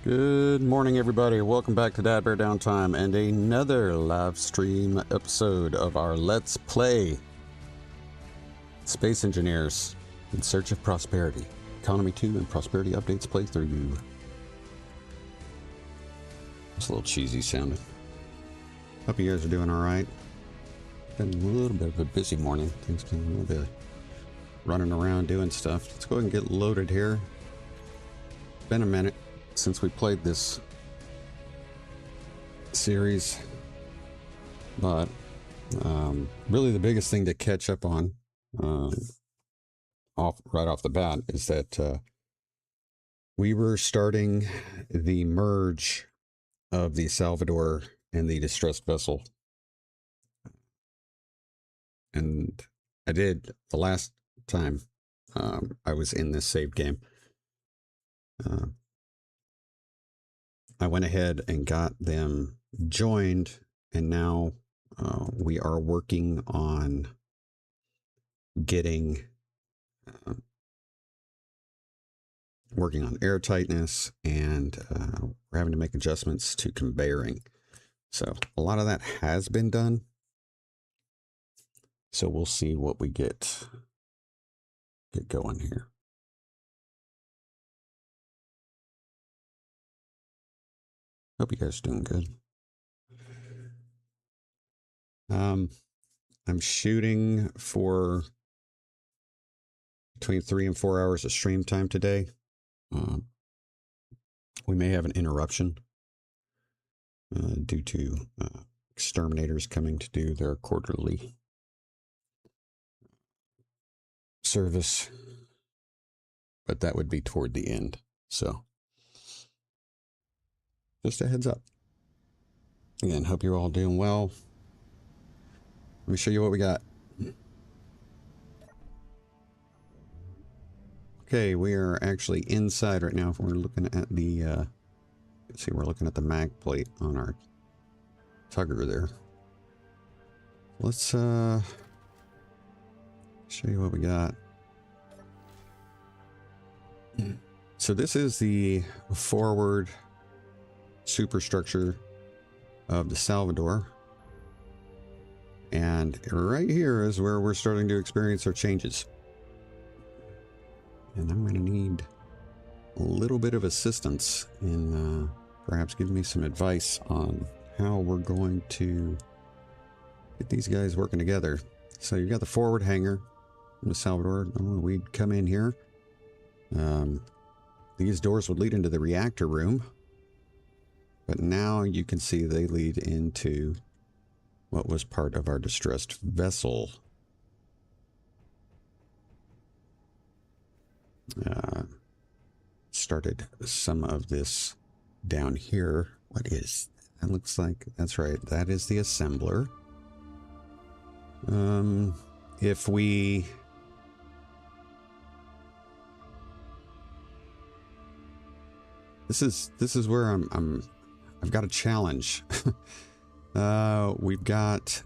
Good morning, everybody. Welcome back to DADBEAR.Downtime and another live stream episode of our Let's Play SpaceEngineers in Search of Prosperity. Economy 2 and Prosperity Updates playthrough. It's a little cheesy sounding. Hope you guys are doing alright. Been a little bit of a busy morning. Things been a little bit running around doing stuff. Let's go ahead and get loaded here. Been a minute since we played this series, but really the biggest thing to catch up on right off the bat is that we were starting the merge of the Salvador and the distressed vessel, and I did the last time I was in this save game. I went ahead and got them joined, and now we are working on getting working on air tightness, and we're having to make adjustments to conveying. So a lot of that has been done. So we'll see what we get going here. Hope you guys are doing good. I'm shooting for between 3 and 4 hours of stream time today. We may have an interruption due to exterminators coming to do their quarterly service, but that would be toward the end. So just a heads up. Again, hope you're all doing well. Let me show you what we got. Okay, we are actually inside right now. We're looking at the, let's see, we're looking at the mag plate on our tugger there. Let's show you what we got. So this is the forward superstructure of the Salvador, and right here is where we're starting to experience our changes, and I'm going to need a little bit of assistance in perhaps giving me some advice on how we're going to get these guys working together. So you've got the forward hangar in the Salvador. We'd come in here. These doors would lead into the reactor room. But now you can see they lead into what was part of our distressed vessel. Started some of this down here. What is that? Looks like, that's right, that is the assembler. If we this is where I've got a challenge. We've got,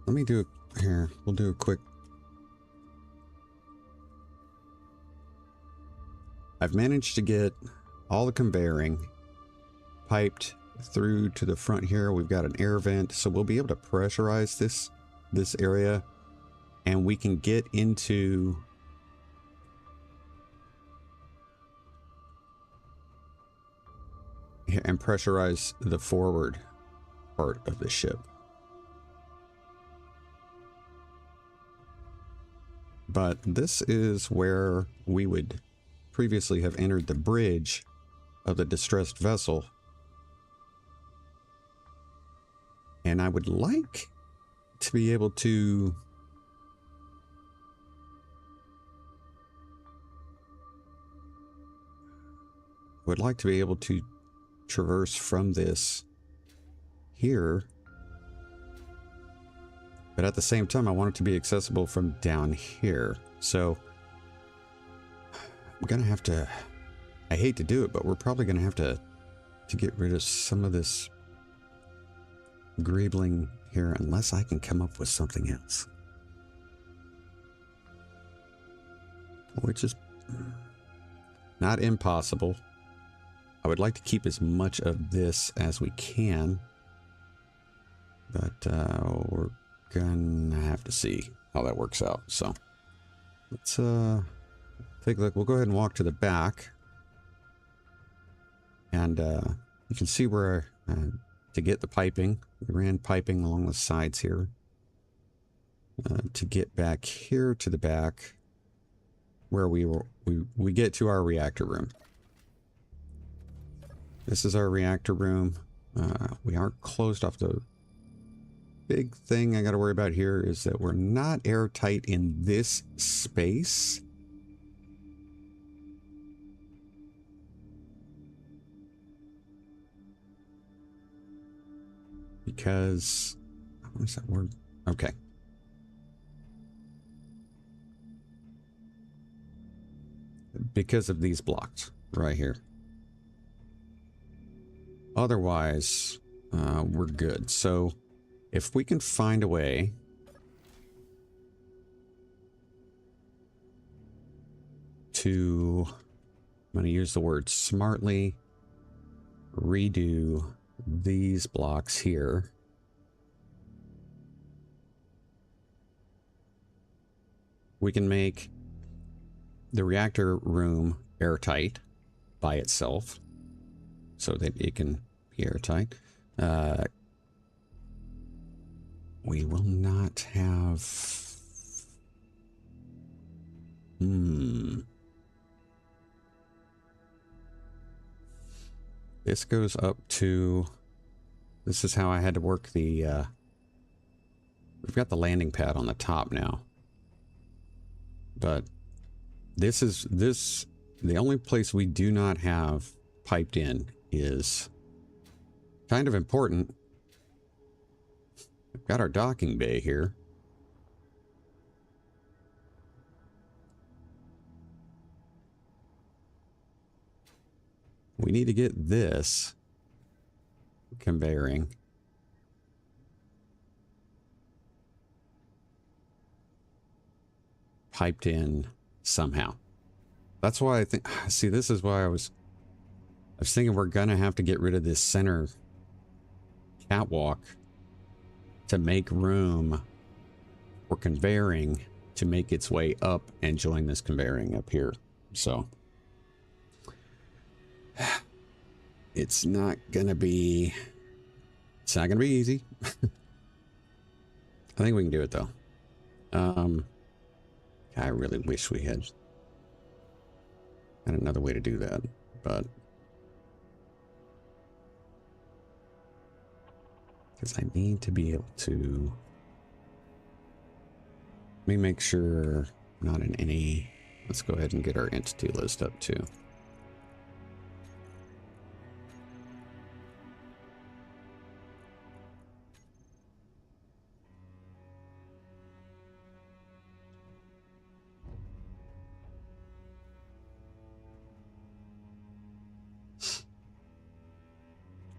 let me do it here. We'll do a quick. I've managed to get all the conveying piped through to the front here. We've got an air vent, so we'll be able to pressurize this area, and we can get into and pressurize the forward part of the ship. But this is where we would previously have entered the bridge of the distressed vessel. And I would like to be able to traverse from this here, but at the same time I want it to be accessible from down here. So I'm gonna have to, I hate to do it, but we're probably gonna have to get rid of some of this greebling here, unless I can come up with something else, which is not impossible. I would like to keep as much of this as we can, but we're gonna have to see how that works out. So let's take a look. We'll go ahead and walk to the back, and you can see where to get the piping. We ran piping along the sides here. To get back here to the back, where we get to our reactor room. This is our reactor room. We aren't closed off. The big thing I got to worry about here is that we're not airtight in this space. Because, what is that word? Okay. Because of these blocks right here. Otherwise, we're good. So if we can find a way to, I'm going to use the word smartly, redo these blocks here. We can make the reactor room airtight by itself so that it can be airtight. We will not have... This goes up to... This is how I had to work the... We've got the landing pad on the top now. But this is... The only place we do not have piped in is kind of important. We've got our docking bay here. We need to get this conveying piped in somehow. That's why I think, see, this is why I was thinking we're gonna have to get rid of this center catwalk to make room for conveying to make its way up and join this conveying up here. So it's not gonna be easy. I think we can do it though. I really wish we had another way to do that, but because I need to be able to, let me make sure we're not in any, let's go ahead and get our entity list up too.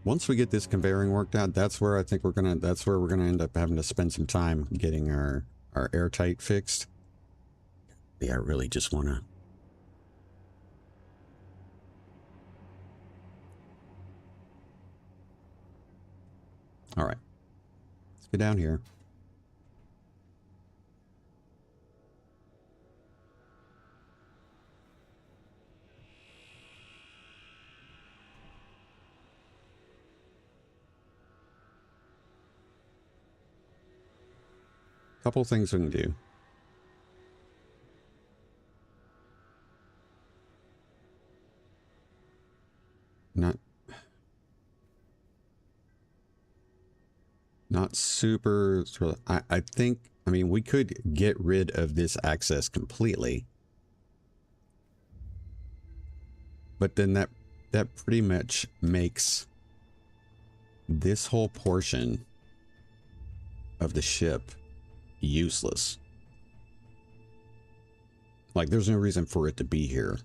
Once we get this conveying worked out, that's where I think we're gonna end up having to spend some time getting our airtight fixed. Yeah, I really just wanna. All right, let's get down here. Couple things we can do. Not super. I think. I mean, we could get rid of this access completely, but then that pretty much makes this whole portion of the ship useless. Like, there's no reason for it to be here.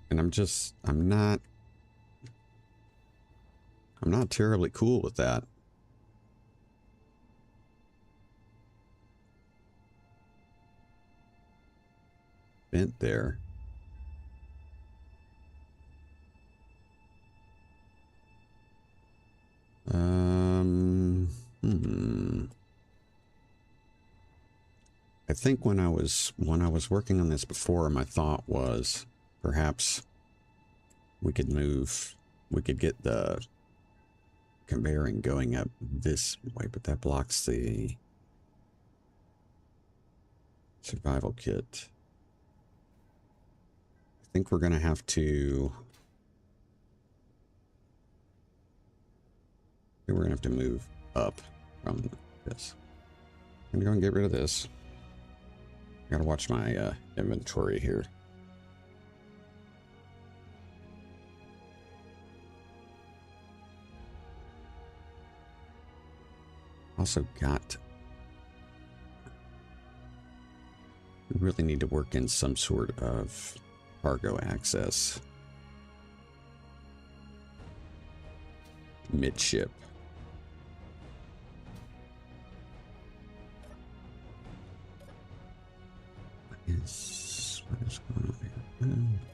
And I'm not terribly cool with that. vent there. I think when I was working on this before, my thought was perhaps we could get the conveying going up this way, but that blocks the survival kit. I think we're gonna have to. We're gonna have to move up from this. I'm gonna go and get rid of this. I gotta watch my inventory here. Also got. We really need to work in some sort of cargo access. Midship. What is going on here?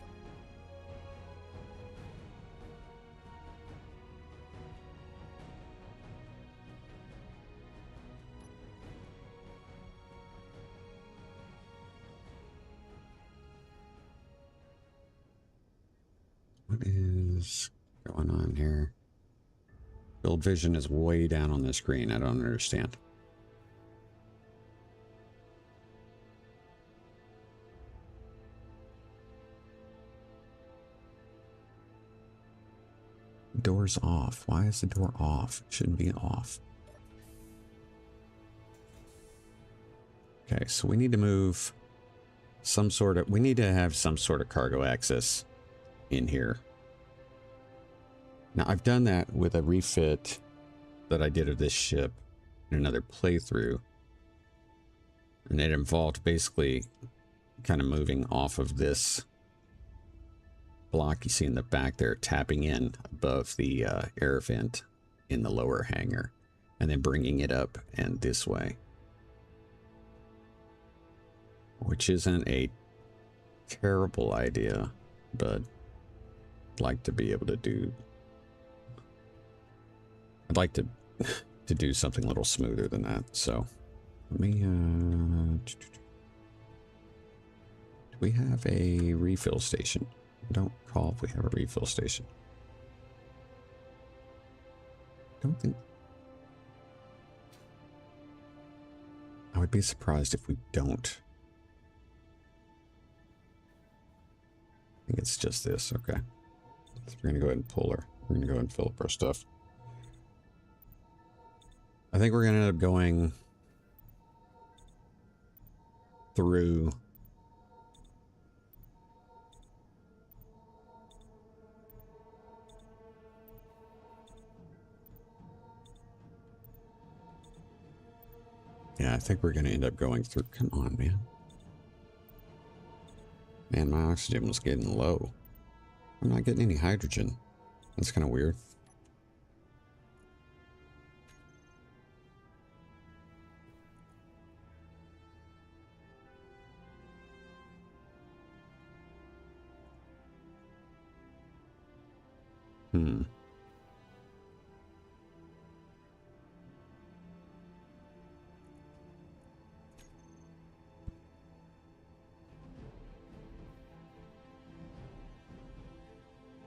What is going on here? Build vision is way down on the screen. I don't understand. Door's off. Why is the door off? It shouldn't be off. Okay, so we need to move some sort of... We need to have some sort of cargo access in here. Now, I've done that with a refit that I did of this ship in another playthrough. And it involved basically kind of moving off of this block you see in the back there, tapping in above the air vent in the lower hangar, and then bringing it up and this way. Which isn't a terrible idea, but I'd like to be able to do... I'd like to do something a little smoother than that. So let me do we have a refill station? I don't recall if we have a refill station. Don't think... I would be surprised if we don't. I think it's just this. Okay, so we're gonna go ahead and pull her. We're gonna go ahead and fill up our stuff. I think we're gonna end up going through yeah, I think we're gonna end up going through. Come on, man. Man, my oxygen was getting low. I'm not getting any hydrogen. That's kind of weird.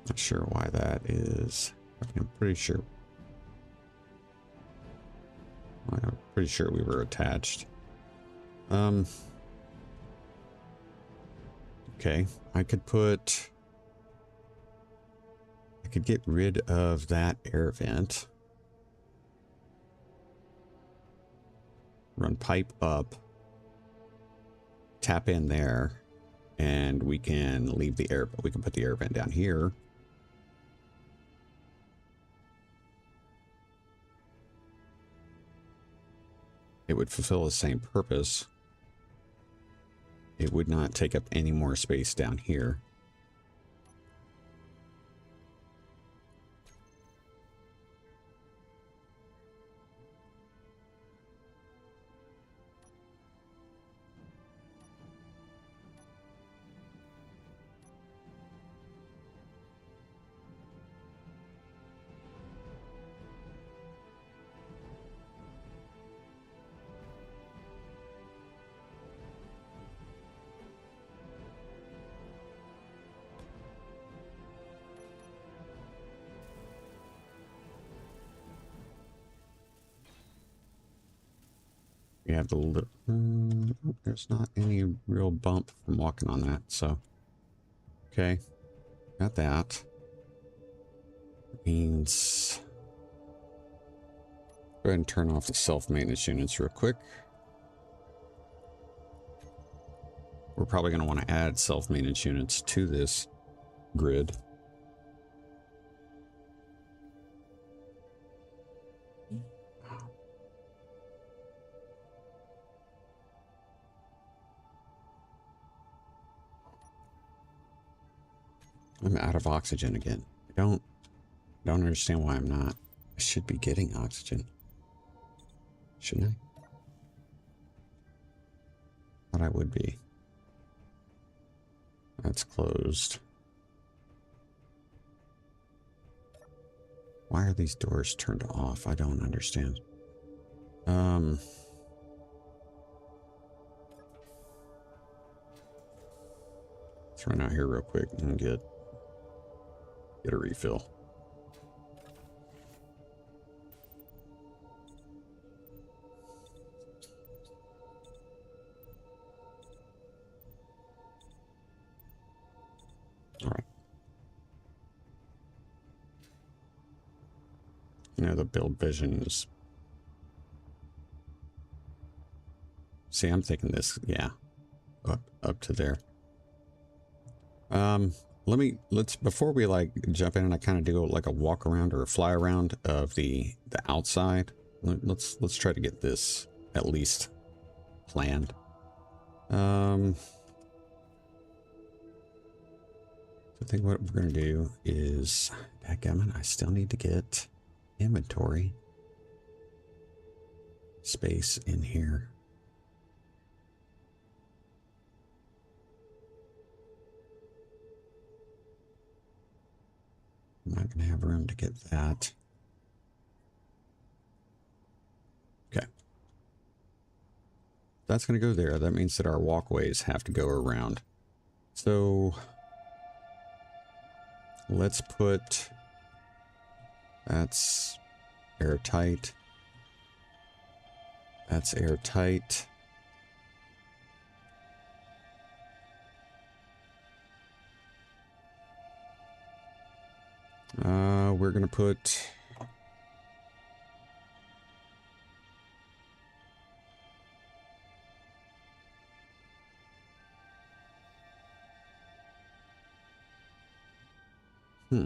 Not sure why that is. I'm pretty sure. I'm pretty sure we were attached. Okay, I could get rid of that air vent. Run pipe up. Tap in there. And we can leave the air, we can put the air vent down here. It would fulfill the same purpose. It would not take up any more space down here. We have the little... there's not any real bump from walking on that, so... Okay. Got that. Means... Go ahead and turn off the self-maintenance units real quick. We're probably going to want to add self-maintenance units to this grid. I'm out of oxygen again. I don't understand why I'm not. I should be getting oxygen. Shouldn't I? Thought I would be. That's closed. Why are these doors turned off? I don't understand. Let's run out here real quick and get a refill. All right. You know, the build vision is... See, I'm thinking this, yeah, up to there. Let's before we like jump in and I kind of do like a walk around or a fly around of the outside. Let's try to get this at least planned. I think what we're gonna do is, backgammon, I still need to get inventory space in here. I'm not going to have room to get that. Okay. That's going to go there. That means that our walkways have to go around. So let's put... That's airtight. That's airtight. We're gonna put I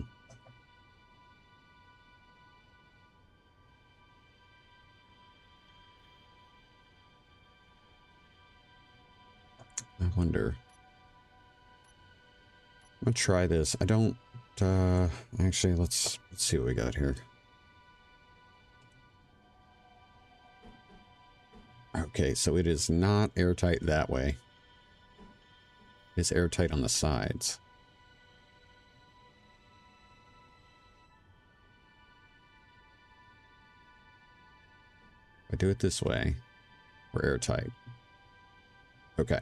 wonder. I'm gonna try this. I don't actually let's see what we got here. Okay, so it is not airtight that way. It's airtight on the sides. If I do it this way, we're airtight. Okay.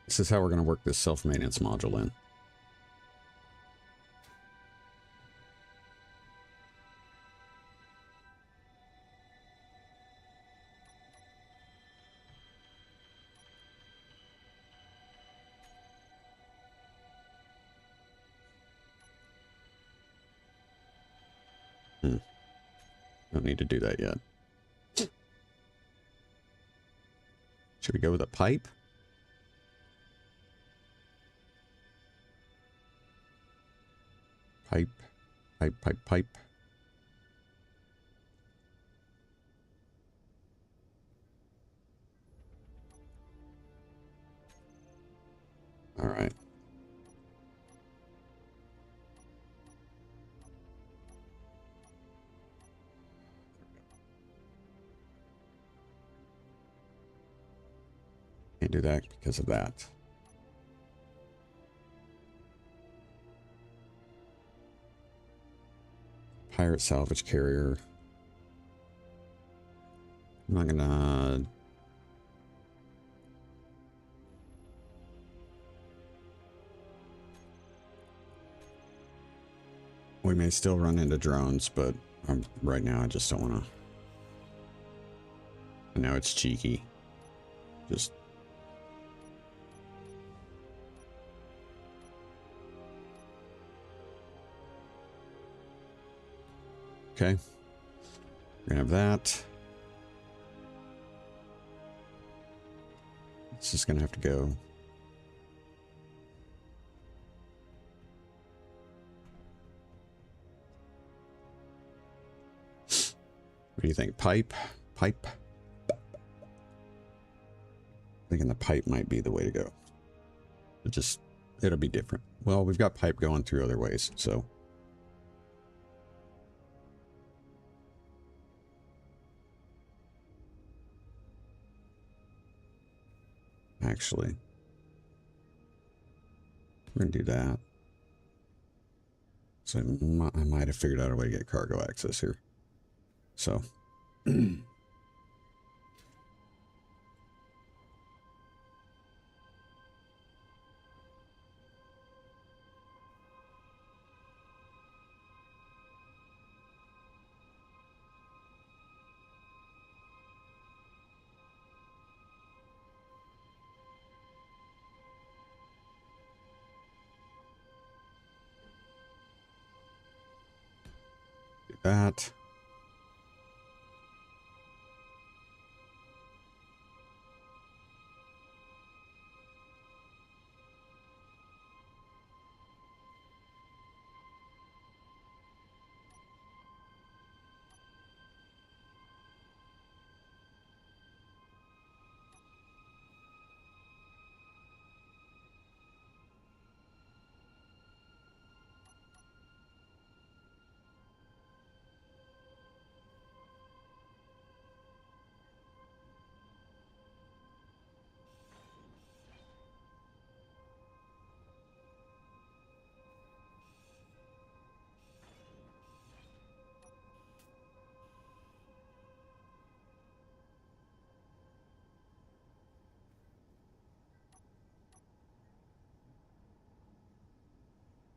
This is how we're going to work this self-maintenance module in. Don't need to do that yet. Should we go with a pipe? Pipe, pipe, pipe, pipe. All right. Can't do that because of that. Pirate salvage carrier. I'm not gonna We may still run into drones, but right now I just don't want to. I know it's cheeky. Just. Okay. We're gonna have that. It's just gonna have to go. What do you think? Pipe? Pipe? Thinking the pipe might be the way to go. It'll be different. Well, we've got pipe going through other ways, so. Actually, we're gonna do that. So I might have figured out a way to get cargo access here. So. Do that.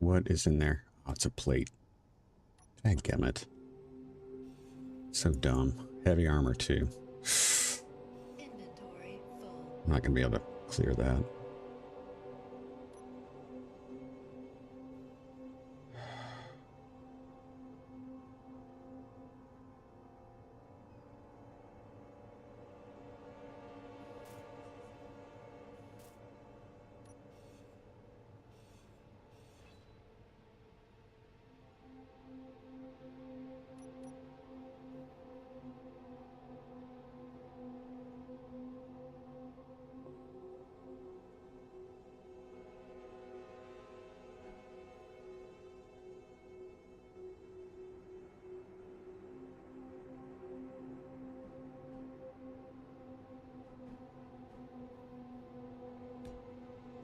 What is in there? Oh, it's a plate. Dadgummit. So dumb. Heavy armor too. Inventory full. I'm not gonna be able to clear that.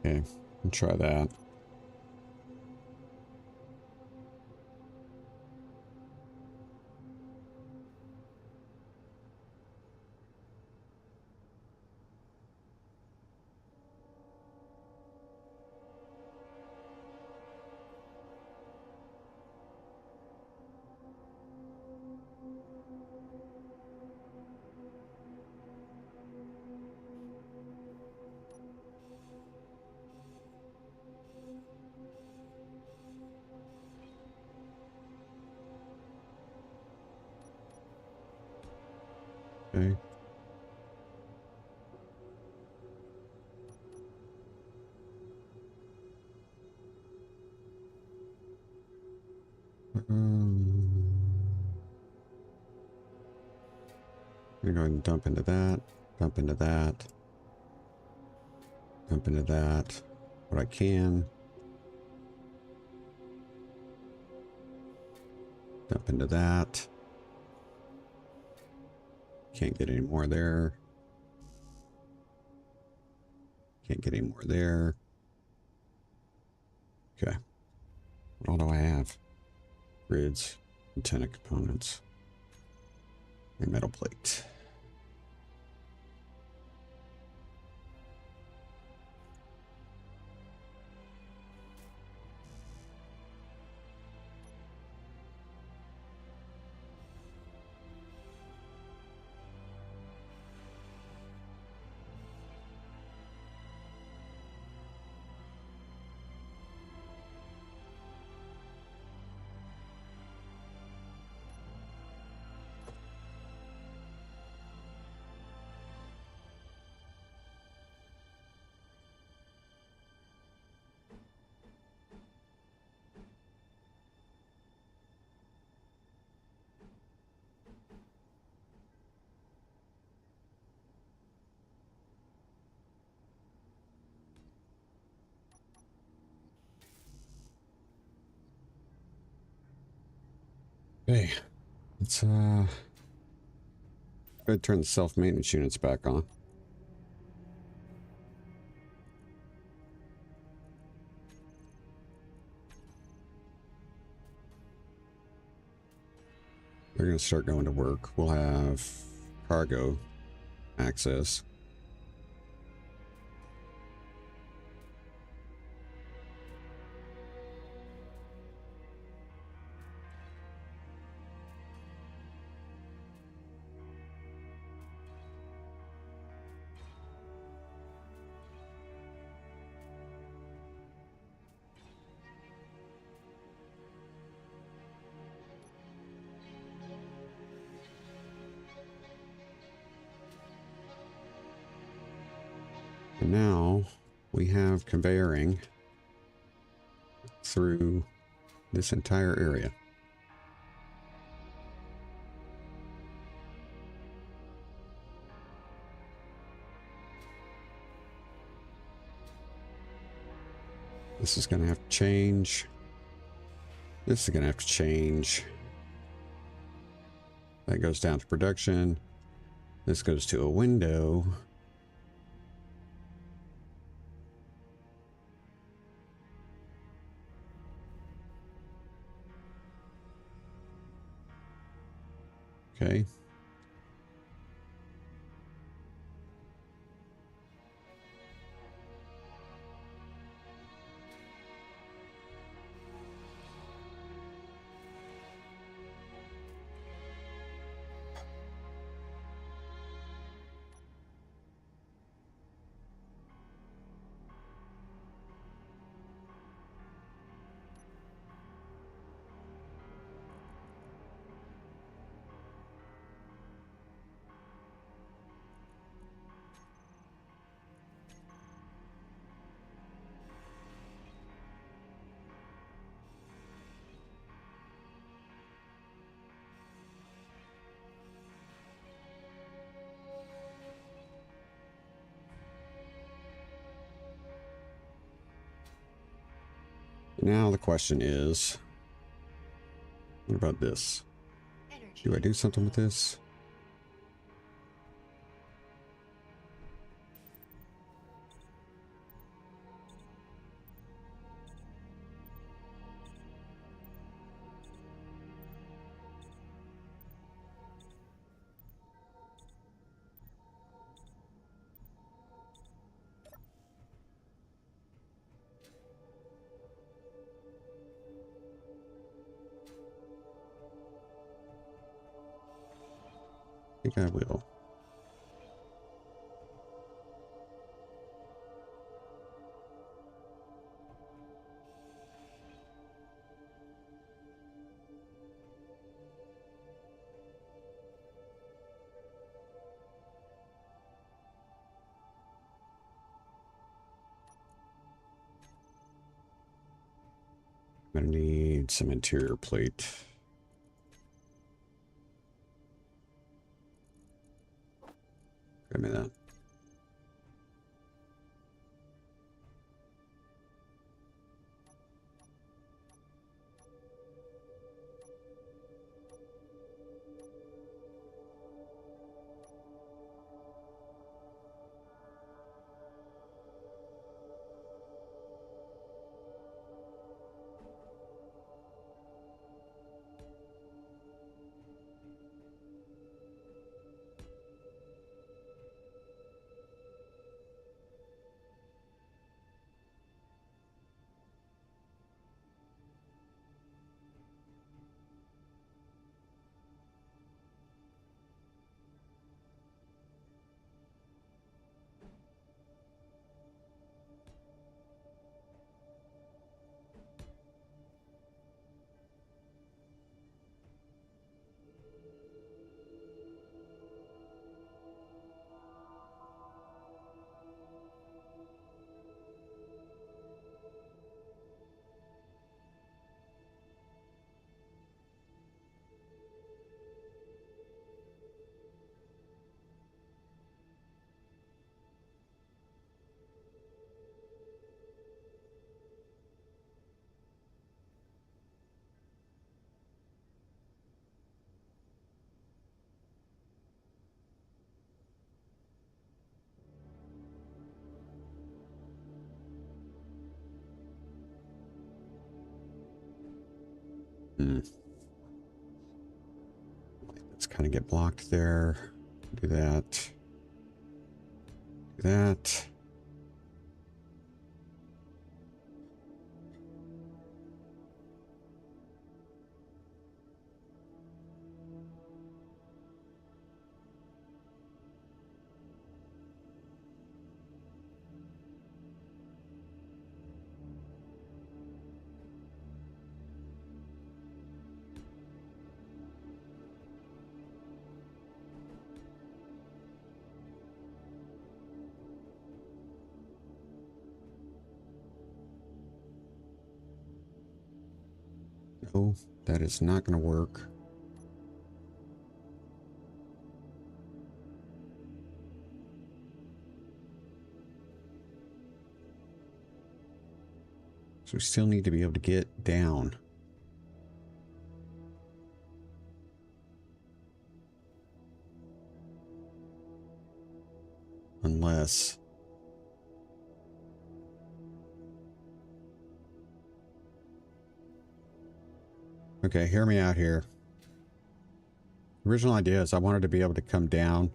Okay, we'll try that. Okay. I'm gonna go ahead and dump into that, dump into that, dump into that. What I can. Dump into that. Can't get any more there. Can't get any more there. Okay. What all do I have? Grids, antenna components, and metal plate. Okay, let's go ahead and turn the self-maintenance units back on. They're going to start going to work. We'll have cargo access. And now we have conveyoring through this entire area. This is going to have to change. This is going to have to change. That goes down to production. This goes to a window. Okay. Now the question is, what about this? Do I do something with this? I think I will. I'm gonna need some interior plate. Give me that. Let's kind of get blocked there. Do that. Do that. No, that is not going to work. So we still need to be able to get down. Unless... Okay, hear me out here. Original idea is I wanted to be able to come down.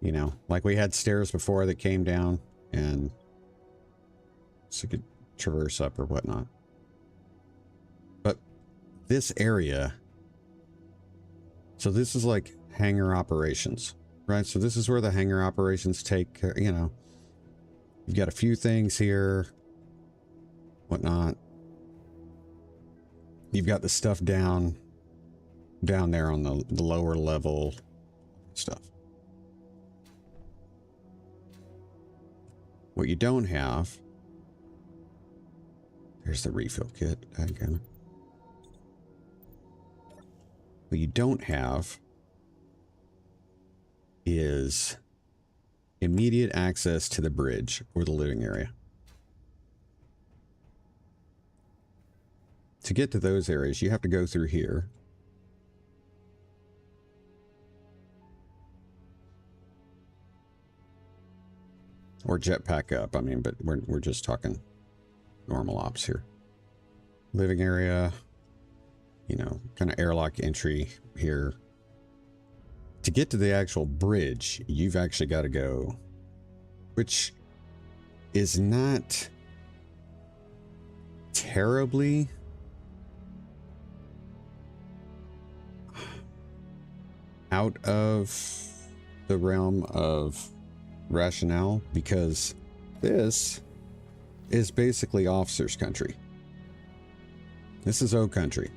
You know, like we had stairs before that came down, and so you could traverse up or whatnot. But this area... So this is like hangar operations, right? So this is where the hangar operations take, you know, you've got a few things here, whatnot. You've got the stuff down there on the lower level stuff. What you don't have, there's the refill kit. Okay. What you don't have is immediate access to the bridge or the living area. To get to those areas, you have to go through here. Or jetpack up. I mean, but we're just talking normal ops here. Living area, you know, kind of airlock entry here. To get to the actual bridge, you've actually got to go, which is not terribly out of the realm of rationale, because this is basically officers' country. This is O country.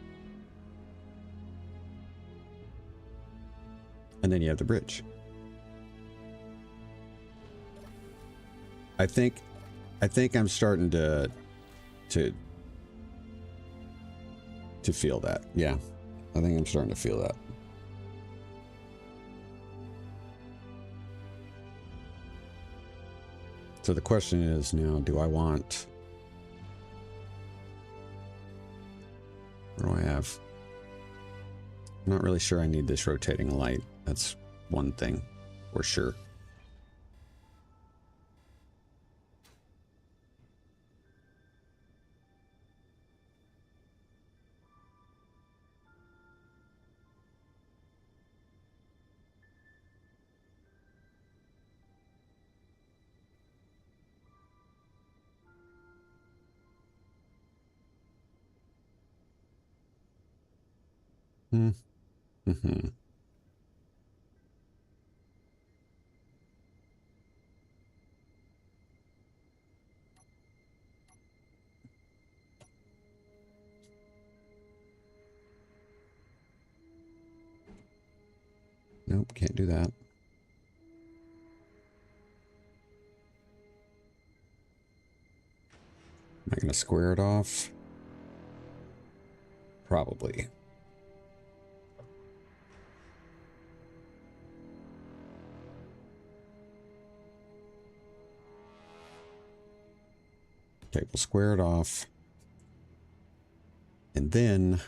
And then you have the bridge. I think I'm starting to feel that. Yeah. I think I'm starting to feel that. So the question is now, do I want... What do I have? I'm not really sure I need this rotating light. That's one thing for sure. Mm-hmm. Nope, can't do that. Am I going to square it off? Probably. Okay, we'll square it off. And then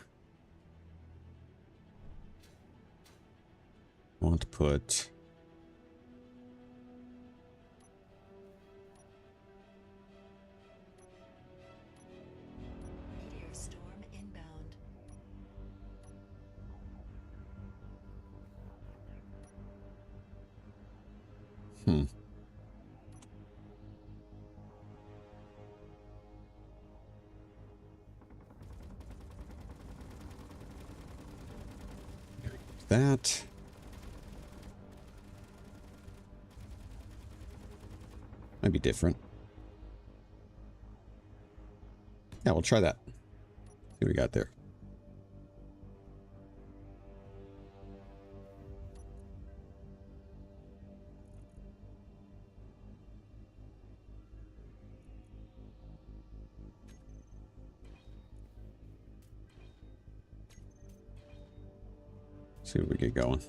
I want to put meteor storm inbound. Hmm. That. Might be different. Yeah, we'll try that. See what we got there. See what we get going.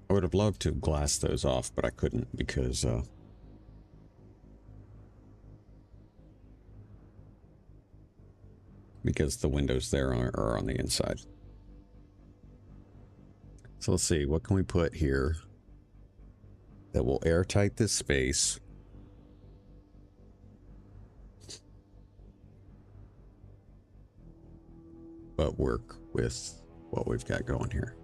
I would have loved to glass those off, but I couldn't because the windows there are on the inside. So let's see, what can we put here that will airtight this space? But work with what we've got going here.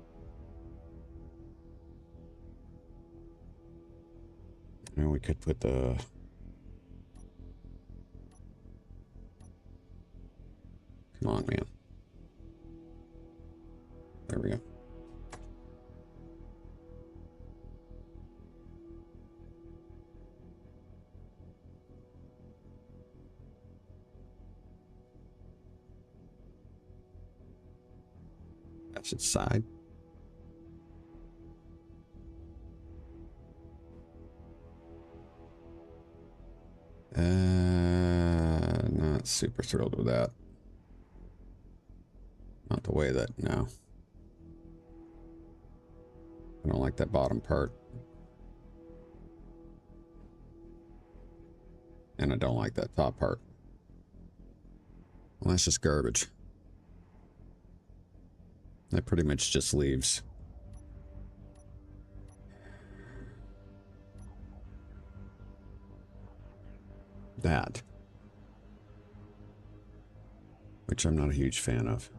And we could put the... Come on, man. There we go. That's its side. Not super thrilled with that. Not the way that, no. I don't like that bottom part. And I don't like that top part. Well, that's just garbage. That pretty much just leaves that, which I'm not a huge fan of.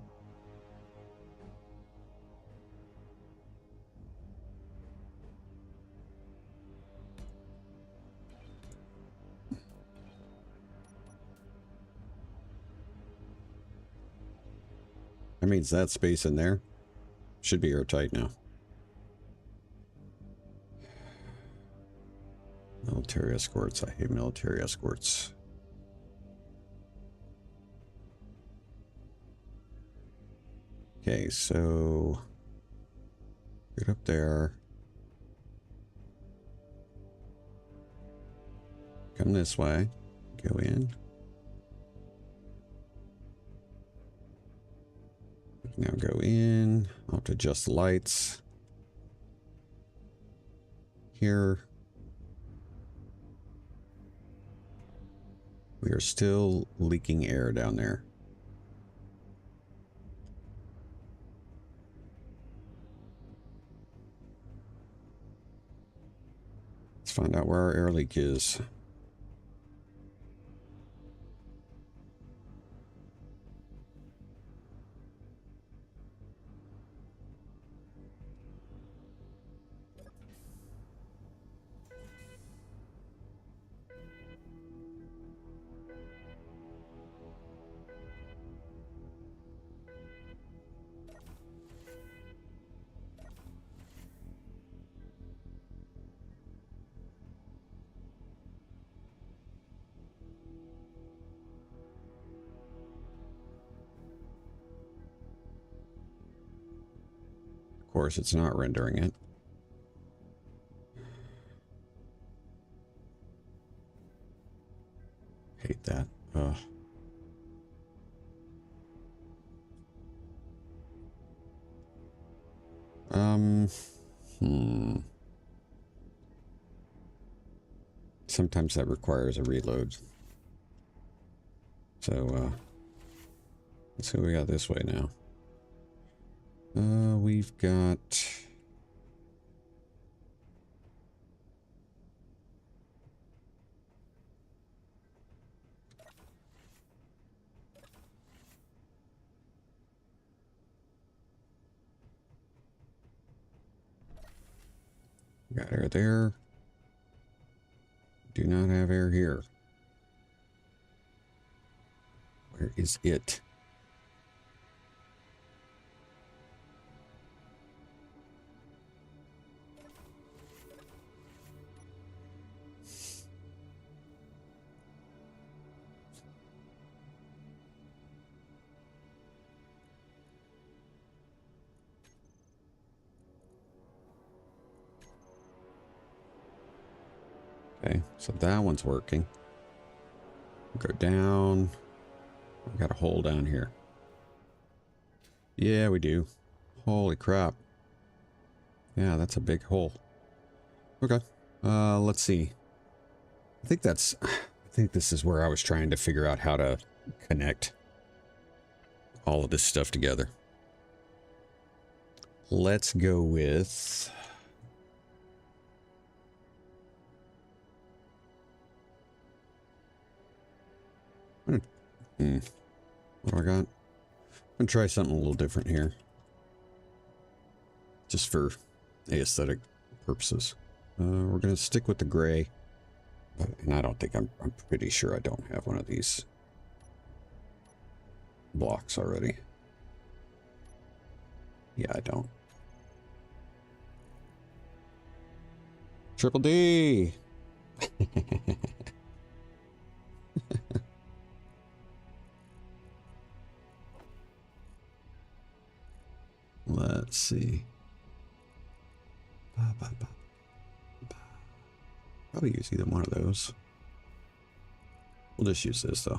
That means that space in there should be airtight now. Military escorts. I hate military escorts. Okay, so get up there. Come this way. Go in. Now go in. I'll have to adjust the lights. Here. We are still leaking air down there. Let's find out where our air leak is. Of course, it's not rendering it. Hate that. Ugh. Sometimes that requires a reload. So, let's see what we got this way now. we've got... Got air there. Do not have air here. Where is it? Okay, so that one's working. Go down. We got a hole down here. Yeah, we do. Holy crap. Yeah, that's a big hole. Okay. Let's see. I think this is where I was trying to figure out how to connect all of this stuff together. Let's go with... what do I got? I'm gonna try something a little different here. Just for aesthetic purposes. We're gonna stick with the gray. And I don't think I'm pretty sure I don't have one of these blocks already. Yeah, I don't. Triple D! Let's see. Probably use either one of those. We'll just use this though.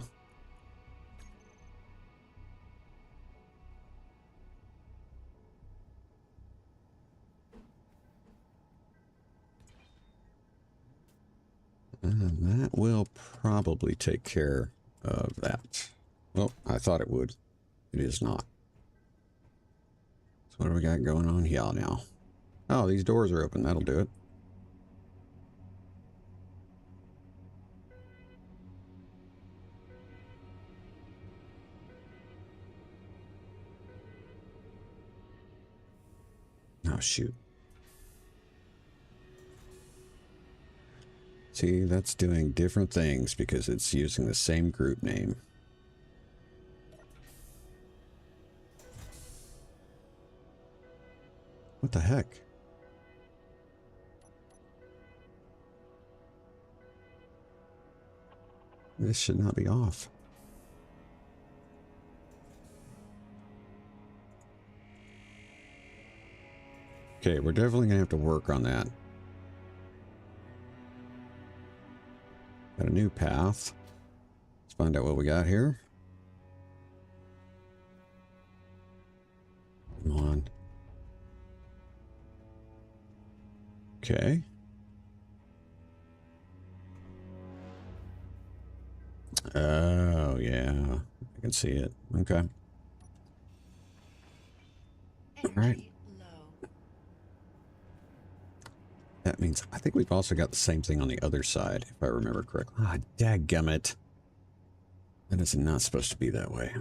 And that will probably take care of that. Well, I thought it would. It is not. So what do we got going on here now? Oh, these doors are open. That'll do it. Oh, shoot. See, that's doing different things because it's using the same group name. What the heck? This should not be off. Okay, we're definitely gonna have to work on that. Got a new path. Let's find out what we got here. Come on. Okay. Oh, yeah. I can see it. Okay. All right. That means I think we've also got the same thing on the other side, if I remember correctly. Ah, dadgummit. That is not supposed to be that way.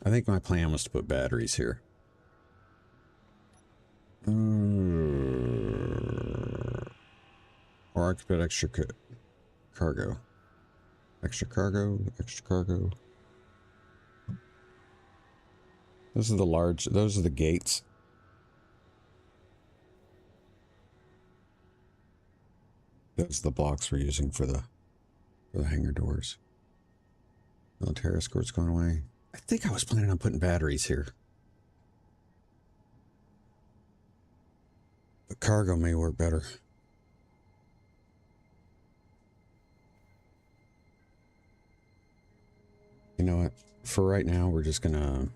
I think my plan was to put batteries here. Or I could put extra cargo. Extra cargo, extra cargo. Those are the gates. Those are the blocks we're using for the hangar doors. The terrace court's going away. I think I was planning on putting batteries here. But cargo may work better. You know what? For right now, we're just gonna...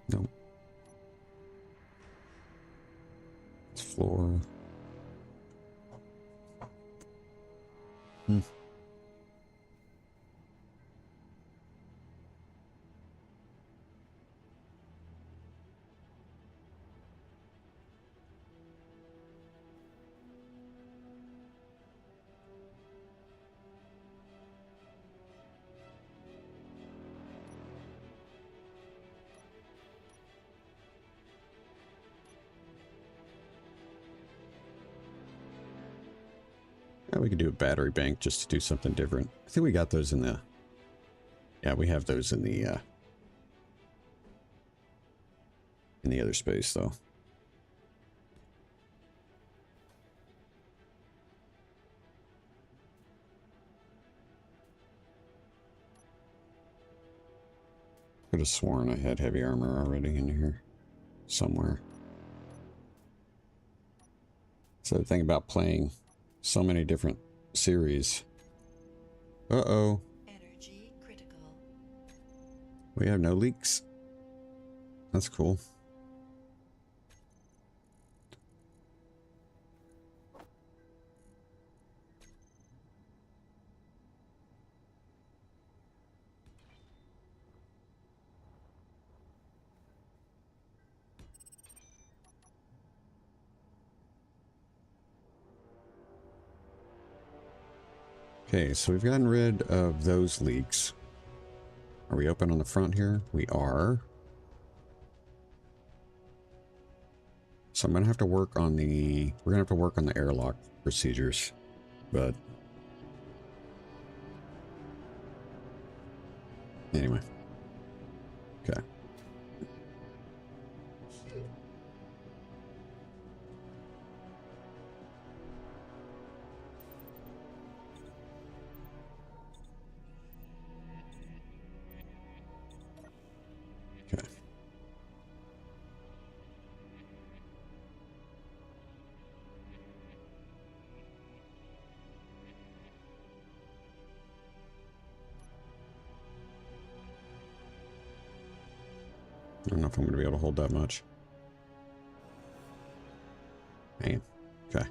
Nope. floor. Hmm. Yeah, we could do a battery bank just to do something different. I think we got those in the... Yeah, we have those in the other space, though. Could have sworn I had heavy armor already in here somewhere. So the thing about playing so many different series. Uh-oh. Energy critical. We have no leaks. That's cool. Okay, so we've gotten rid of those leaks. Are we open on the front here? We are. So I'm gonna have to work on the... We're gonna have to work on the airlock procedures. But... Anyway. Okay. Okay. I don't know if I'm going to be able to hold that much. Man. Okay.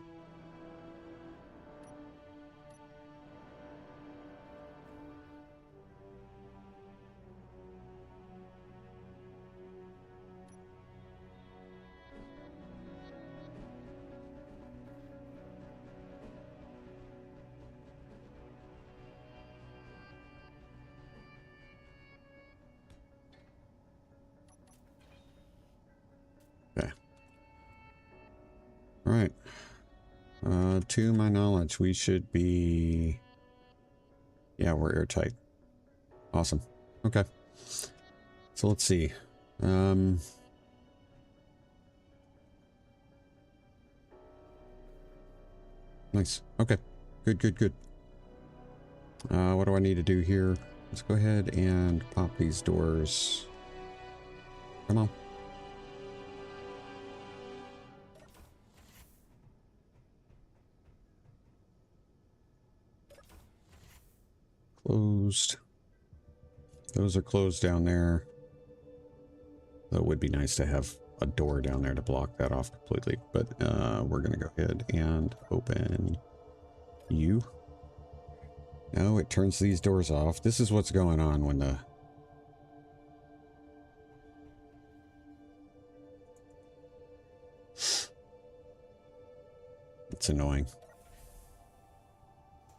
Okay. All right. To my knowledge, we should be... Yeah, we're airtight. Awesome. Okay. So let's see. Nice. Okay. Good, good, good. What do I need to do here? Let's go ahead and pop these doors. Come on. Closed. Those are closed down there. Though it would be nice to have a door down there to block that off completely. But we're going to go ahead and open you. No, it turns these doors off. This is what's going on when the... It's annoying.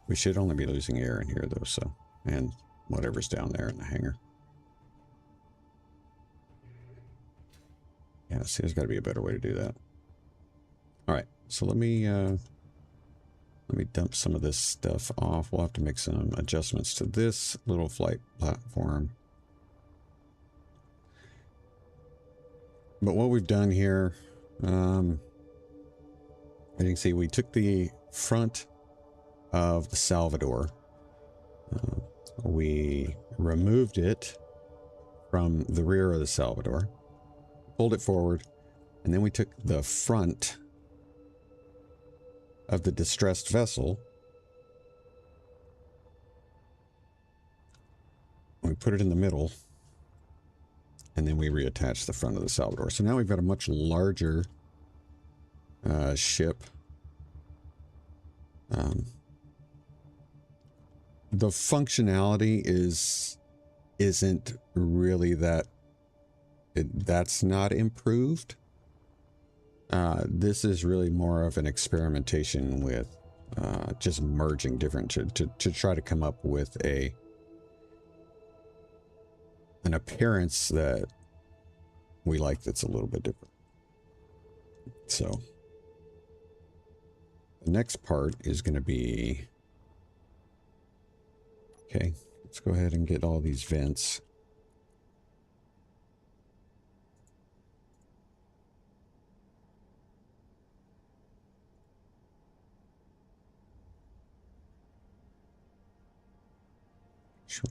We should only be losing air in here, though, so... And whatever's down there in the hangar. Yeah, see, there's got to be a better way to do that. Alright, so let me dump some of this stuff off. We'll have to make some adjustments to this little flight platform. But what we've done here, as you can see, we took the front of the Salvador. We removed it from the rear of the Salvador, pulled it forward, and then we took the front of the distressed vessel. We put it in the middle, and then we reattached the front of the Salvador. So now we've got a much larger ship. The functionality isn't really that's not improved. This is really more of an experimentation with just merging different to try to come up with an appearance that we like that's a little bit different. So the next part is going to be, okay, let's go ahead and get all these vents.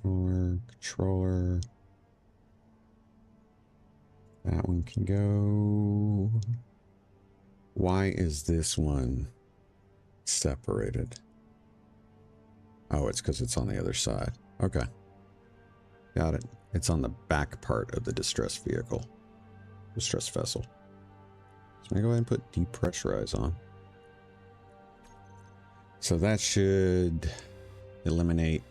Controller. That one can go. Why is this one separated? Oh, it's because it's on the other side. Okay. Got it. It's on the back part of the distress vessel. So I'm going to go ahead and put depressurize on. So that should eliminate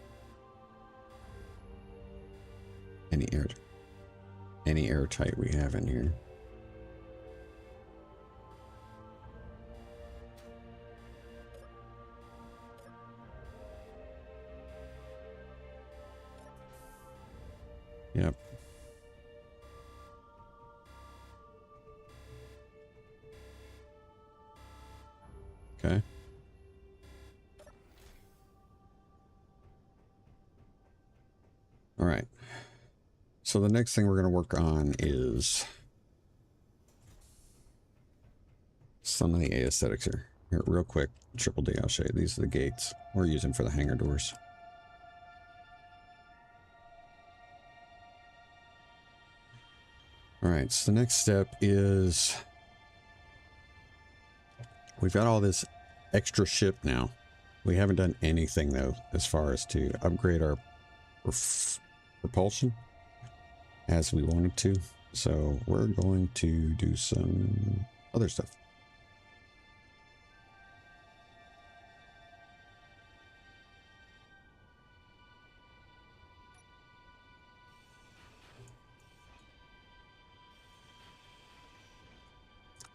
any airtight we have in here. Yep. Okay. All right. So the next thing we're going to work on is some of the aesthetics here. Here, real quick, triple D, I'll show you. These are the gates we're using for the hangar doors. All right, so the next step is we've got all this extra ship now. We haven't done anything, though, as far as to upgrade our propulsion as we wanted to. So we're going to do some other stuff.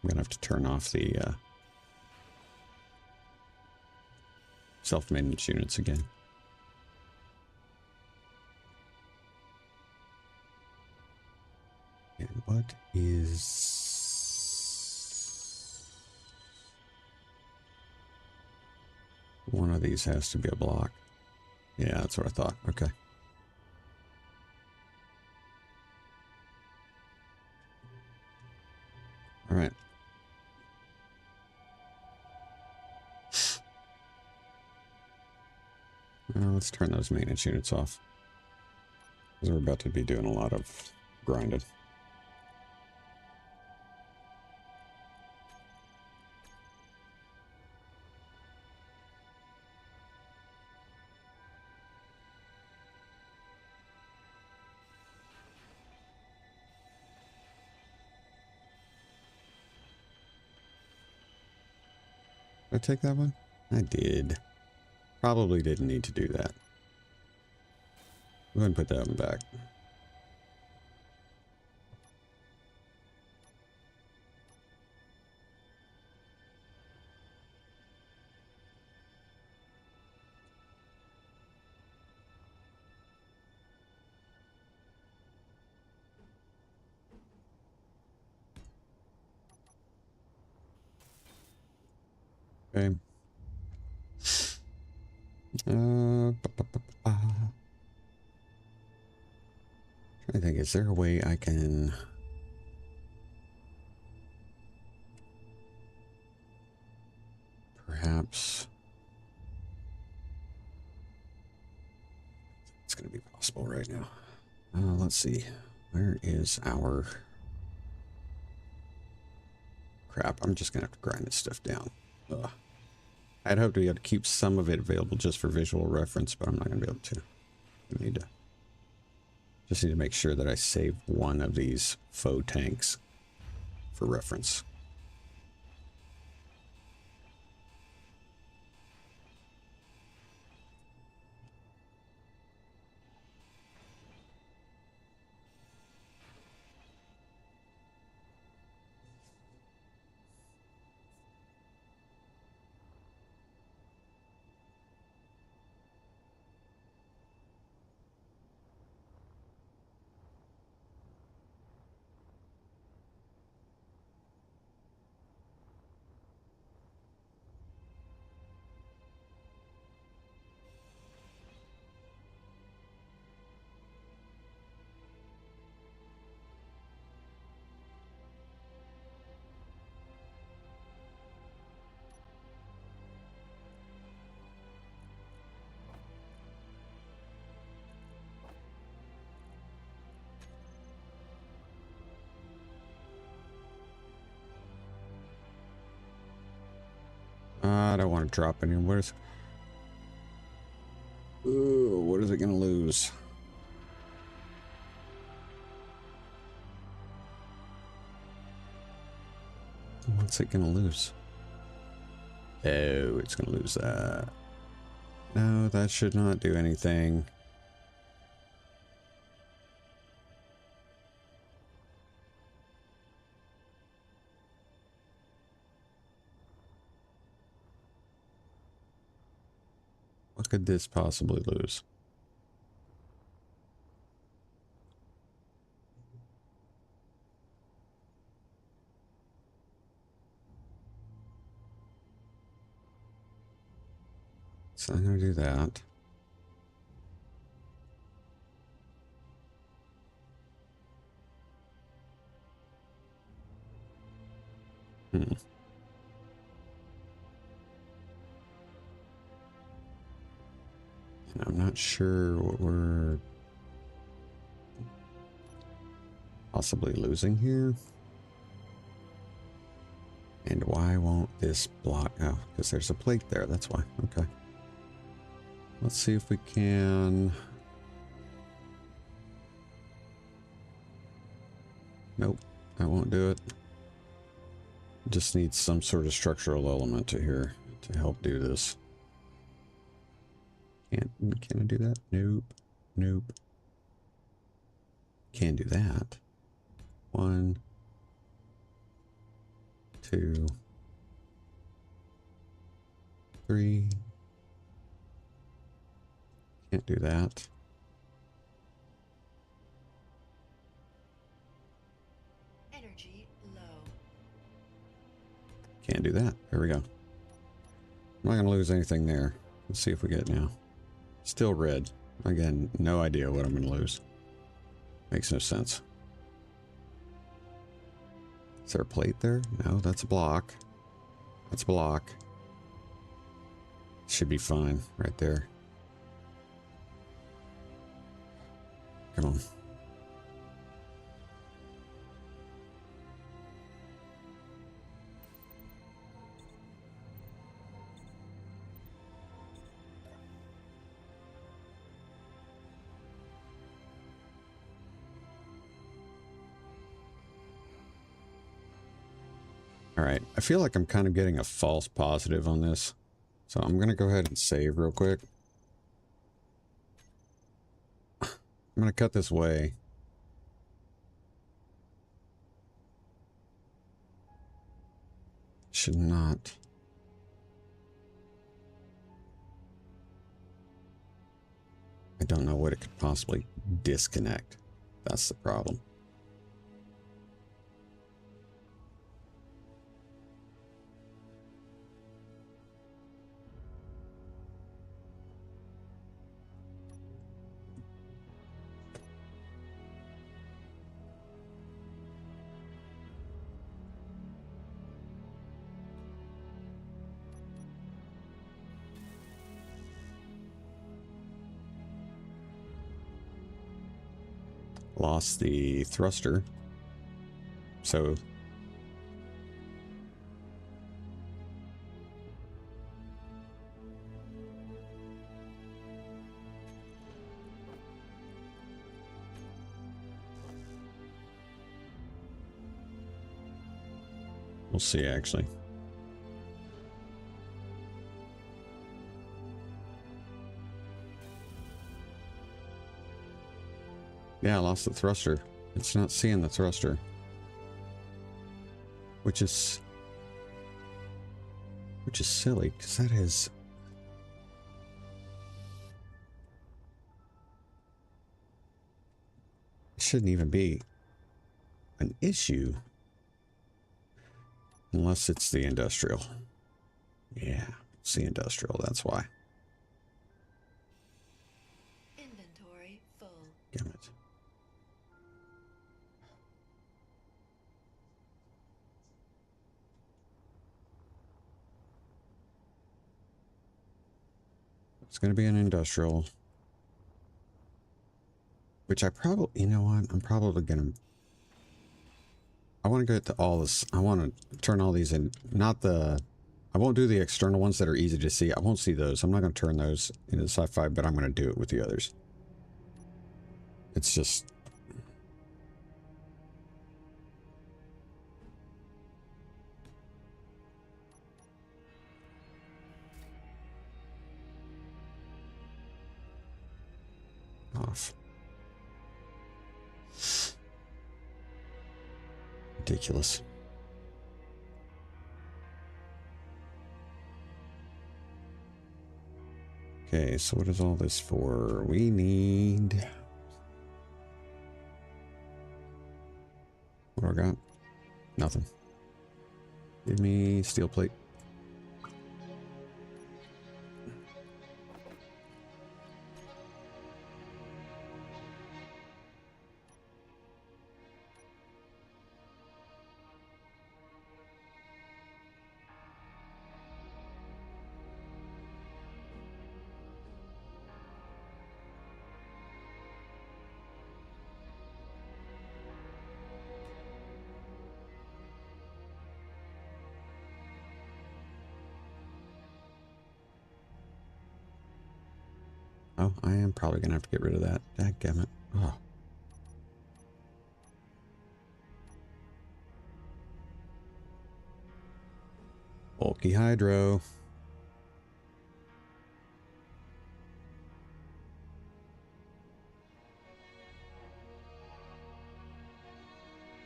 I'm gonna have to turn off the self-maintenance units again. And what is... one of these has to be a block. Yeah, that's what I thought. Okay. All right. Well, let's turn those maintenance units off, because we're about to be doing a lot of grinding. Did I take that one? I did. Probably didn't need to do that. Go ahead and put that one back. Okay. I think, is there a way I can... perhaps... it's going to be possible right now. Let's see. Where is our... crap, I'm just going to have to grind this stuff down. Ugh. I'd hope to be able to keep some of it available just for visual reference, but I'm not going to be able to. I need to... just need to make sure that I save one of these faux tanks for reference. want to drop any. What is it going to lose? What's it going to lose? Oh, it's going to lose that. No, that should not do anything. What could this possibly lose? So I'm going to do that. And I'm not sure what we're possibly losing here. And why won't this block? Oh, because there's a plate there. That's why. Okay. Let's see if we can. Nope, that won't do it. Just needs some sort of structural element to here to help do this. Can I do that? Nope. Nope. Can do that. 1, 2, 3. Can't do that. Energy low. Can't do that. There we go. I'm not going to lose anything there. Let's see if we get it now. Still red. Again, no idea what I'm going to lose. Makes no sense. Is there a plate there? No, that's a block. That's a block. Should be fine right there. Come on. All right, I feel like I'm kind of getting a false positive on this. So I'm going to go ahead and save real quick. I'm going to cut this way. Should not. I don't know what it could possibly disconnect. That's the problem. Lost the thruster. So we'll see actually. Yeah, I lost the thruster. It's not seeing the thruster. Which is silly, because that is... It shouldn't even be an issue. Unless it's the industrial. Yeah, it's the industrial, that's why. Inventory full. Damn it. It's going to be an industrial. Which I probably, you know what? I'm probably going to... I want to get to all this. I want to turn all these in. Not the I won't do the external ones that are easy to see. I won't see those. I'm not going to turn those into the sci-fi, but I'm going to do it with the others. It's just... off. Ridiculous. Okay, so what is all this for? We need... what do I got? Nothing. Give me steel plate. Oh, I am probably going to have to get rid of that. Dadgummit. Oh. Bulky hydro.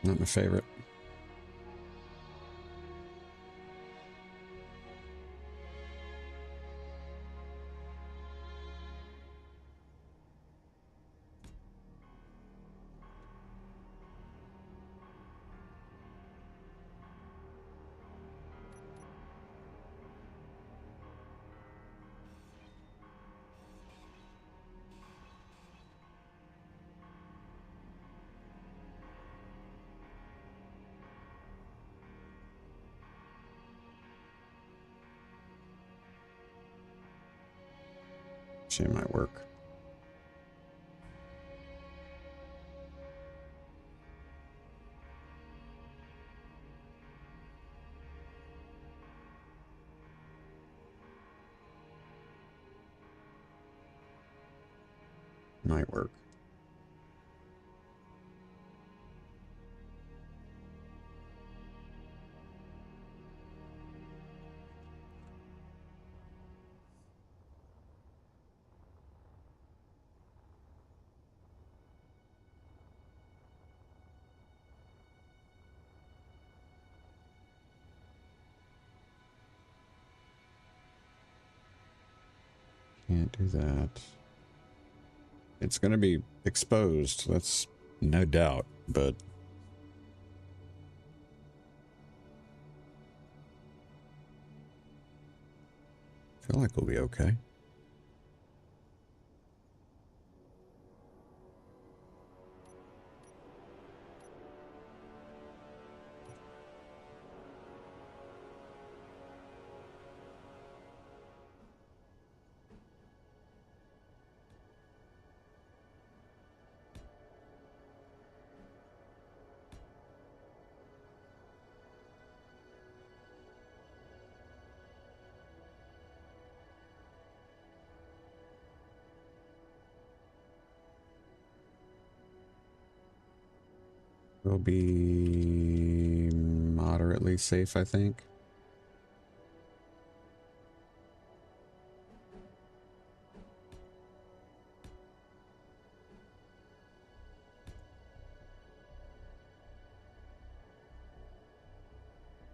Not my favorite. She might work. Might work. Can't do that. It's going to be exposed, that's no doubt, but... I feel like we'll be okay. We'll be moderately safe, I think.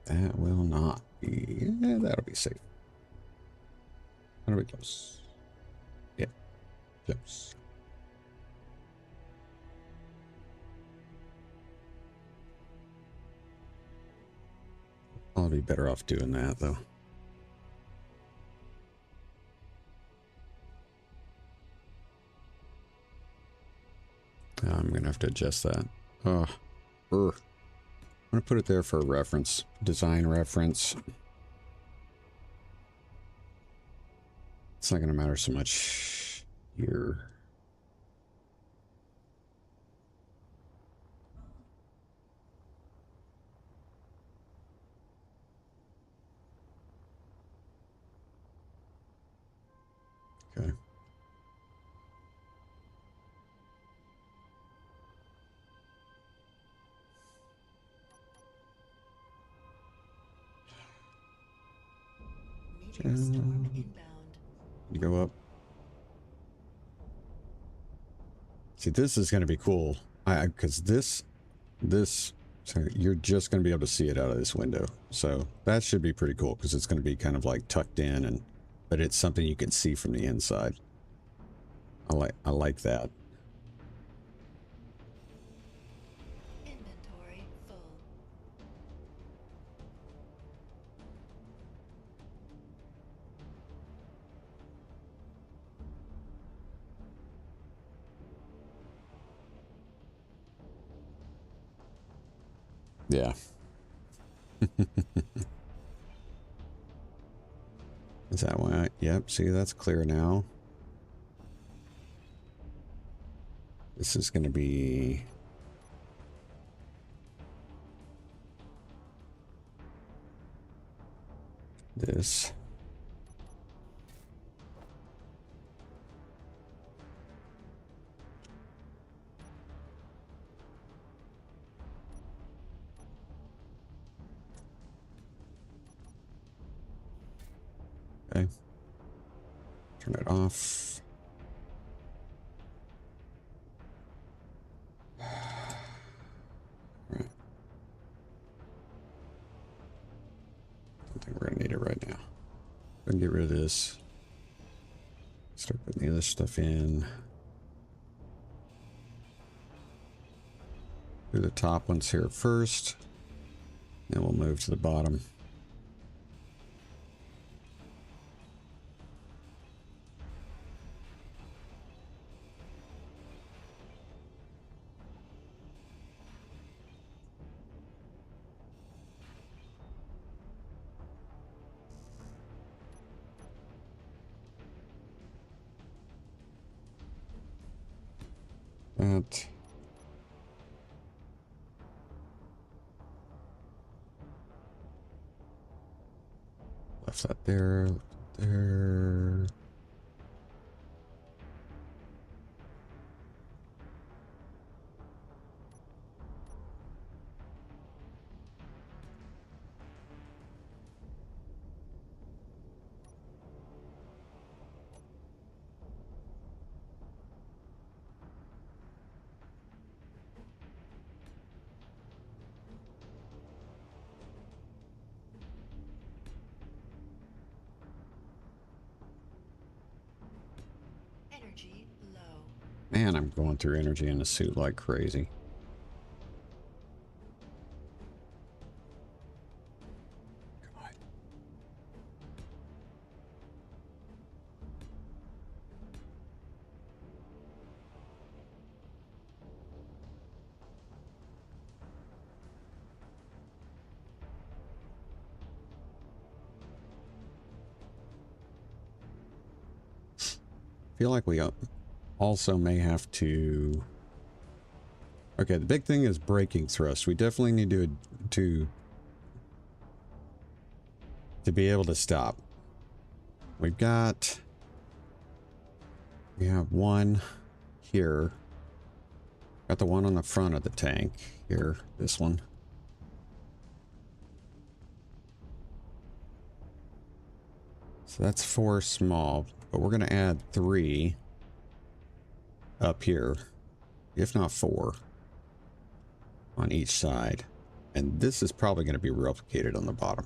That will not be... yeah, that'll be safe. That'll be close. Yeah, close. I'll be better off doing that, though. I'm going to have to adjust that. Oh, I'm going to put it there for a reference. Design reference. It's not going to matter so much here. Okay. Meteor storm inbound. You go up. See, this is going to be cool. Because this, so you're just going to be able to see it out of this window. So that should be pretty cool because it's going to be kind of like tucked in, but it's something you can see from the inside. I like that. Inventory full. Yeah. Is that one? Yep. See, that's clear now. This is going to be... this. Okay. Turn it off. Right. I think we're gonna need it right now. Go and get rid of this. Start putting the other stuff in. Do the top ones here first. Then we'll move to the bottom. That. Left that there. Left it there. Energy low. Man, I'm going through energy in the suit like crazy. God. Feel like we also may have to... Okay, the big thing is braking thrust. We definitely need to be able to stop. We have one here. Got the one on the front of the tank here, this one. So that's 4 small, but we're going to add 3 up here, if not 4, on each side. And this is probably going to be replicated on the bottom.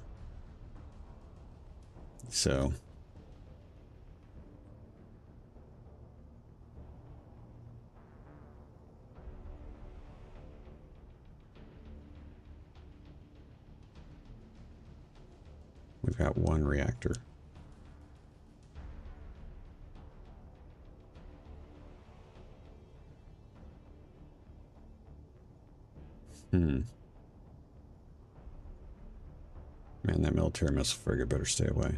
So we've got 1 reactor. Man, that military missile frigate better stay away.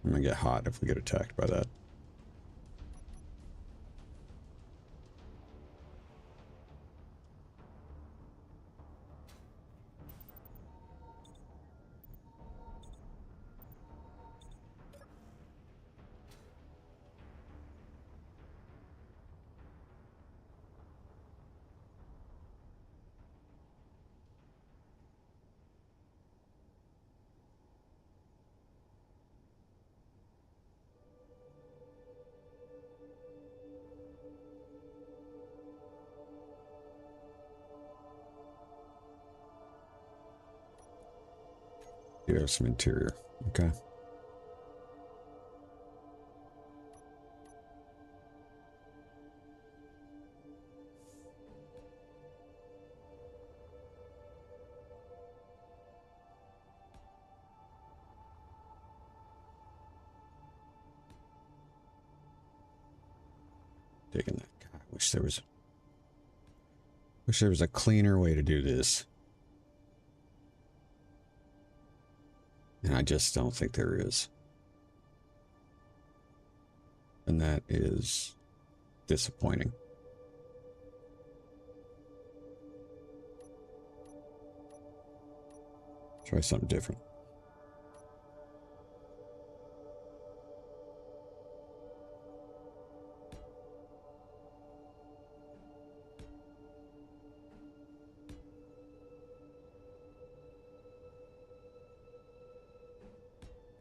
I'm gonna get hot if we get attacked by that. do have some interior. Okay. Digging that. God, I wish there was a cleaner way to do this. And I just don't think there is. And that is disappointing. Try something different.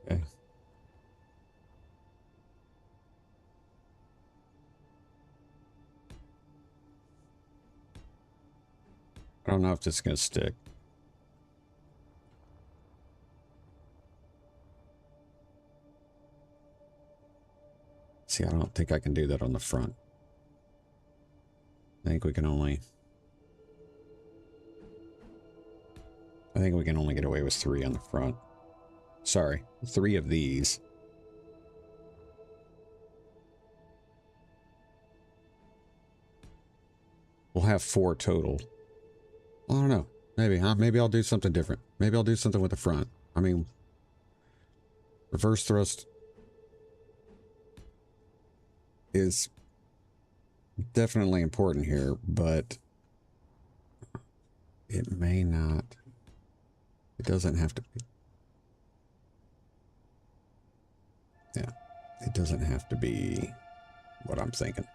Okay. I don't know if this is going to stick. See, I don't think I can do that on the front. I think we can only get away with 3 on the front. Sorry, 3 of these. We'll have 4 total. I don't know. Maybe, huh? Maybe I'll do something different. Maybe I'll do something with the front. I mean, reverse thrust is definitely important here, but it may not. It doesn't have to be. Yeah, it doesn't have to be what I'm thinking.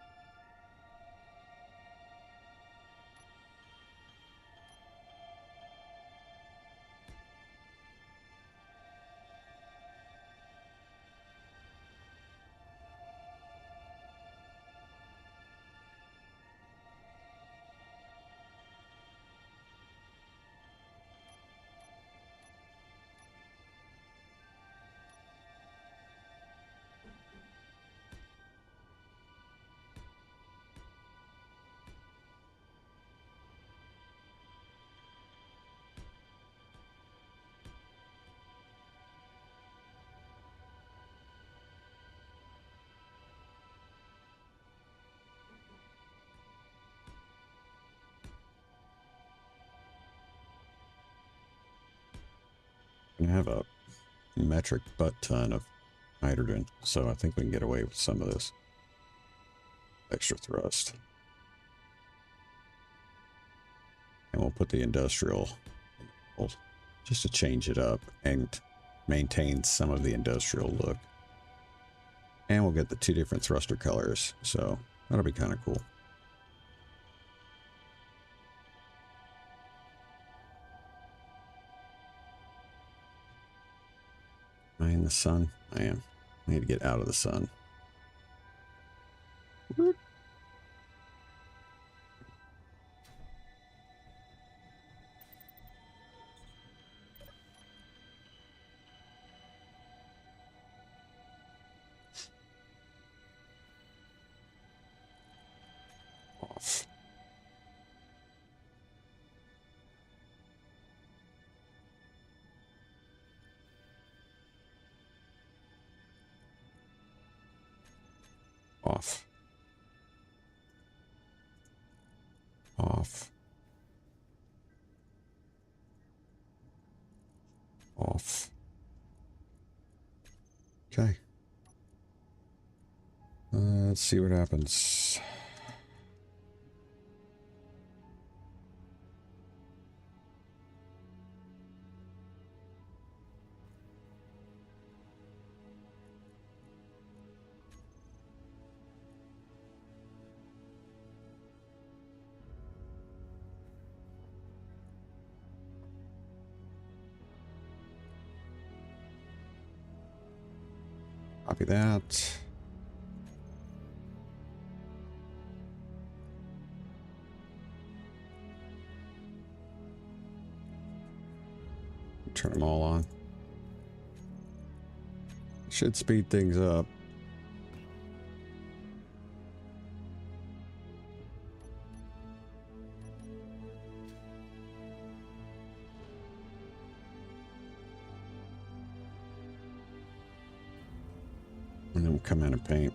I have a metric butt ton of hydrogen, so I think we can get away with some of this extra thrust. And we'll put the industrial just to change it up and maintain some of the industrial look. And we'll get the 2 different thruster colors, so that'll be kind of cool. Am I in the sun? I am. I need to get out of the sun. Off. Off. Off. Off. Okay. Let's see what happens. Copy that. Turn them all on. Should speed things up. And then we'll come in and paint.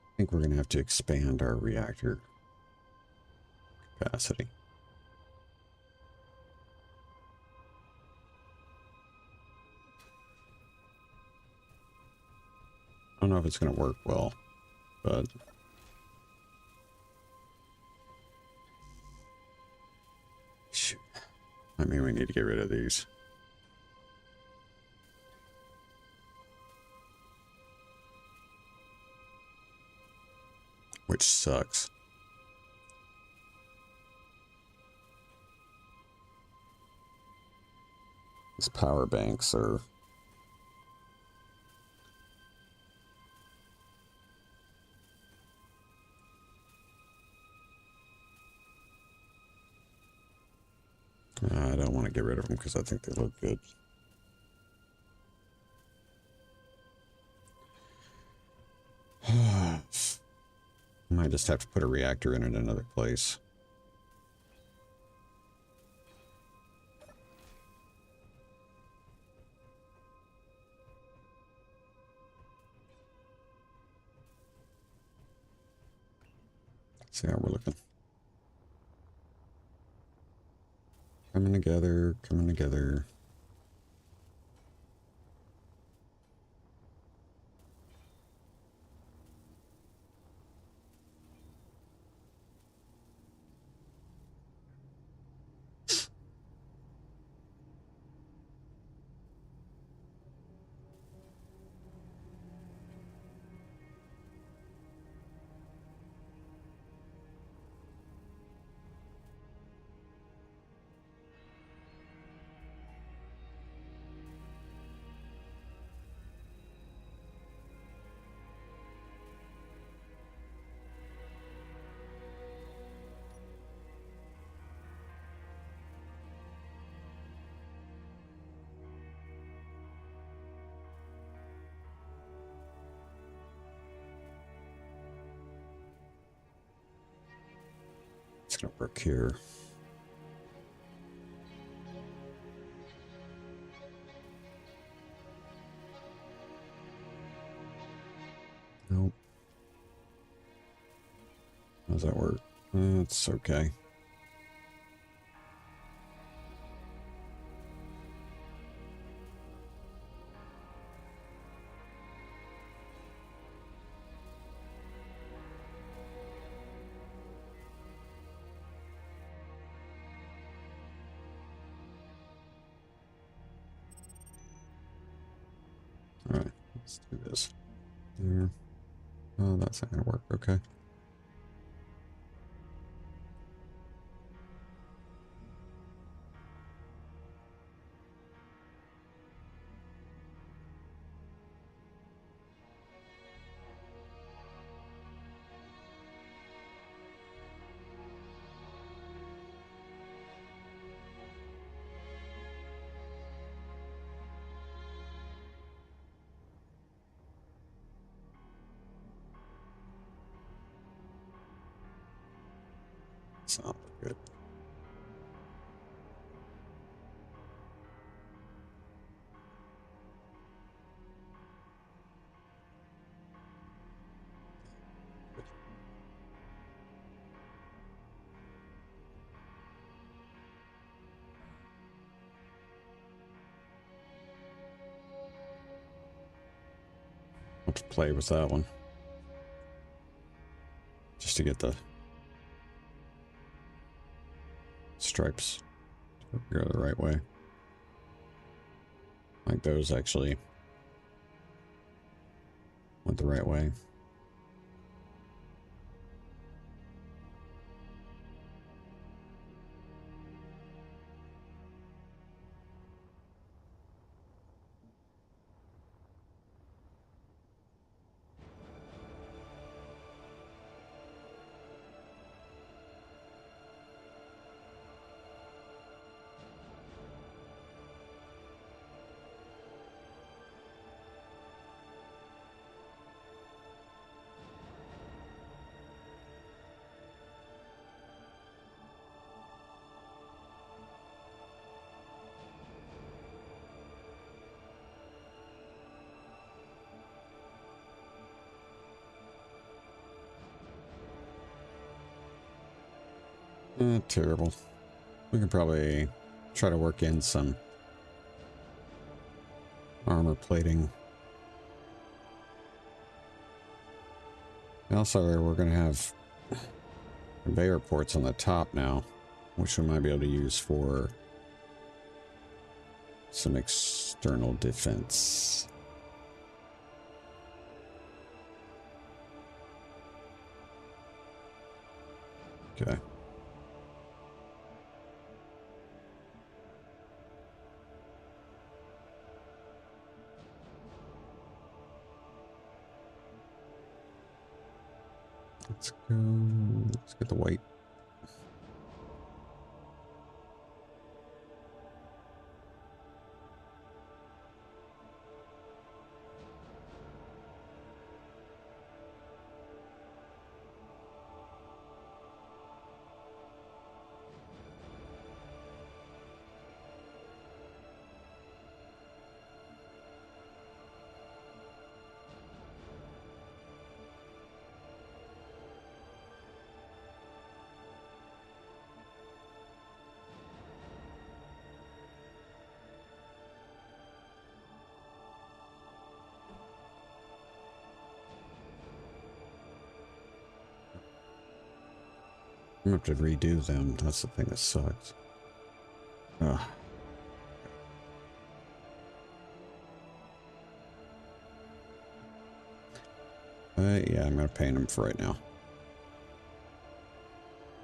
I think we're going to have to expand our reactor capacity. I don't know if it's going to work well, but shoot. I mean, we need to get rid of these. Which sucks. These power banks are... I don't want to get rid of them because I think they look good. Might just have to put a reactor in another place. See how we're looking. Coming together, coming together. It's gonna work here. Nope. How does that work? It's okay. All right, let's do this. There. Oh, that's not gonna work. Okay. Sound good. to play with that one. Just to get the stripes to go the right way. Like those actually went the right way. Terrible. We can probably try to work in some armor plating. Also, we're going to have conveyor ports on the top now, which we might be able to use for some external defense. Okay. Let's go. Let's get the white. I'm gonna have to redo them. That's the thing that sucks. Ugh. Yeah, I'm gonna paint them for right now.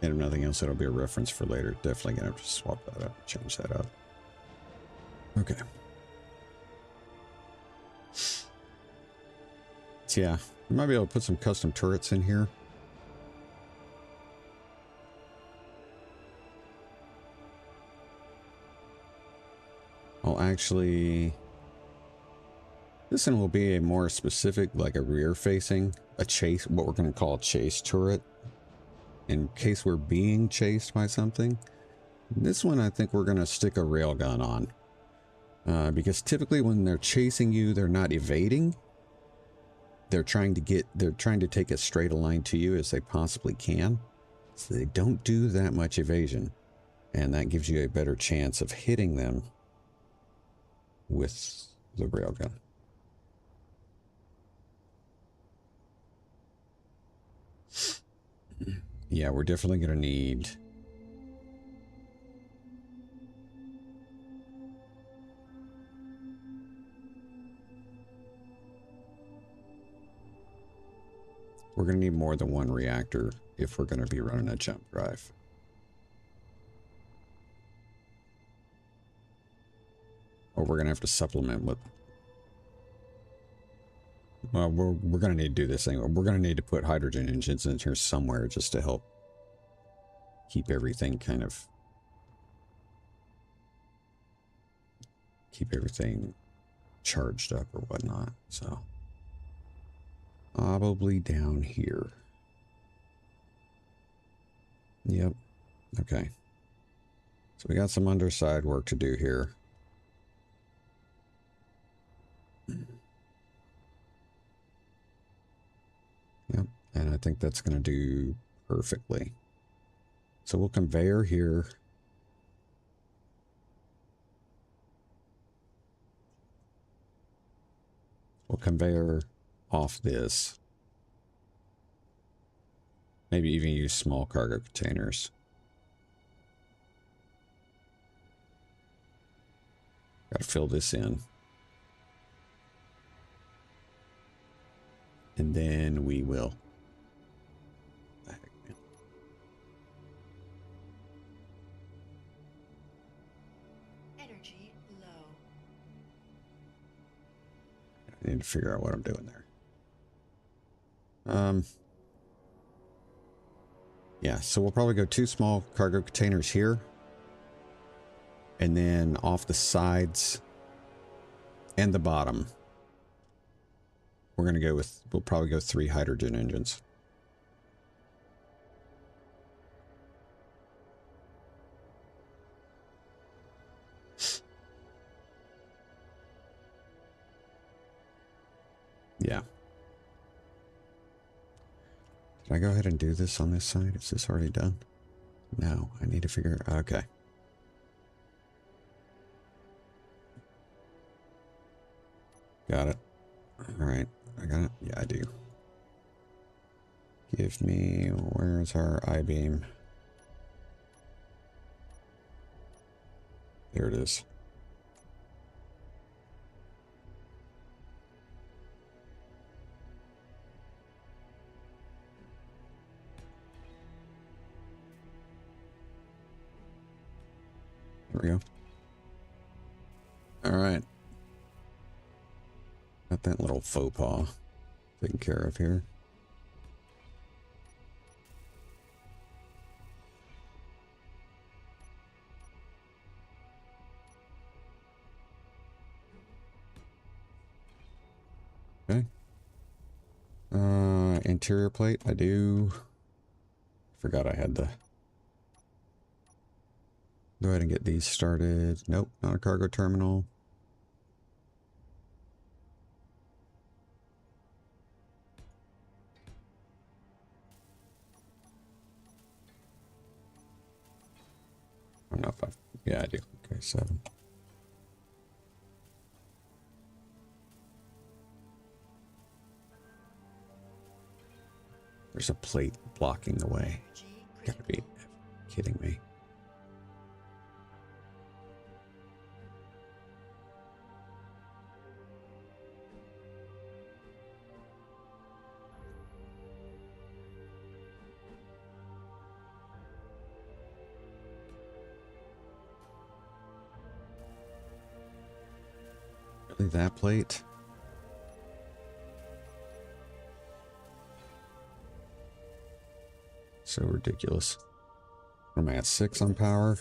And if nothing else, it'll be a reference for later. Definitely gonna have to swap that up, change that up. Okay. So yeah, we might be able to put some custom turrets in here. I'll actually... This one will be a more specific, like a rear-facing, a chase, what we're going to call a chase turret. In case we're being chased by something. This one, I think we're going to stick a railgun on. Because typically when they're chasing you, they're not evading. They're trying to take as straight a line to you as they possibly can. So they don't do that much evasion. And that gives you a better chance of hitting them with the railgun. Yeah, we're definitely going to need... We're going to need more than one reactor if we're going to be running a jump drive. Or we're going to have to supplement with... Well, we're going to need to do this thing. We're going to need to put hydrogen engines in here somewhere just to help keep everything kind of... Keep everything charged up or whatnot, so... Probably down here. Yep. Okay. So we got some underside work to do here. Yep. And I think that's going to do perfectly. So we'll conveyor here. We'll conveyor off this. Maybe even use small cargo containers. Gotta fill this in. And then we will. Energy low. I need to figure out what I'm doing there. Yeah, so we'll probably go 2 small cargo containers here. And then off the sides and the bottom, we're going to go with, we'll probably go 3 hydrogen engines. Yeah. Did I go ahead and do this on this side? Is this already done? No, I need to figure, okay. Got it. All right, I got it. Yeah, I do. Give me, where's our I-beam? There it is. There we go. All right. Got that little faux pas taken care of here. Okay. Interior plate, I do. Forgot I had the. Go ahead and get these started. Nope, not a cargo terminal. I don't know if I. Yeah, I do. Okay, 7. There's a plate blocking the way. Energy Gotta be critical. kidding me. Really, that plate? So ridiculous. What am I at, 6 on power?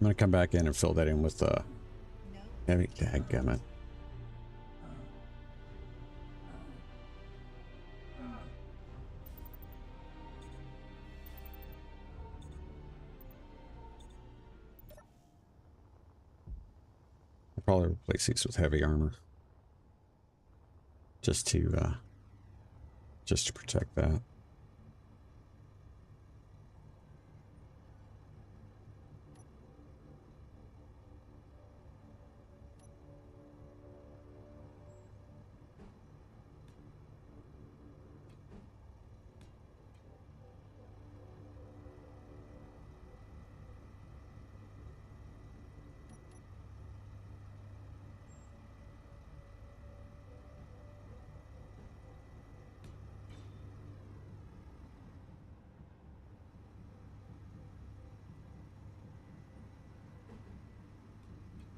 I'm gonna come back in and fill that in with No. heavy. Dadgummit. I'll probably replace these with heavy armor. Just to protect that.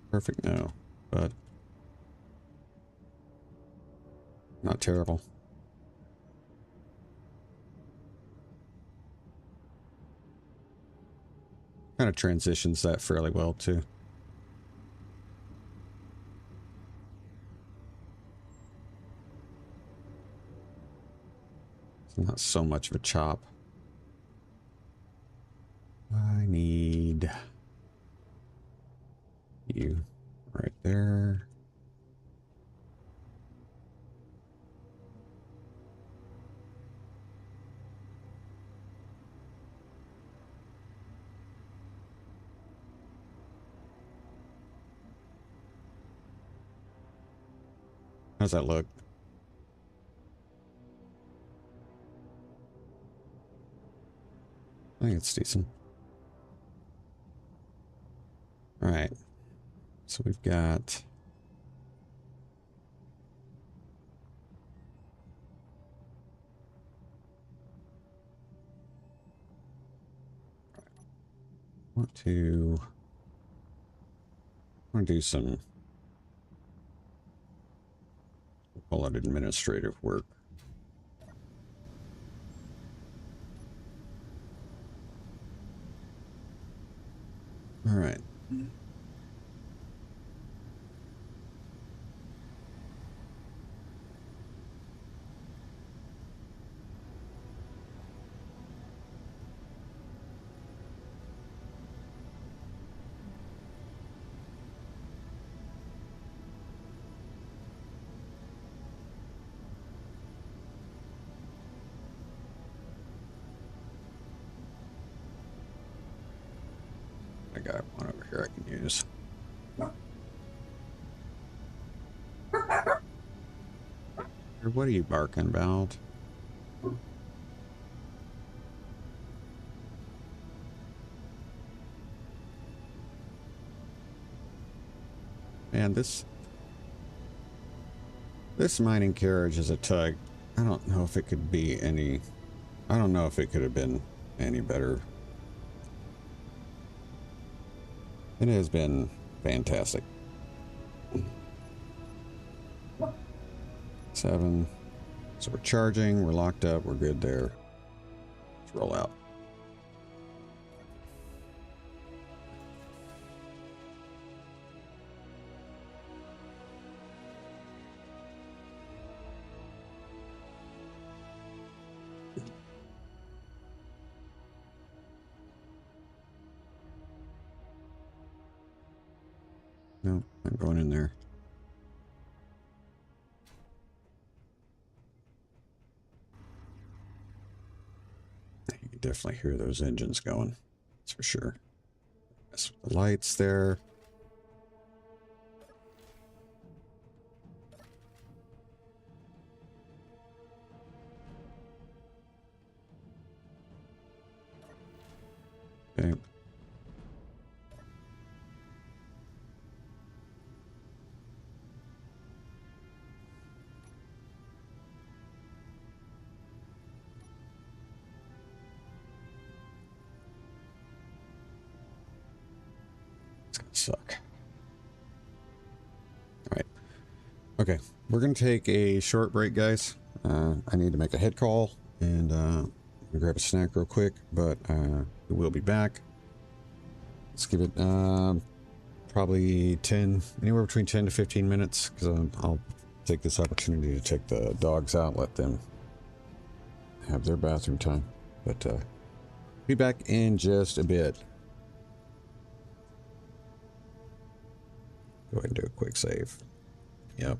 Perfect, no. But Not terrible. Kind of transitions that fairly well, too. It's not so much of a chop. I need you right there. How's that look? I think it's decent. All right. So we've got... I want to do some, we'll call it administrative work. All right. I got one over here I can use. What are you barking about? Man, this mining carriage is a tug. I don't know if it could be any... I don't know if it could have been any better. It has been fantastic. 7. So we're charging, we're locked up, we're good there. Let's roll out. No, I'm going in there. You can definitely hear those engines going. That's for sure. Mess with the lights there. Okay. It's gonna suck. All right. Okay, we're gonna take a short break, guys. I need to make a head call and grab a snack real quick, but we'll be back. Let's give it probably 10, anywhere between 10 to 15 minutes, because I'll take this opportunity to take the dogs out, let them have their bathroom time. But be back in just a bit. Go ahead and do a quick save. Yep.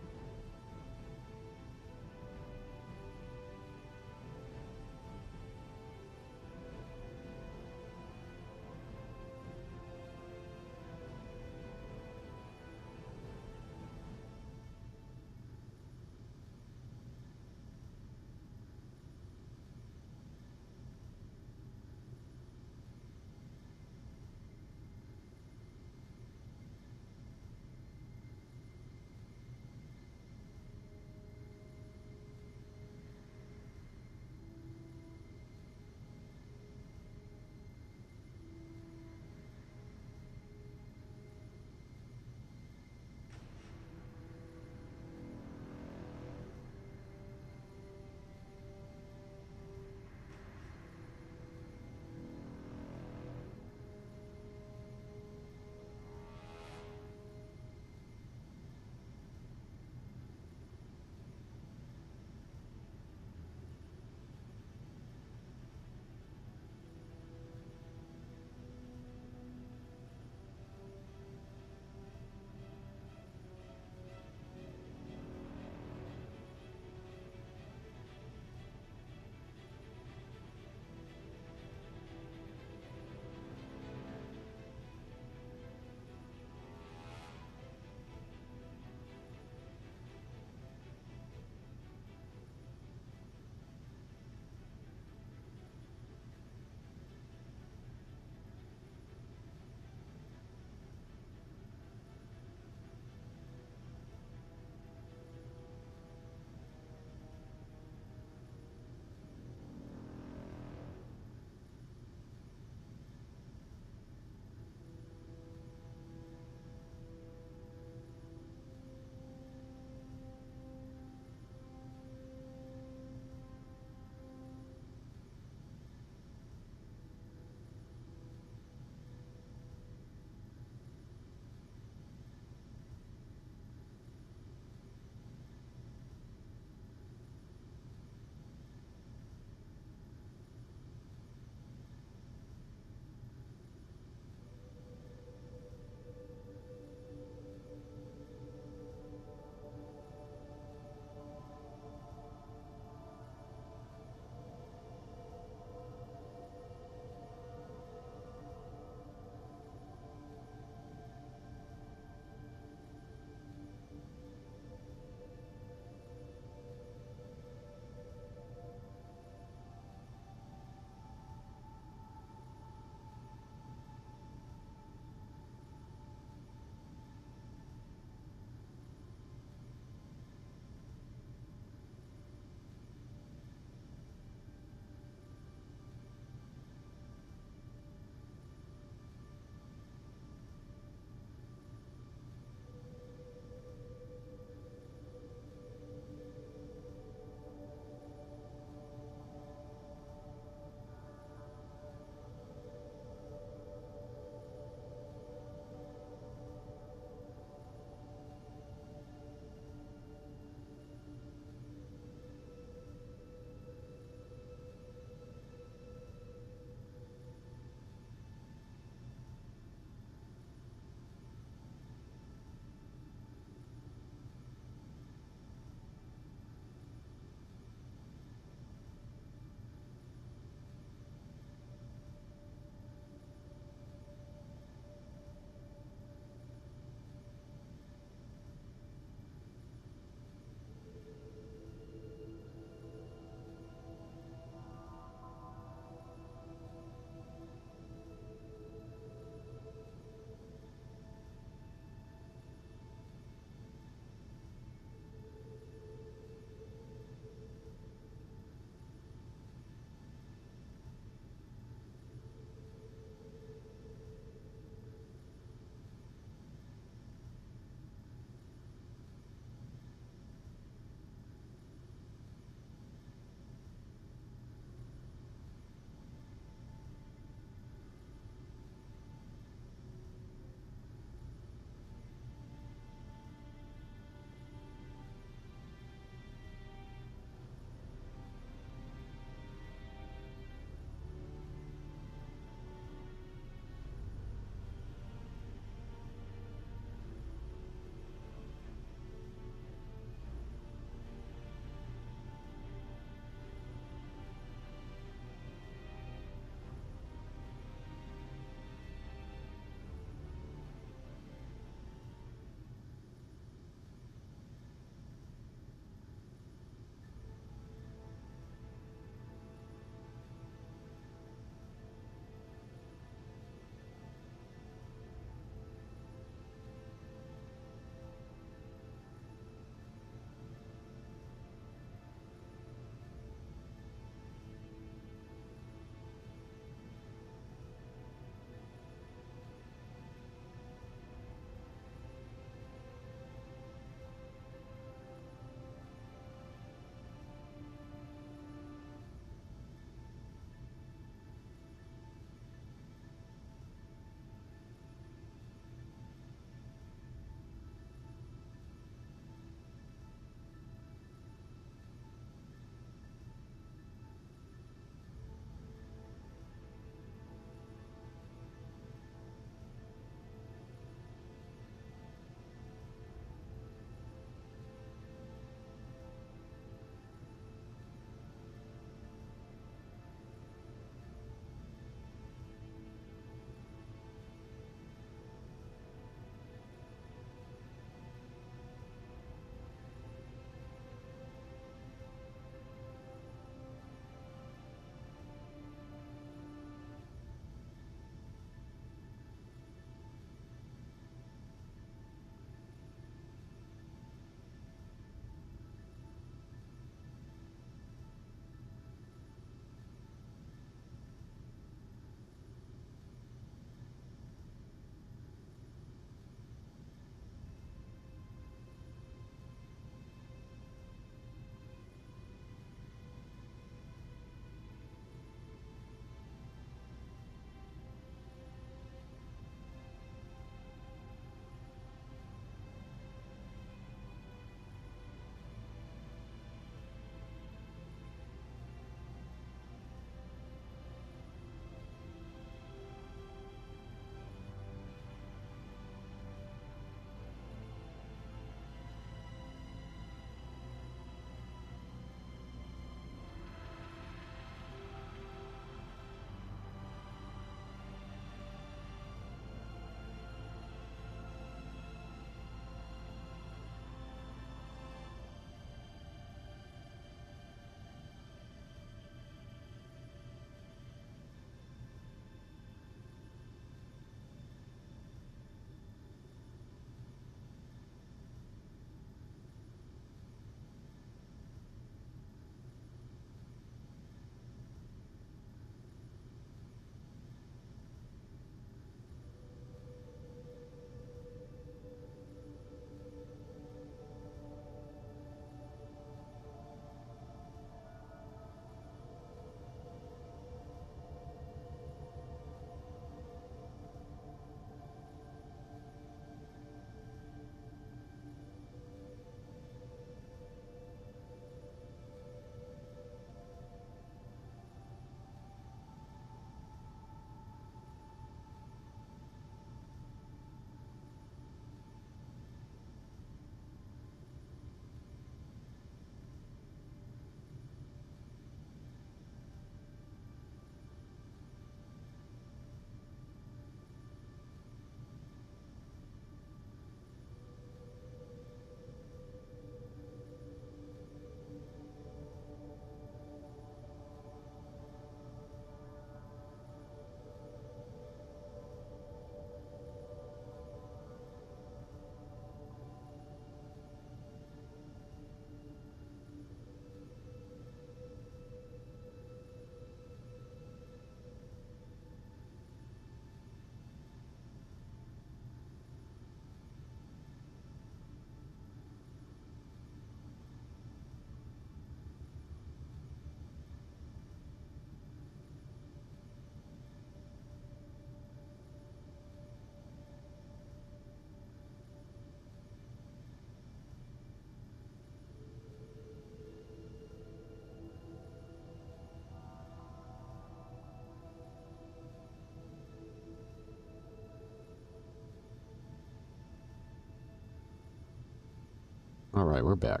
All right, we're back.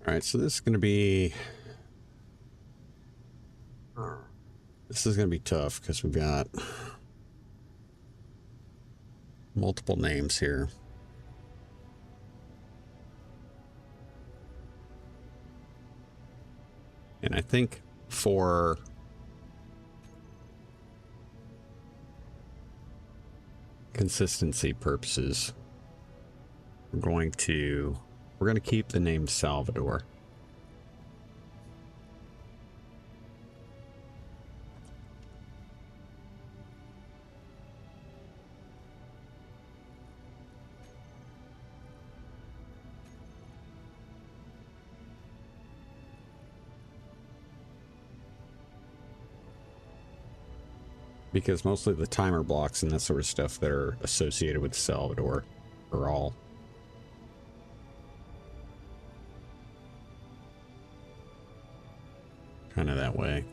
All right, so this is going to be tough because we've got multiple names here. And I think for consistency purposes, we're going to keep the name Salvador. Because mostly the timer blocks and that sort of stuff that are associated with Salvador are all kind of that way.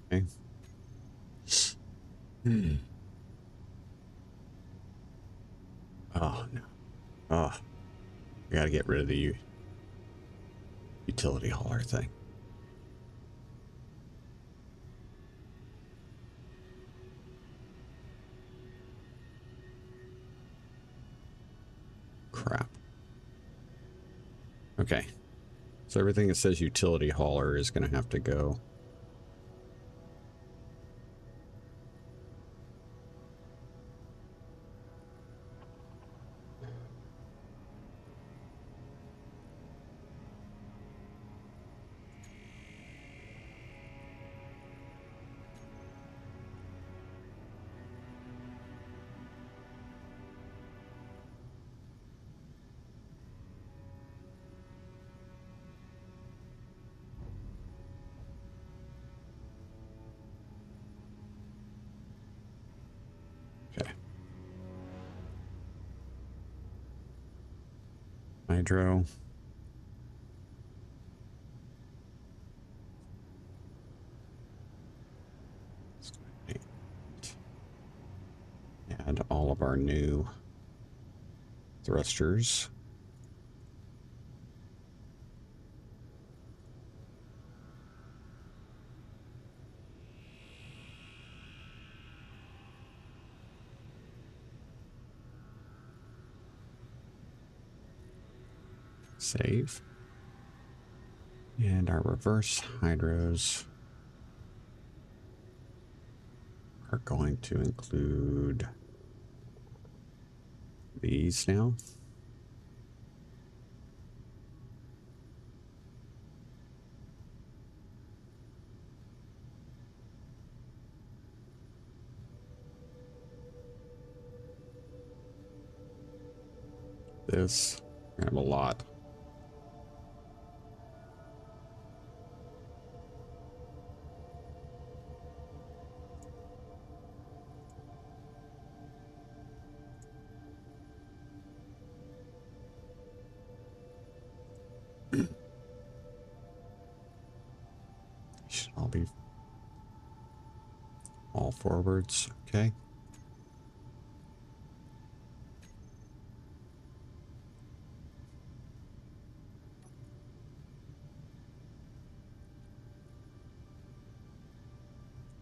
Okay. Oh no. Oh, I gotta get rid of the utility hauler thing. Crap. Okay. So everything that says utility hauler is gonna have to go. Okay. Hydro. Add all of our new thrusters. Save. And our reverse hydros are going to include these now. This, I have a lot. Should all be all forwards, okay.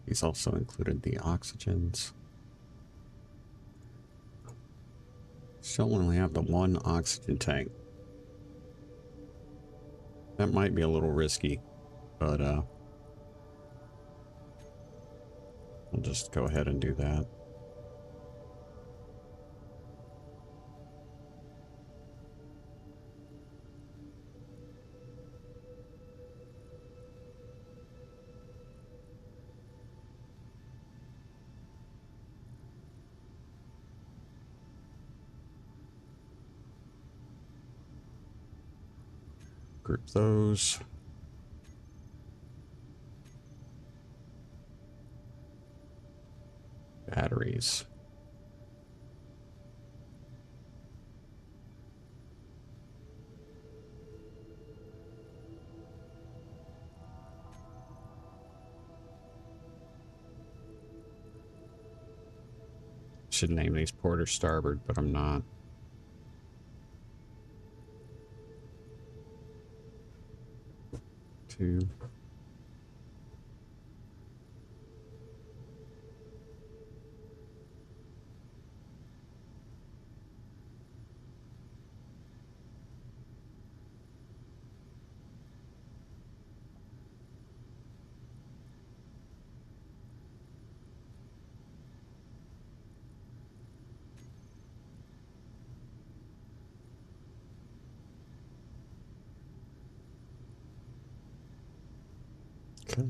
He's also included the oxygens. Still only have the one oxygen tank. That might be a little risky, but we'll just go ahead and do that. Group those. Batteries. Should name these port or starboard, but I'm not. Two. Okay.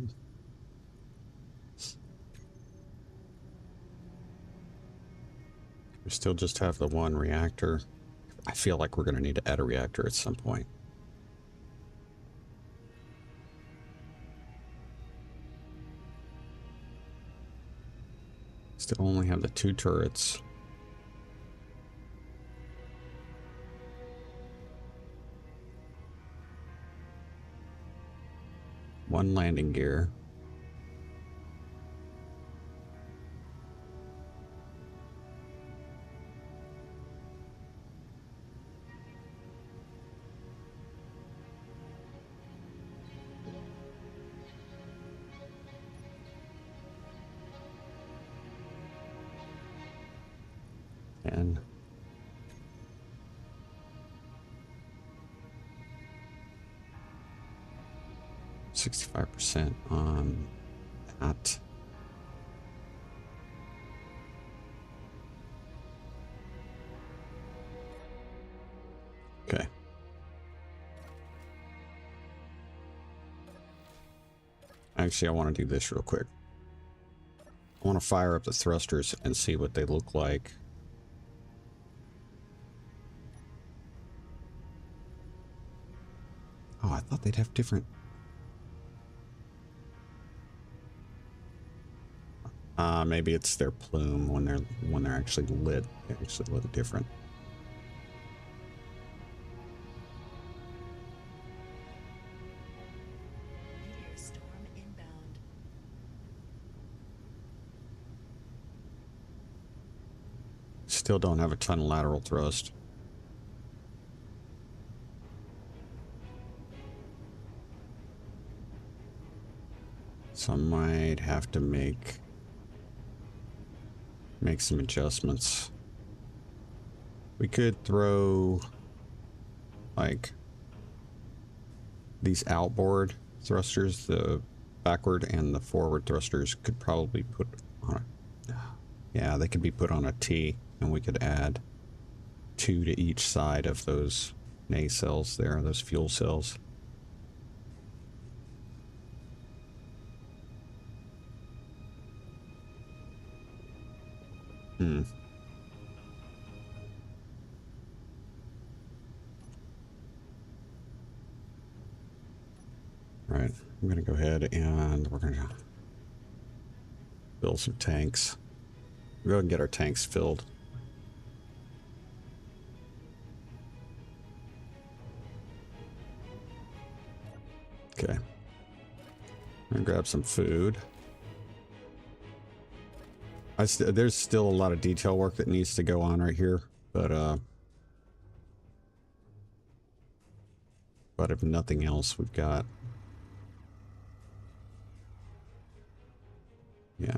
We still just have the one reactor. I feel like we're going to need to add a reactor at some point. Still only have the 2 turrets. One landing gear. And 65% on that. Okay. Actually, I want to do this real quick. I want to fire up the thrusters and see what they look like. Oh, I thought they'd have different. Maybe it's their plume when they're actually lit. They actually look different. Meteor storm inbound. Still don't have a ton of lateral thrust. So I might have to make some adjustments. We could throw like these outboard thrusters, the backward and the forward thrusters could probably put on a, yeah, they could be put on a T, and we could add 2 to each side of those nacelles there, those fuel cells. Right, I'm gonna go ahead and we're gonna build some tanks. We'll go ahead and get our tanks filled. Okay. I'm gonna grab some food. There's still a lot of detail work that needs to go on right here, but if nothing else, we've got, yeah.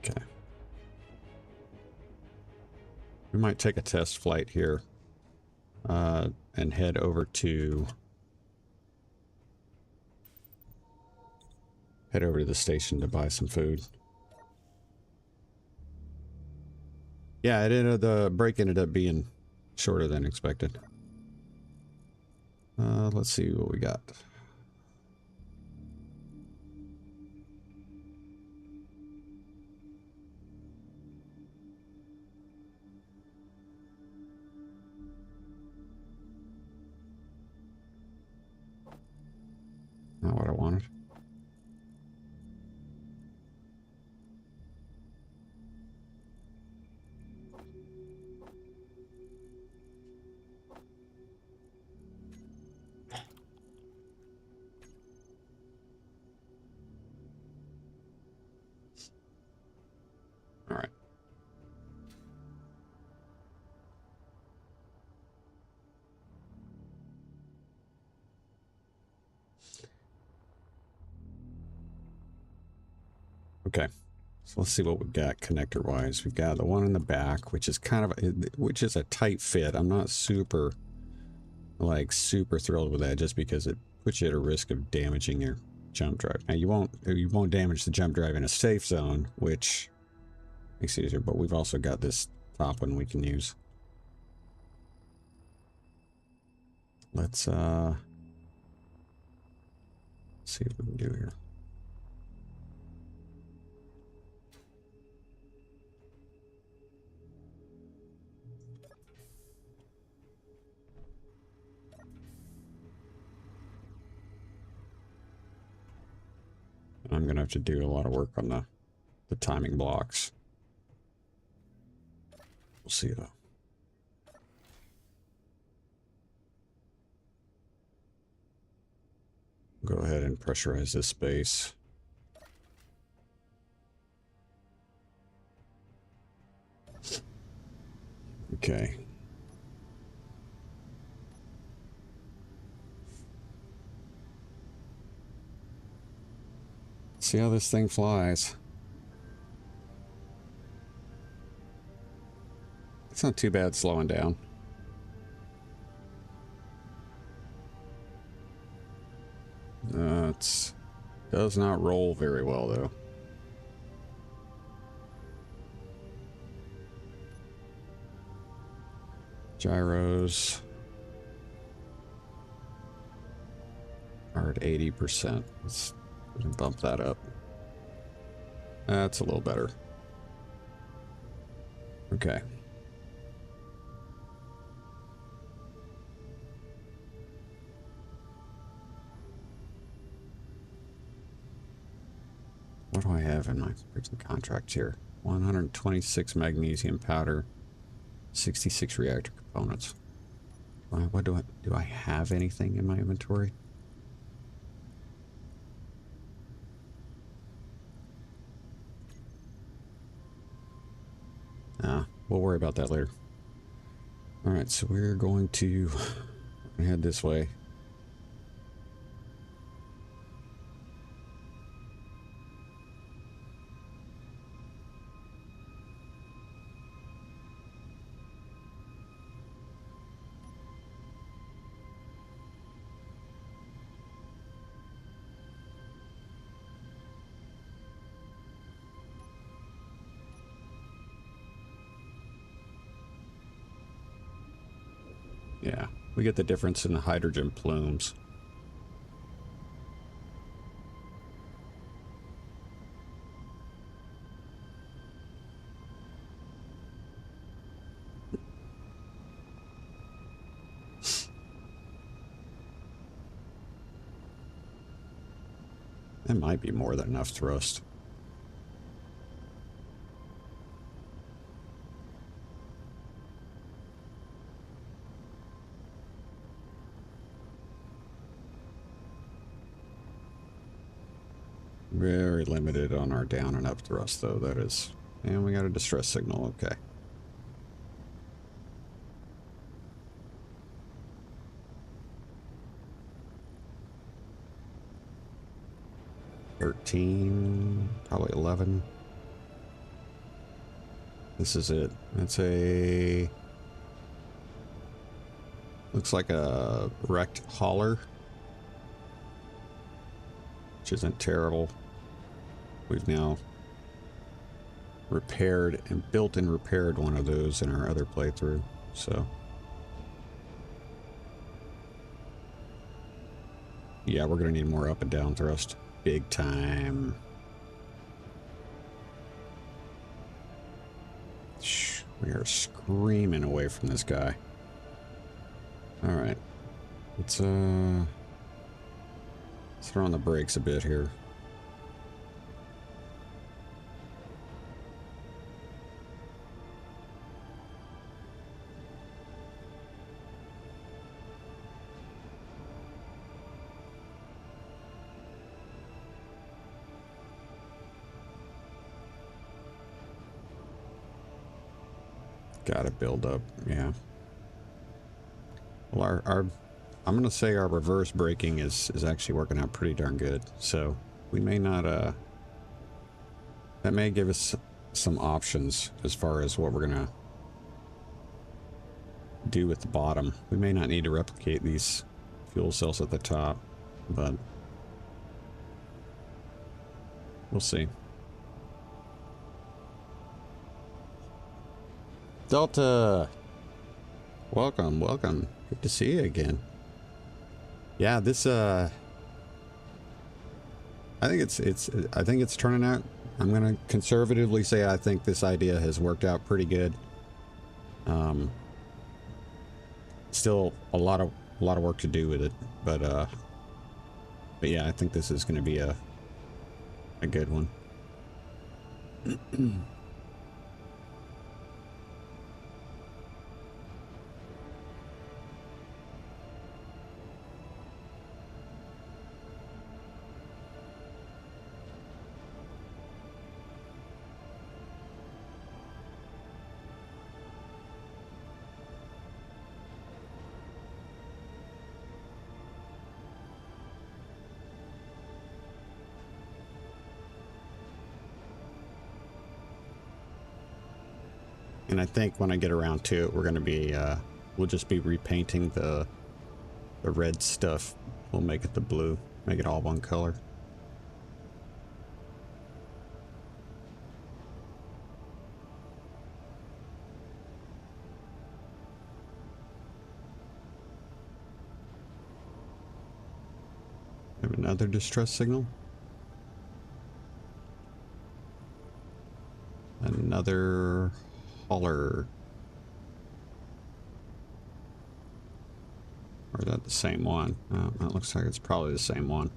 Okay. We might take a test flight here and head over to the station to buy some food. Yeah, the break ended up being shorter than expected. Let's see what we got. Not what I wanted. All right. Okay. So let's see what we've got connector wise. We've got the one in the back, which is which is a tight fit. I'm not super thrilled with that just because it puts you at a risk of damaging your jump drive. Now you won't damage the jump drive in a safe zone, which makes it easier, but we've also got this top one we can use. Let's see what we can do here. I'm gonna have to do a lot of work on the timing blocks. We'll see though. Go ahead and pressurize this space. Okay. See how this thing flies. It's not too bad slowing down. It does not roll very well though. Gyros are at 80%. Let's bump that up. That's a little better. Okay. What do I have in my freaking contract here? 126 magnesium powder, 66 reactor components. What do I have anything in my inventory? We'll worry about that later. All right, so we're going to head this way. Yeah, we get the difference in the hydrogen plumes. That might be more than enough thrust. Very limited on our down and up thrust though, that is. And we got a distress signal, okay. Probably 11. This is it. It's a... looks like a wrecked hauler. Which isn't terrible. We've now repaired and built and repaired one of those in our other playthrough, so yeah, we're gonna need more up and down thrust. Big time. Shh, we are screaming away from this guy. Alright. Let's throw on the brakes a bit here. Gotta build up, yeah. Well, I'm gonna say our reverse braking is actually working out pretty darn good. So we may not, that may give us some options as far as what we're gonna do with the bottom. We may not need to replicate these fuel cells at the top, but we'll see. Delta! Welcome, welcome. Good to see you again. Yeah, this I think it's turning out. I'm gonna conservatively say I think this idea has worked out pretty good. Still a lot of work to do with it, but yeah, I think this is gonna be a good one. And I think when I get around to it, we're going to be, we'll just be repainting the red stuff. We'll make it the blue, make it all one color. Have another distress signal. Another hauler. Or is that the same one? That looks like it's probably the same one.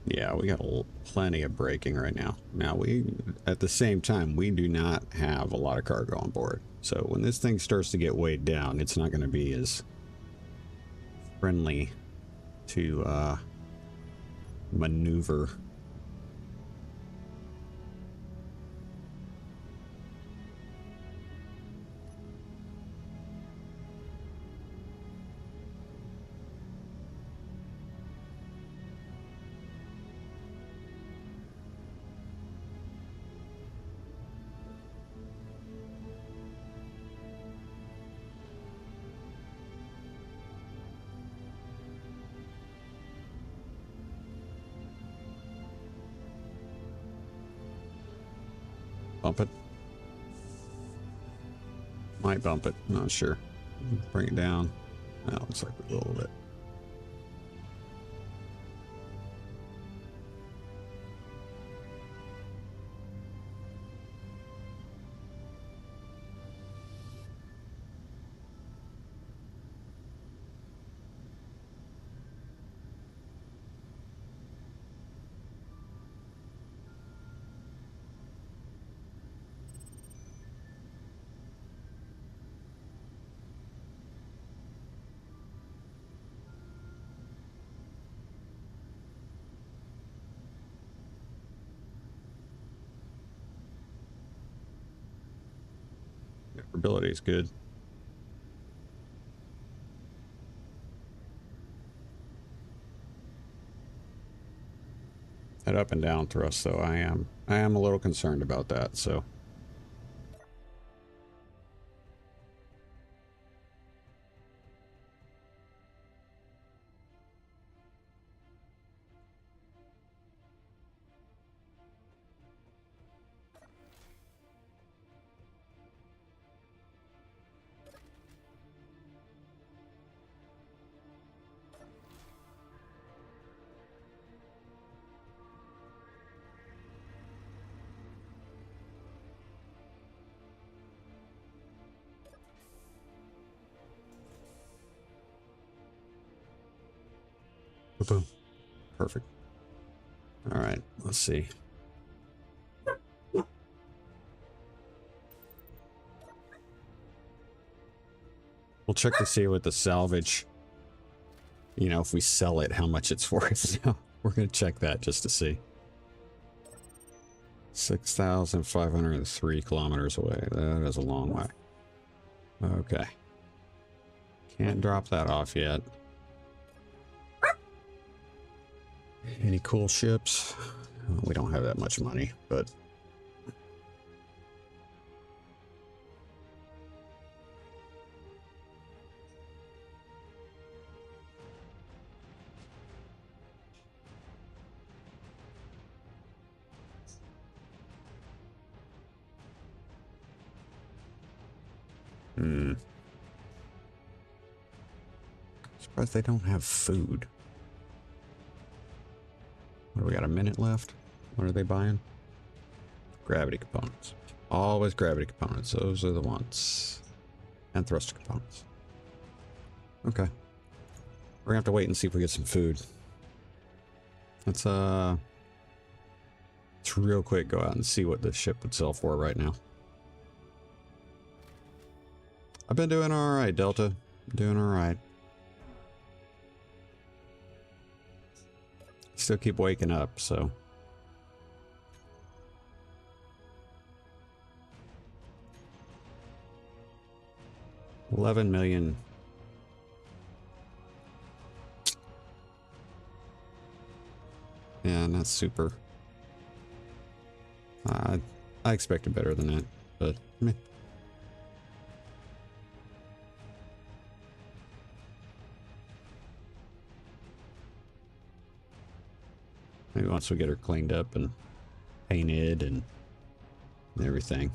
Yeah, we got plenty of braking right now. Now at the same time, we do not have a lot of cargo on board. So when this thing starts to get weighed down, it's not going to be as friendly to maneuver. Bump it. Might bump it. Not sure. Bring it down. That looks like a little bit. Ability is good. That up and down thrust, though, I am a little concerned about that, so. Boom. Perfect. All right, let's see. We'll check to see what the salvage, you know, if we sell it, how much it's worth. So we're going to check that just to see. 6,503 kilometers away. That is a long way. Okay. Can't drop that off yet. Any cool ships? We don't have that much money, but... Surprised they don't have food. What do we got, a minute left? What are they buying? Gravity components. Always gravity components. Those are the ones. And thruster components. Okay. We're gonna have to wait and see if we get some food. Let's real quick go out and see what this ship would sell for right now. I've been doing alright, Delta. Doing alright. Still keep waking up, so. $11 million. Yeah, not super. I expected better than that, but meh. Maybe once we get her cleaned up and painted and everything.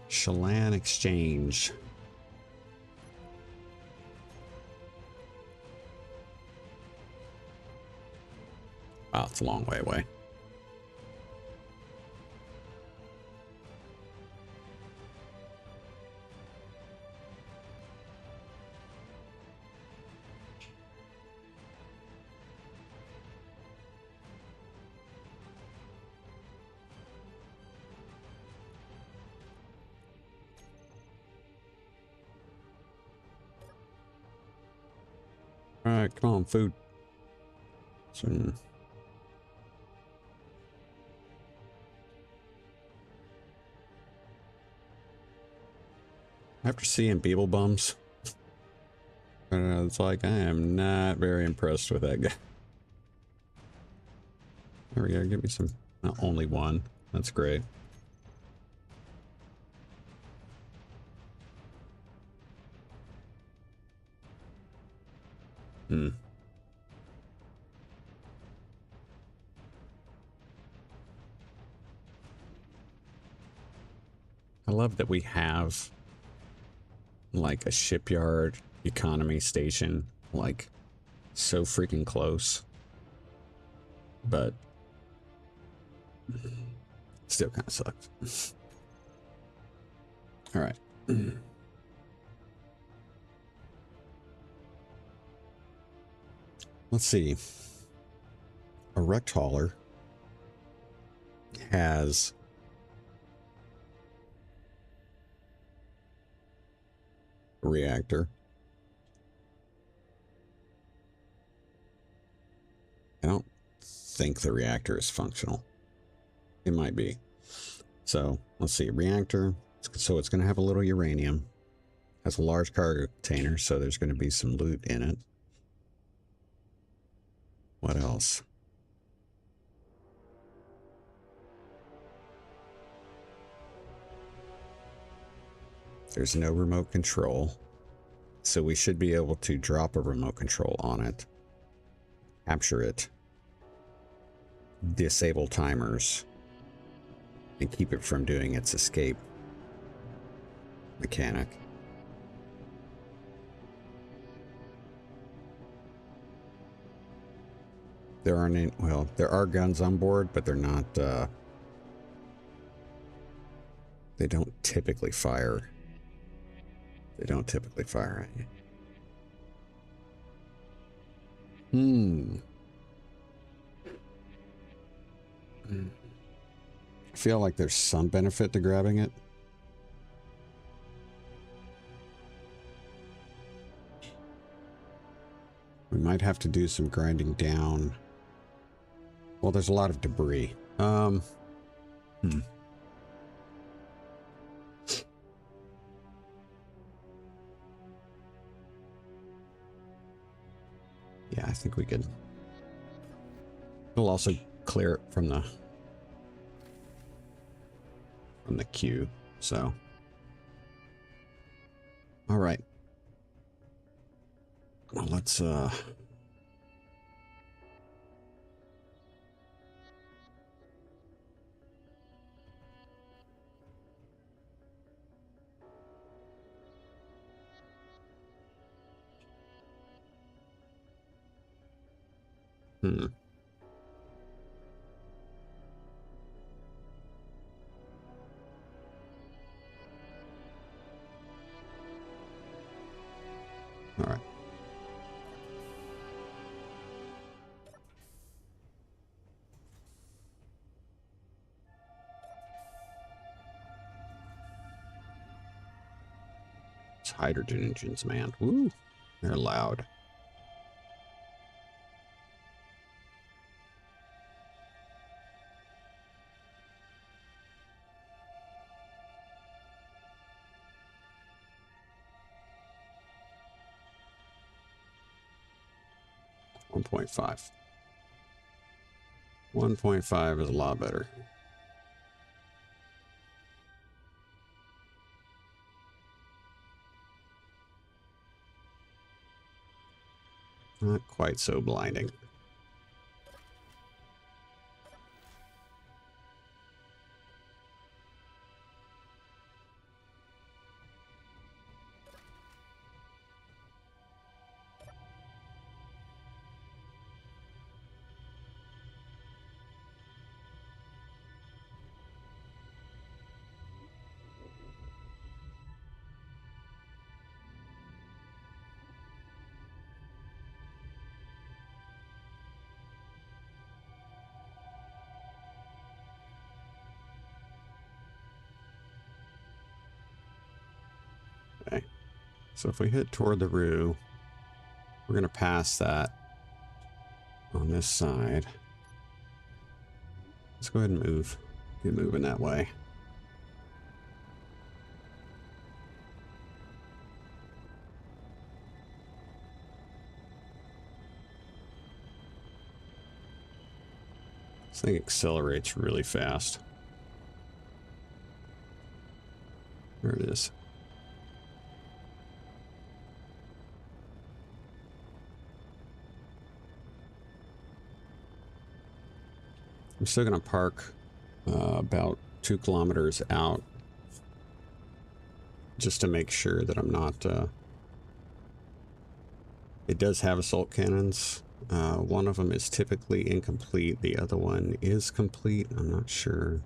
Chelan Exchange. Wow, it's a long way away. All right, come on, food. Some. After seeing Beeble Bums, it's like I am not very impressed with that guy. There we go. Give me some. Only one. That's great. I love that we have like a shipyard economy station like so freaking close, but still kind of sucks. All right. Let's see. A wrecked hauler has a reactor. I don't think the reactor is functional. It might be. So let's see, reactor. So it's going to have a little uranium. Has a large cargo container, so there's going to be some loot in it. What else? There's no remote control, so we should be able to drop a remote control on it, capture it, disable timers, and keep it from doing its escape mechanic. There aren't any, well, there are guns on board, but they're not, they don't typically fire. They don't typically fire at you. I feel like there's some benefit to grabbing it. We might have to do some grinding down. Well, there's a lot of debris. Yeah, I think we could. We'll also clear it from the queue. So, all right. Well, let's all right. It's hydrogen engines, man. Woo, they're loud. One 1.5. 1.5 is a lot better. Not quite so blinding. Okay. So if we hit toward the Roo, we're going to pass that on this side. Let's go ahead and move. Get moving that way. This thing accelerates really fast. There it is. I'm still going to park about 2 kilometers out just to make sure that I'm not... It does have assault cannons. One of them is typically incomplete. The other one is complete. I'm not sure.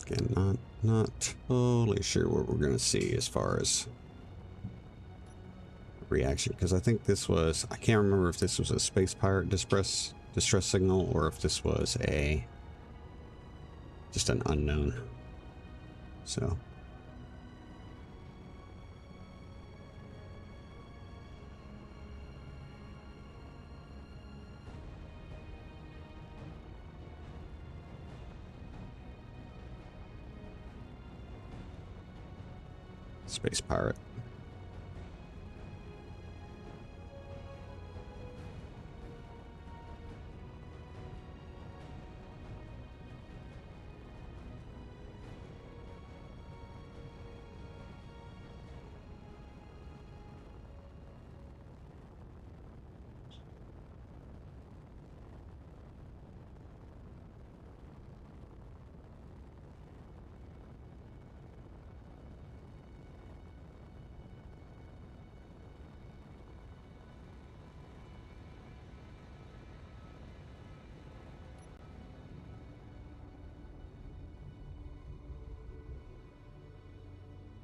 Again, not totally sure what we're going to see as far as reaction, because I think this was... I can't remember if this was a space pirate distress signal or if this was just an unknown. So Space pirate.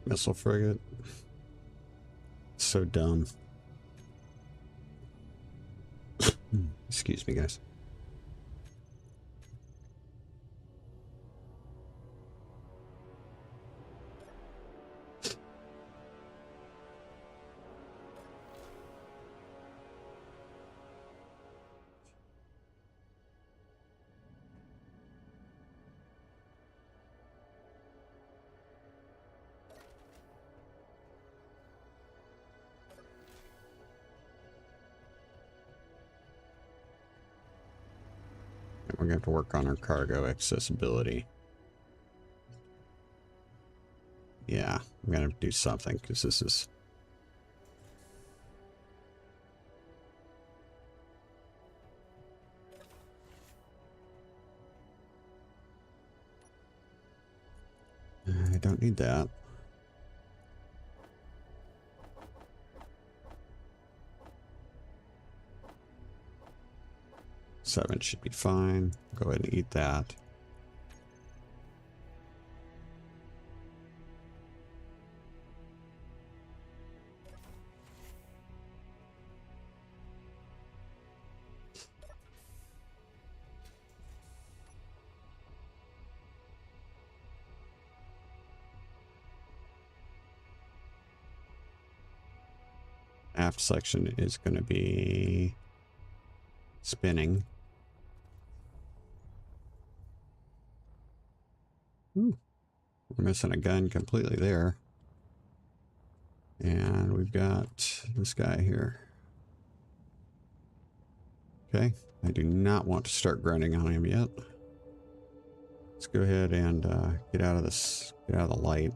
Missile frigate. So dumb. Excuse me, guys. We're going to have to work on our cargo accessibility. Yeah, I'm going to do something because this is... I don't need that. Seven should be fine. Go ahead and eat that. Aft section is going to be spinning. Ooh, we're missing a gun completely there. And we've got this guy here. Okay, I do not want to start grinding on him yet. Let's go ahead and get out of this, get out of the light.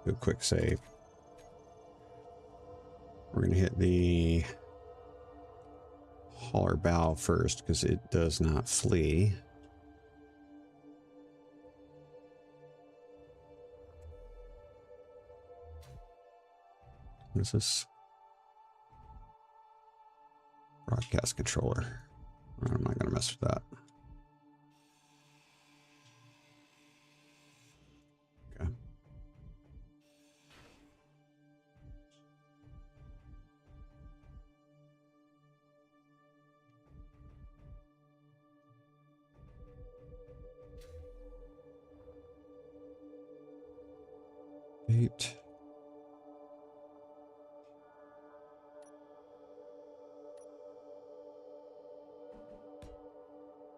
Do a quick save. We're going to hit the hauler bow first because it does not flee. What is this? Broadcast controller. I'm not going to mess with that. Okay. Eight.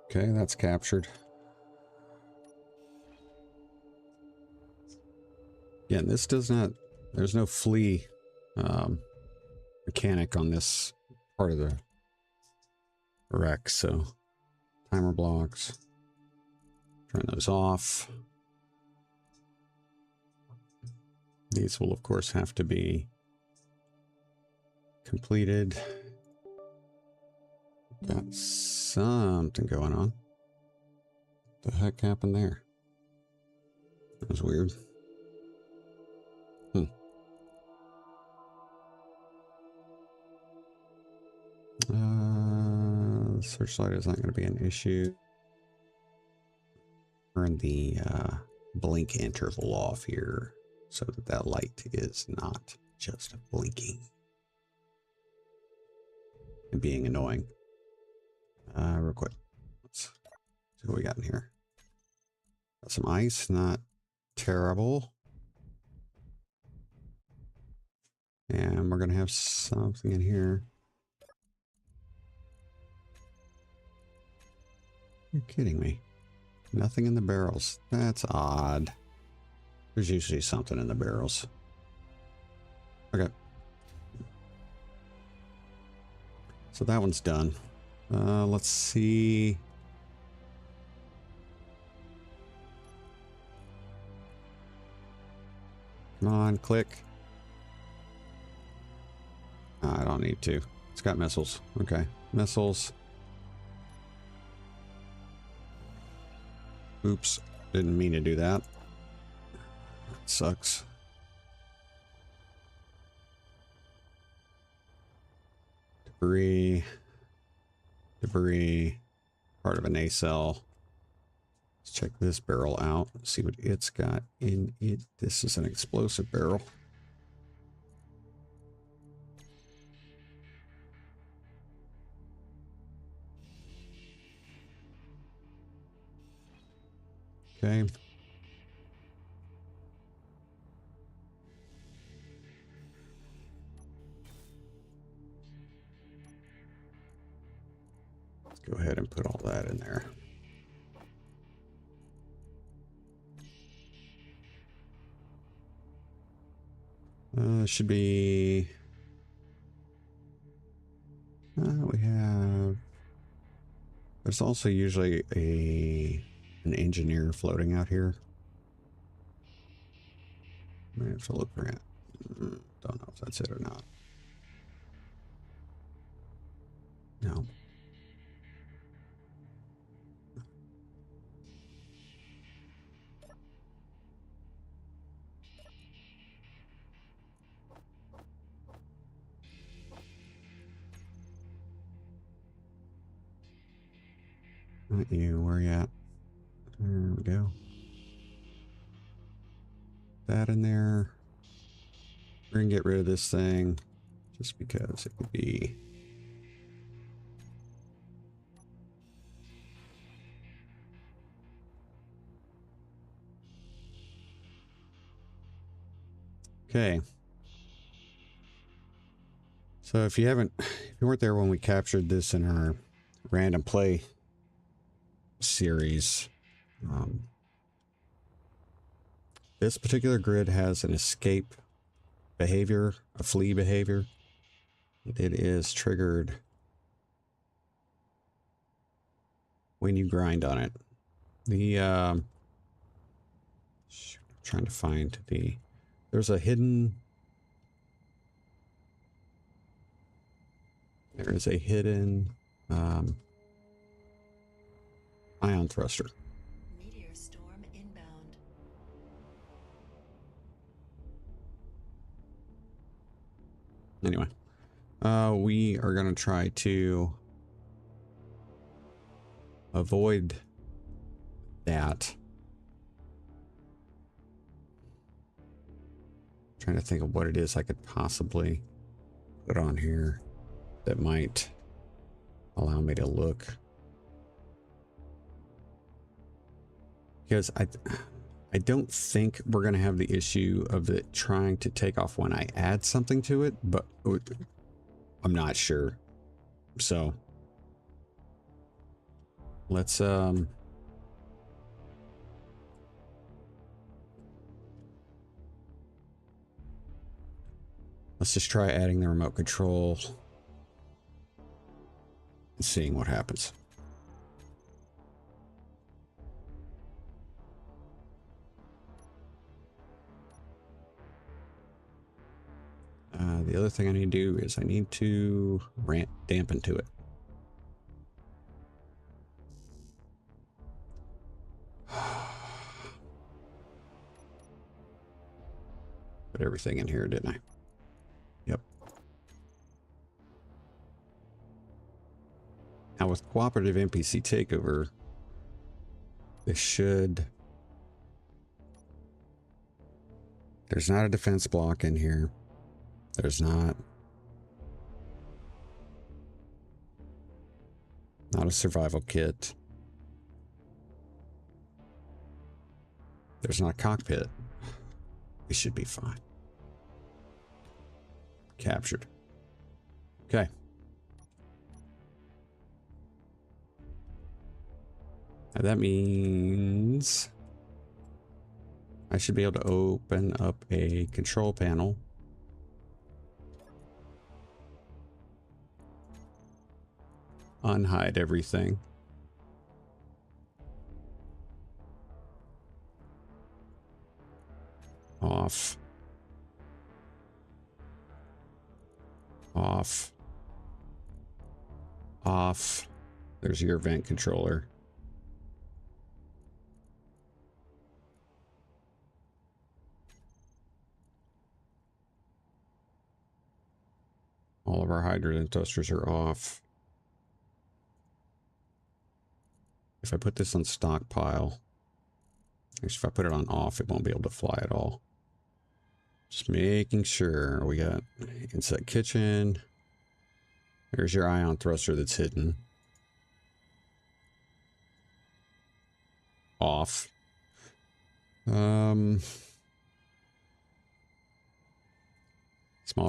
Okay, that's captured. Again, this does not, there's no flee mechanic on this part of the wreck, so timer blocks, turn those off. These will of course have to be completed. Got something going on. What the heck happened there? That was weird. Searchlight is not going to be an issue. Turn the blink interval off here so that that light is not just blinking and being annoying. Real quick, let's see what we got in here. Got some ice, not terrible. And we're going to have something in here. You're kidding me. Nothing in the barrels. That's odd. There's usually something in the barrels. Okay. So that one's done. Let's see. Come on, click. I don't need to. It's got missiles. Okay. Missiles. Oops. Didn't mean to do that. That sucks. Debris. Debris. Part of a nacelle. Let's check this barrel out. See what it's got in it. This is an explosive barrel. Okay. Let's go ahead and put all that in there. Should be... we have... There's also usually an engineer floating out here. I have to look for it. Don't know if that's it or not. No. Not you. Where you at? There we go. That in there. We're gonna get rid of this thing just because it could be. Okay. So if you weren't there when we captured this in our random play series, this particular grid has an escape behavior, a flee behavior. It is triggered when you grind on it. The trying to find there's a hidden ion thruster. Meteor storm inbound. Anyway, we are going to try to avoid that. Trying to think of what it is I could possibly put on here that might allow me to look. Because I don't think we're going to have the issue of it trying to take off when I add something to it, but I'm not sure. So let's just try adding the remote control and seeing what happens. The other thing I need to do is I need to dampen to it. Put everything in here, didn't I? Yep. Now with cooperative NPC takeover, this should... There's not a defense block in here. There's not a survival kit. There's not a cockpit. We should be fine. Captured. Okay. Now that means I should be able to open up a control panel unhide everything. Off. Off. Off. There's your vent controller. All of our hydrogen toasters are off. If I put this on stockpile, if I put it on off, it won't be able to fly at all. Just making sure. We got inside kitchen. There's your ion thruster that's hidden. Off. Small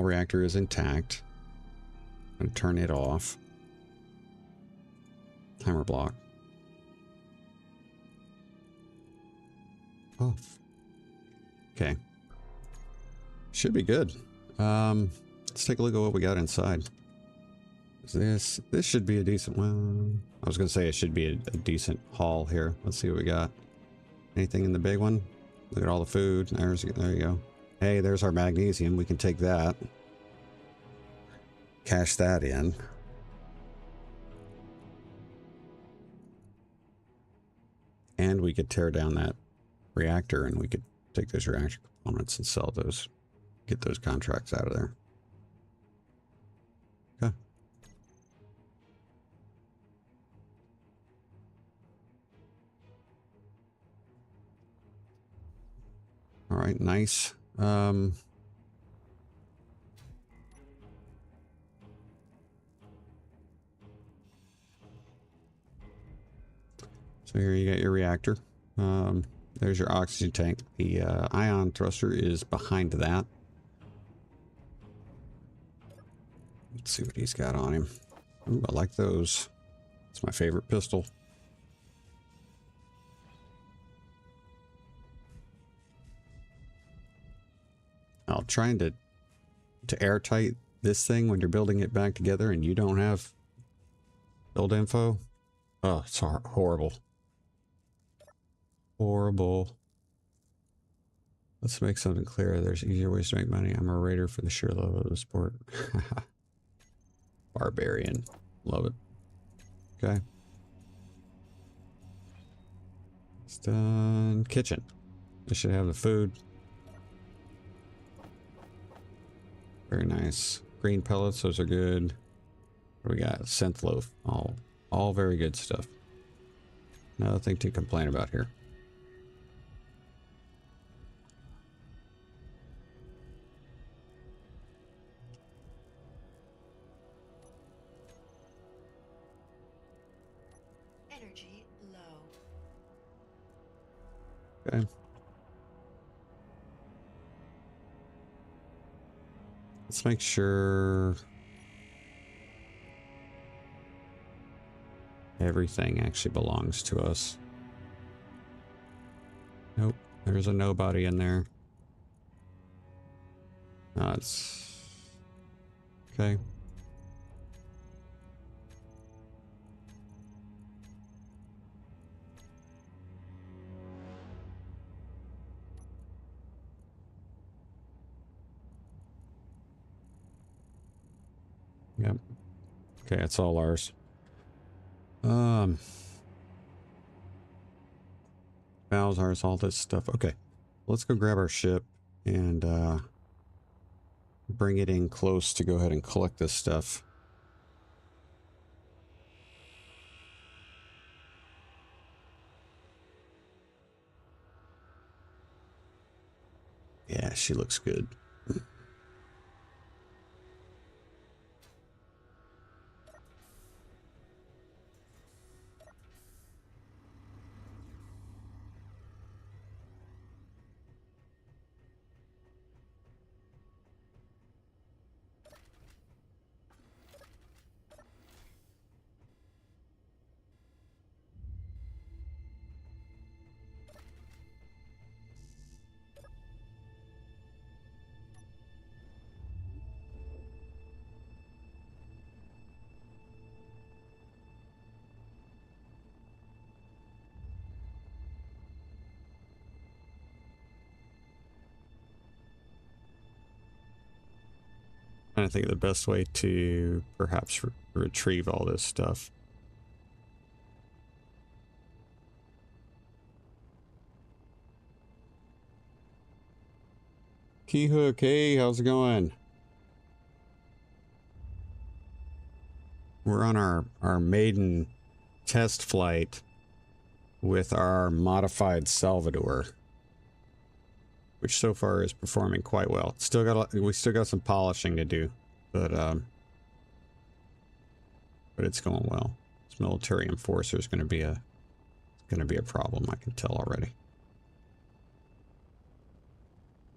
reactor is intact. I'm going to turn it off. Timer block. Off. Okay. Should be good. Let's take a look at what we got inside. This should be a decent one. I was going to say it should be a decent haul here. Let's see what we got. Anything in the big one? Look at all the food. There you go. Hey, there's our magnesium. We can take that. Cash that in. And we could tear down that reactor and we could take those reactor components and sell those. Get those contracts out of there. Okay. All right, nice. So here you got your reactor. There's your oxygen tank. The ion thruster is behind that. Let's see what he's got on him. Ooh, I like those. It's my favorite pistol. I'll trying to airtight this thing when you're building it back together and you don't have build info. Oh, it's horrible. Horrible. Let's make something clear. There's easier ways to make money. I'm a raider for the sheer love of the sport. Barbarian. Love it. Okay. It's done. Kitchen. This should have the food. Very nice. Green pellets, those are good. What do we got? Synth loaf. All very good stuff. Nothing to complain about here. Energy low. Okay. Let's make sure everything actually belongs to us. Nope, there's a nobody in there. No, it's okay. Yep. Okay, it's all ours. Valves, ours, all this stuff. Okay, let's go grab our ship and bring it in close to go ahead and collect this stuff. Yeah, she looks good. I think the best way to perhaps retrieve all this stuff. Keyhook, hey, how's it going? We're on our maiden test flight with our modified Salvador, which so far is performing quite well. We still got some polishing to do, but it's going well. This military enforcer is going to be a problem. I can tell already.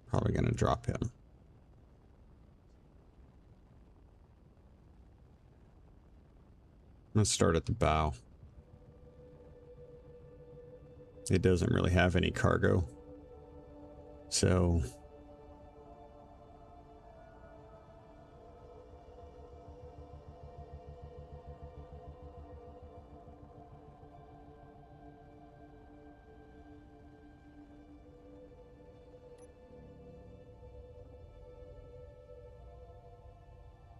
Probably going to drop him. Let's start at the bow. It doesn't really have any cargo, so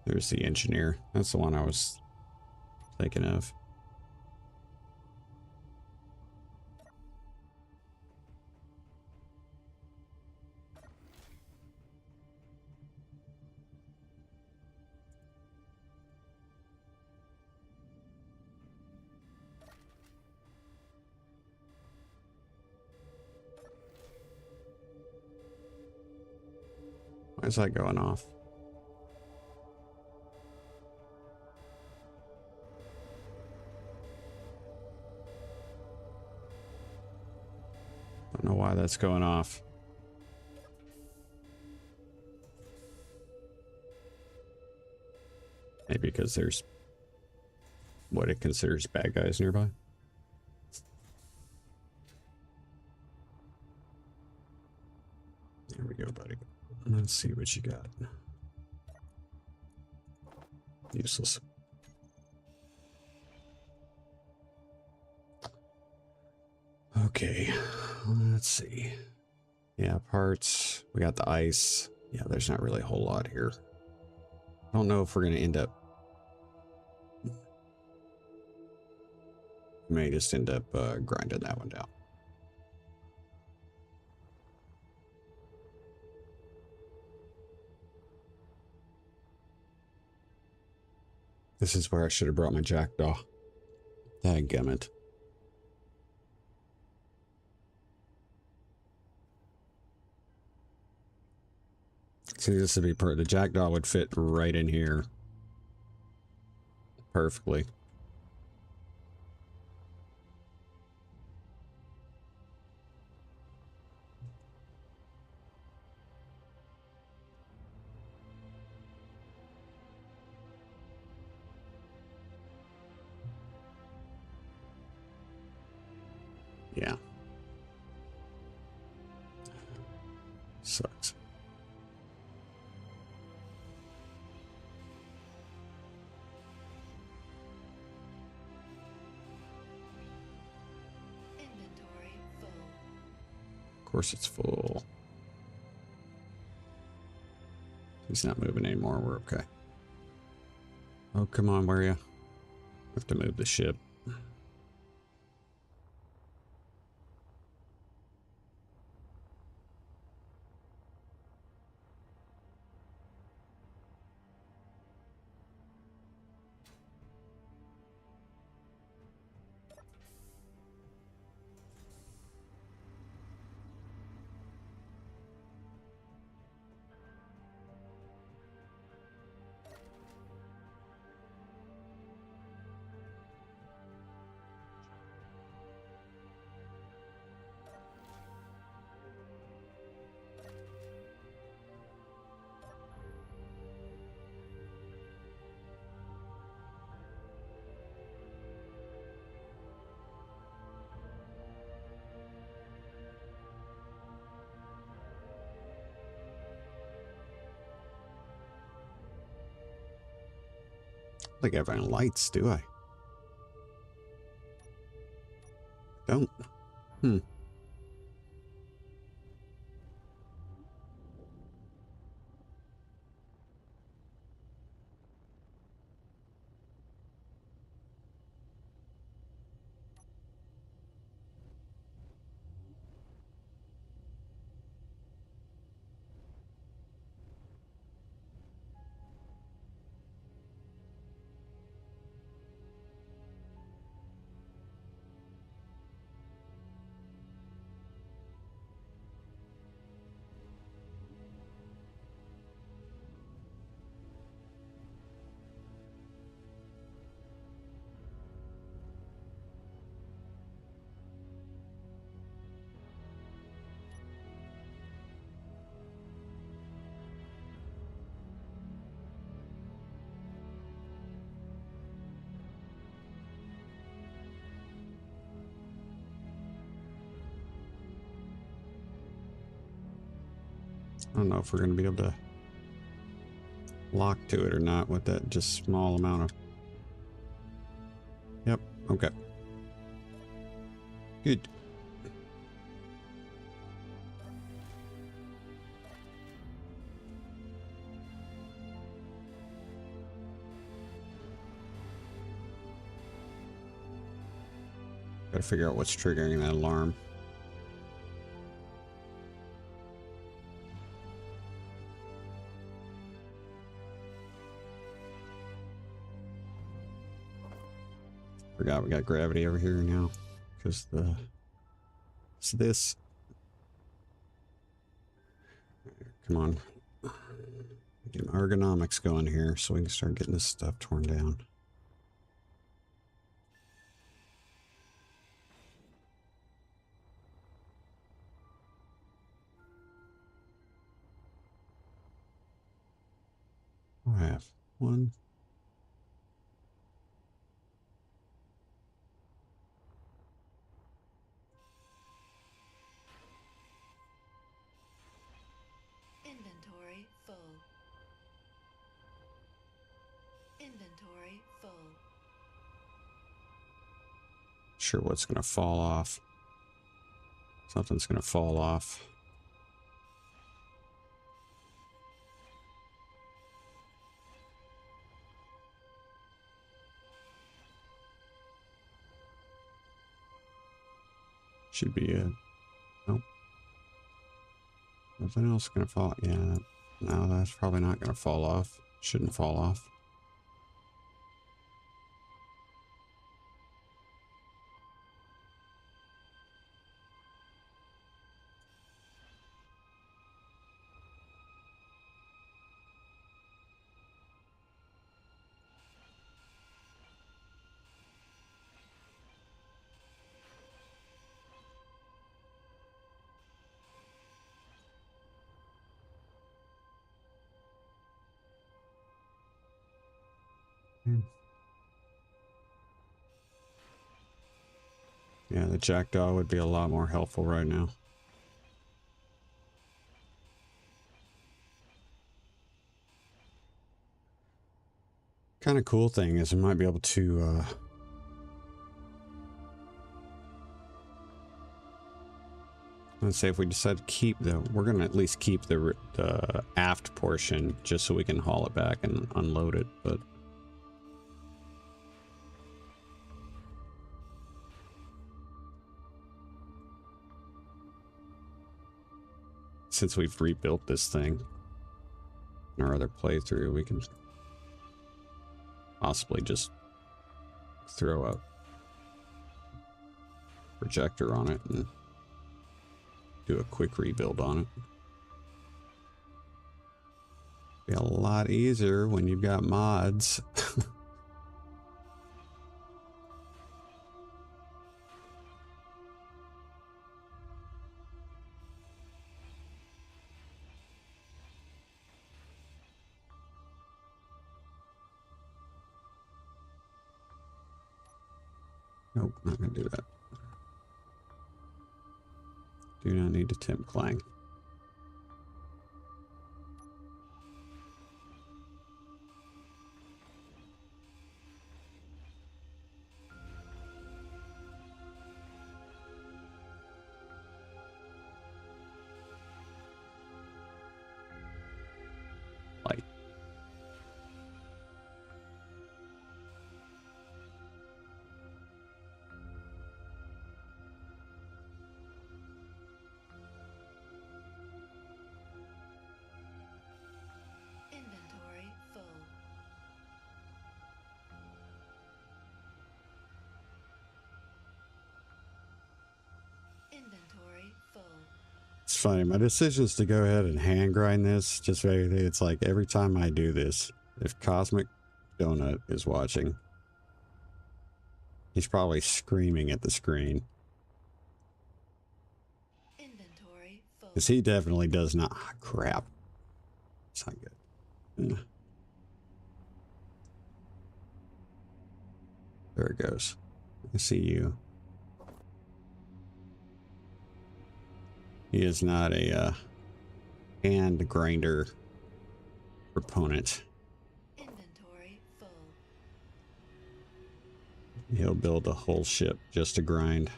there's the engineer. That's the one I was thinking of. Why is that going off? Don't know why that's going off. Maybe because there's what it considers bad guys nearby. There we go, buddy. Let's see what you got. Useless. Okay, let's see. Yeah, parts. We got the ice. Yeah, there's not really a whole lot here. I don't know if we're going to end up... We may just end up grinding that one down. This is where I should have brought my jackdaw. Dadgummit. See, this would be the jackdaw would fit right in here. Perfectly. Yeah. Sucks. Inventory full. Of course it's full. He's not moving anymore. We're okay. Oh, come on, where are you? We have to move the ship. I don't think I have any lights, do I? Don't. I don't know if we're going to be able to lock to it or not with that just small amount of... Yep, okay. Good. Gotta figure out what's triggering that alarm. Forgot we got gravity over here now because it's this. Come on, get ergonomics going here so we can start getting this stuff torn down. I have one. Inventory full. Inventory full. Sure what's gonna fall off. Something's gonna fall off. Should be it. Nope. Nothing else gonna fall. Yeah. No, that's probably not gonna fall off. Shouldn't fall off. Yeah, the jackdaw would be a lot more helpful right now. Kind of cool thing is I might be able to let's say if we decide to keep we're gonna at least keep the aft portion just so we can haul it back and unload it, but since we've rebuilt this thing in our other playthrough, we can possibly just throw a projector on it and do a quick rebuild on it. Be a lot easier when you've got mods. Nope, not gonna do that. Do not need to temp clang. Light. Inventory full. Inventory full. It's funny, my decision is to go ahead and hand grind this. Just very, it's like every time I do this, if Cosmic Donut is watching, he's probably screaming at the screen. Inventory full. Because he definitely does not. Ah, crap. It's not good. Yeah. There it goes. I see you. He is not a and grinder proponent. Inventory full. He'll build a whole ship just to grind.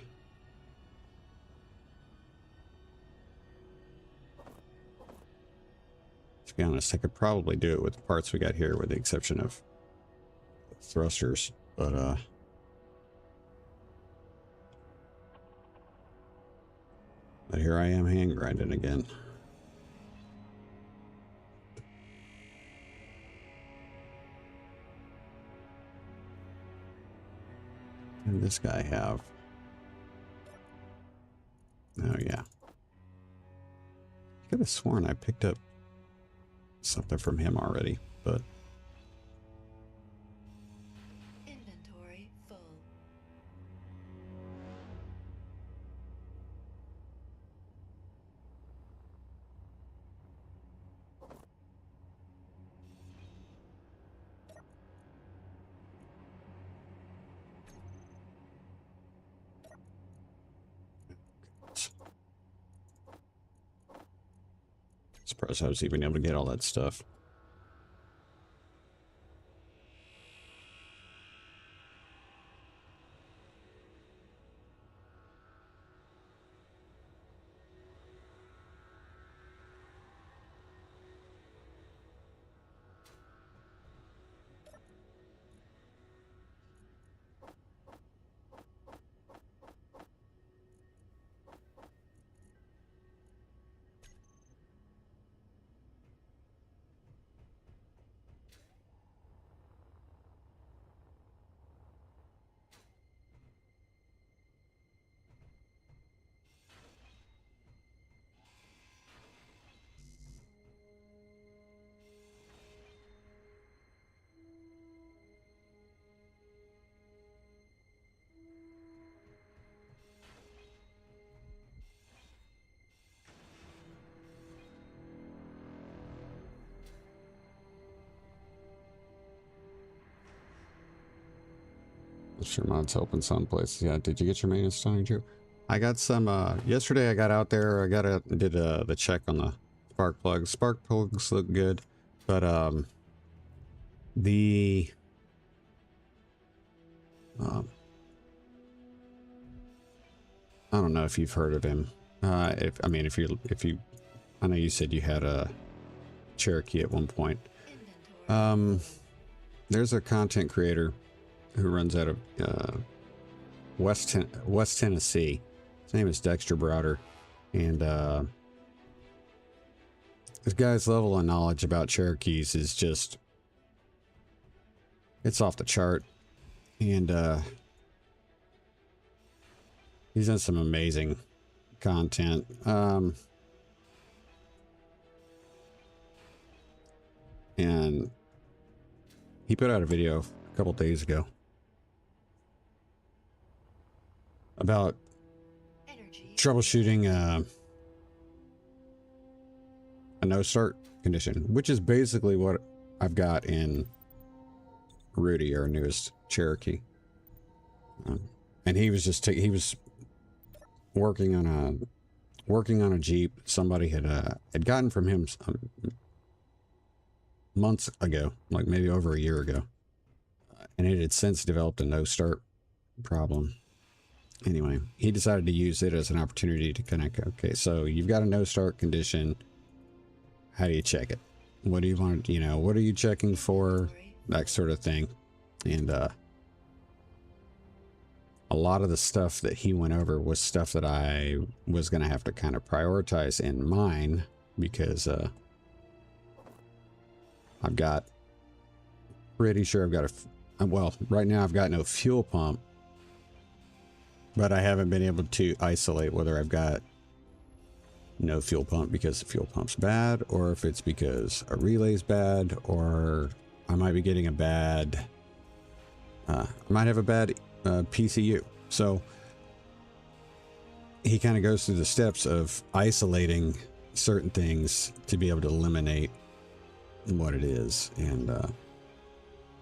To be honest, I could probably do it with the parts we got here, with the exception of thrusters, but here I am hand grinding again. And this guy have? Oh yeah. I could have sworn I picked up something from him already, but Inventory full. surprised I was even able to get all that stuff. Sure, mods open some places. Yeah, did you get your maintenance done too? I got some yesterday. I got out there. I did the check on the spark plugs. Spark plugs look good, but I don't know if you've heard of him. If you I know you said you had a Cherokee at one point. There's a content creator who runs out of West Tennessee. His name is Dexter Browder, and this guy's level of knowledge about Cherokees is just, it's off the chart, and he's done some amazing content. And he put out a video a couple days ago about troubleshooting a no start condition, which is basically what I've got in Rudy, our newest Cherokee. And he was just he was working on a Jeep somebody had gotten from him months ago, like maybe over a year ago, and it had since developed a no start problem. Anyway, he decided to use it as an opportunity to connect. Okay, so you've got a no start condition. How do you check it? What do you want? You know, what are you checking for? That sort of thing. And a lot of the stuff that he went over was stuff that I was going to have to kind of prioritize in mine, because I've got, pretty sure I've got well, right now I've got no fuel pump, but I haven't been able to isolate whether I've got no fuel pump because the fuel pump's bad, or if it's because a relay's bad, or I might be getting a bad, I might have a bad PCU. So he kind of goes through the steps of isolating certain things to be able to eliminate what it is. And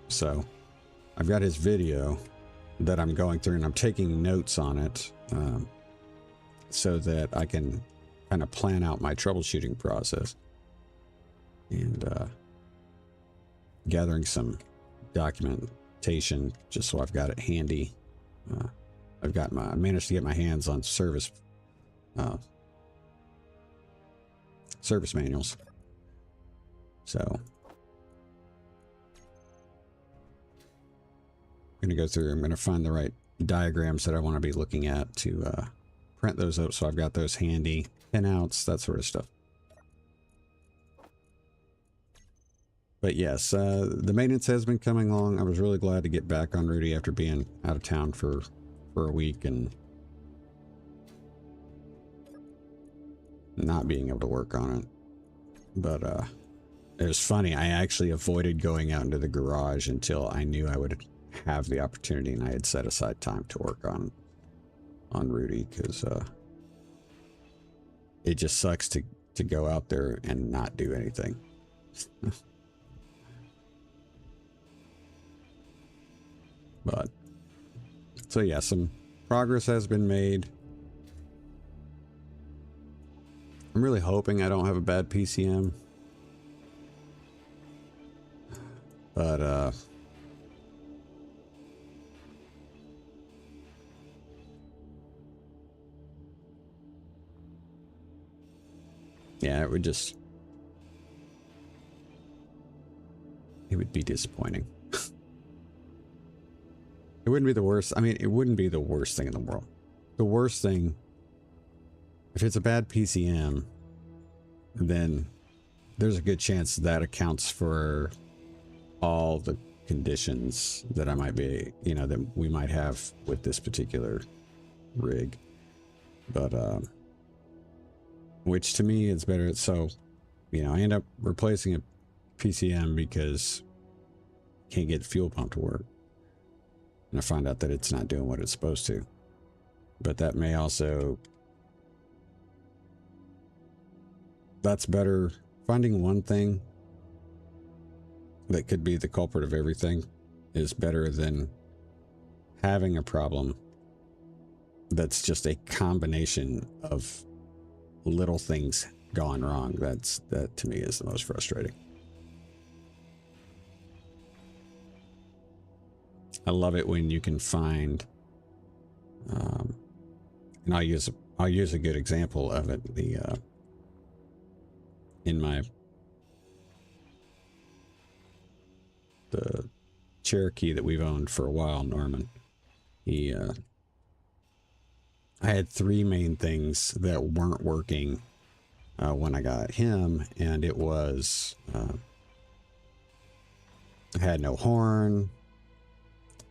so I've got his video that I'm going through, and I'm taking notes on it so that I can kind of plan out my troubleshooting process. and gathering some documentation just so I've got it handy. I managed to get my hands on service manuals. So I'm going to go through, I'm going to find the right diagrams that I want to be looking at to print those out so I've got those handy, pinouts, that sort of stuff. But yes, the maintenance has been coming along. I was really glad to get back on Rudy after being out of town for a week and not being able to work on it. But it was funny. I actually avoided going out into the garage until I knew I would have the opportunity, and I had set aside time to work on Rudy, because it just sucks to go out there and not do anything. But so yeah, some progress has been made. I'm really hoping I don't have a bad PCM. But yeah, it would be disappointing. It wouldn't be the worst. I mean, it wouldn't be the worst thing in the world. The worst thing, if it's a bad PCM, then there's a good chance that accounts for all the conditions that I might be, you know, that we might have with this particular rig. But, which to me is better. So, you know, I end up replacing a PCM because I can't get the fuel pump to work. And I find out that it's not doing what it's supposed to. But that may also... That's better. Finding one thing that could be the culprit of everything is better than having a problem that's just a combination of little things gone wrong. That to me is the most frustrating. I love it when you can find, and I'll use a good example of it. The Cherokee that we've owned for a while, Norman. I had three main things that weren't working when I got him, and it was I had no horn.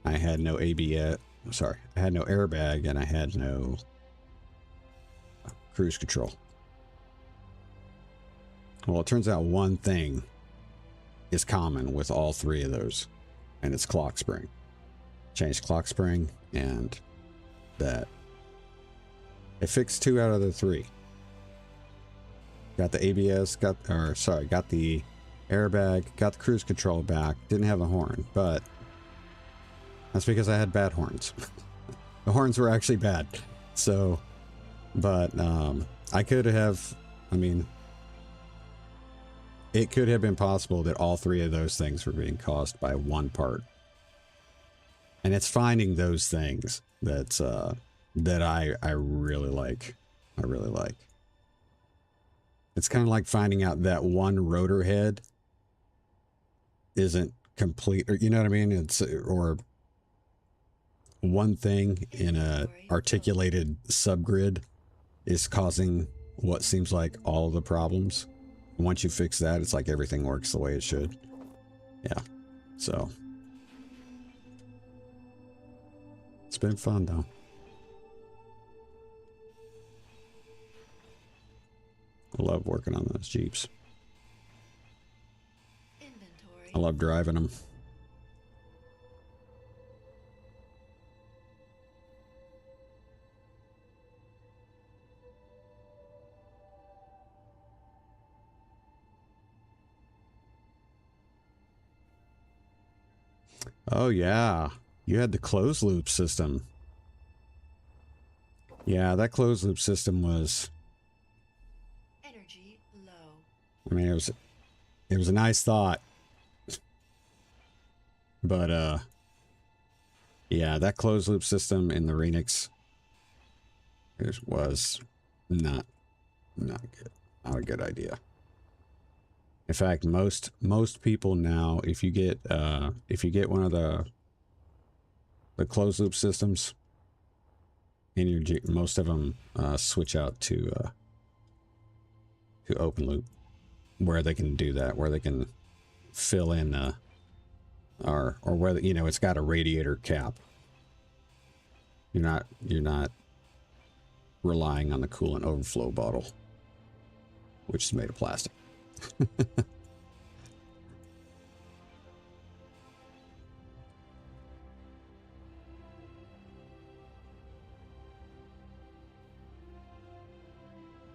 I had no ABS, sorry, I had no airbag, and I had no cruise control. Well, it turns out one thing is common with all three of those, and it's clock spring. Changed clock spring, and that it fixed 2 out of the 3. Got the ABS, got the airbag, got the cruise control back, didn't have the horn, but that's because I had bad horns. The horns were actually bad. So, but I could have, I mean, it could have been possible that all three of those things were being caused by one part. And it's finding those things that's that I really like. I really like. It's kind of like finding out that one rotor head isn't complete, or you know what I mean? It's or one thing in a articulated subgrid is causing what seems like all of the problems. And once you fix that, it's like everything works the way it should. Yeah. So it's been fun though. I love working on those Jeeps. Inventory. I love driving them. Oh yeah, you had the closed loop system. Yeah, that closed loop system was, Energy low. I mean, It was a nice thought. But, yeah, that closed loop system in the Renix was not good. Not a good idea. In fact, most people now, if you get one of the closed loop systems in your most of them switch out to open loop, where they can do that, where they can fill in or whether, you know, it's got a radiator cap. You're not relying on the coolant overflow bottle, which is made of plastic.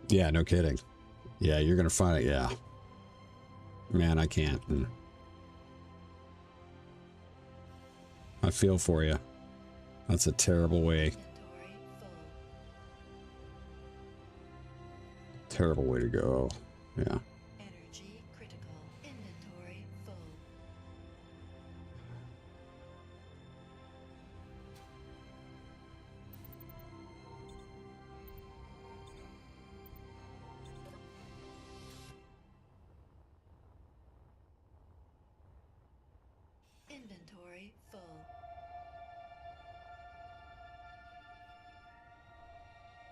Yeah, no kidding. Yeah, you're gonna find it. Yeah, man, I can't. I feel for you. That's a terrible way. Inventory full. Terrible way to go. Yeah. Energy critical. Inventory full. Inventory full.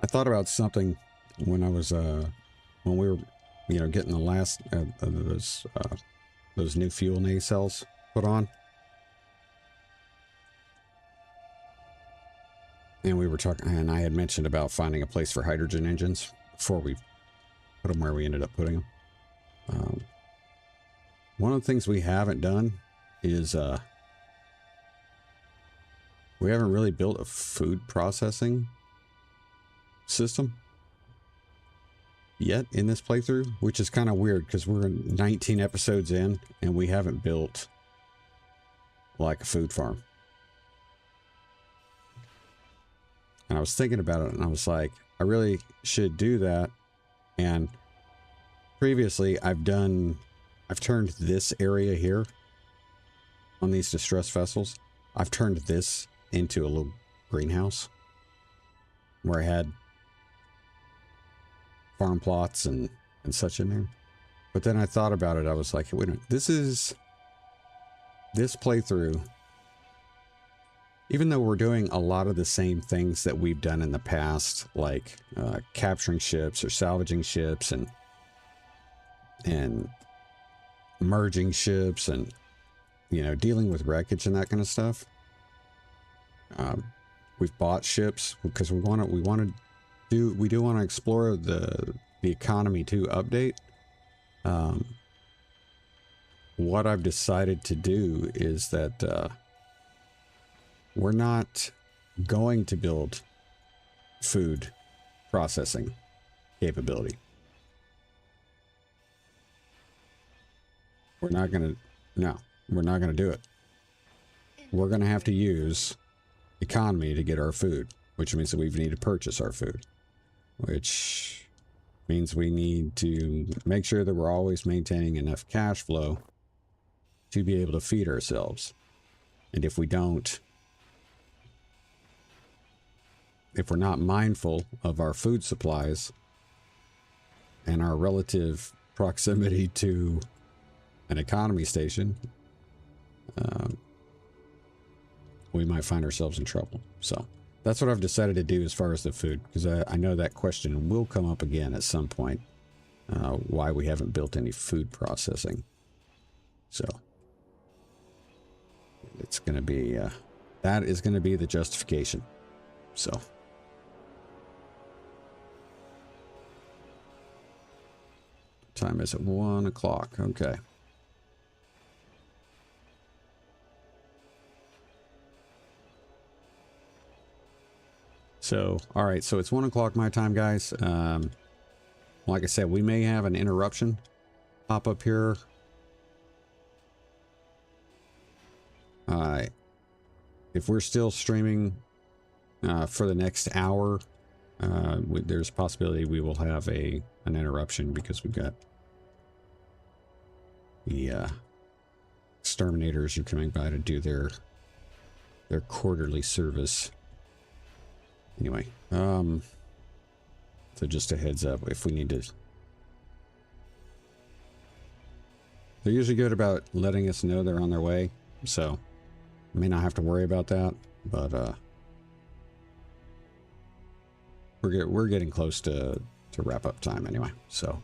I thought about something when I was when we were, you know, getting the last those new fuel nacelles put on, and we were talking, and I had mentioned about finding a place for hydrogen engines before we put them where we ended up putting them. One of the things we haven't done is we haven't really built a food processing system yet in this playthrough, which is kind of weird because we're 19 episodes in and we haven't built like a food farm. And I was thinking about it and I was like, I really should do that. And previously I've turned this area here on these distress vessels. I've turned this into a little greenhouse where I had farm plots and such in there. But then I thought about it. I was like, wait a minute, this playthrough, even though we're doing a lot of the same things that we've done in the past, like capturing ships or salvaging ships and merging ships and, you know, dealing with wreckage and that kind of stuff. We've bought ships because we do want to explore the economy to update. What I've decided to do is that we're not going to build food processing capability. We're not going to do it. We're going to have to use economy to get our food, which means that we need to purchase our food, which means we need to make sure that we're always maintaining enough cash flow to be able to feed ourselves. And if we don't, if we're not mindful of our food supplies and our relative proximity to an economy station, we might find ourselves in trouble. So that's what I've decided to do as far as the food, because I know that question will come up again at some point, why we haven't built any food processing. So it's going to be, that is going to be the justification. So time is at 1 o'clock. Okay. So, all right, so it's 1 o'clock my time, guys. Like I said, we may have an interruption pop up here. If we're still streaming for the next hour, there's a possibility we will have an interruption because we've got the exterminators are coming by to do their quarterly service. Anyway, so just a heads up if we need to. They're usually good about letting us know they're on their way, so may not have to worry about that, but we're getting close to wrap up time anyway, so.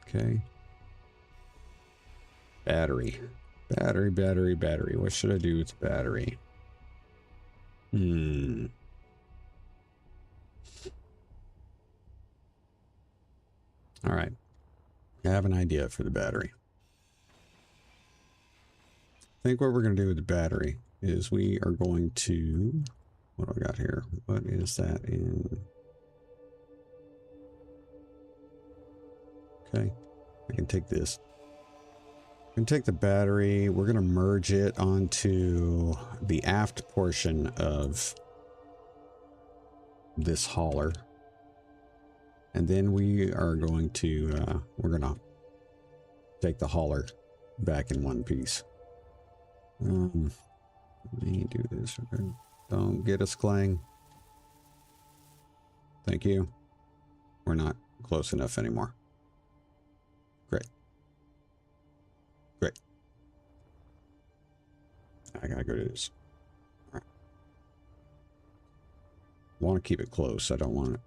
Okay. Battery. Battery. What should I do with battery? All right. I have an idea for the battery. I think what we're going to do with the battery is we are going to... What do I got here? What is that in... Okay. I can take this. I can take the battery. We're going to merge it onto the aft portion of this hauler. And then we are going to, we're going to take the hauler back in one piece. Let me do this. Don't get us, Clang. Thank you. We're not close enough anymore. Great. Great. I gotta go do this. All right. Want to keep it close. I don't want it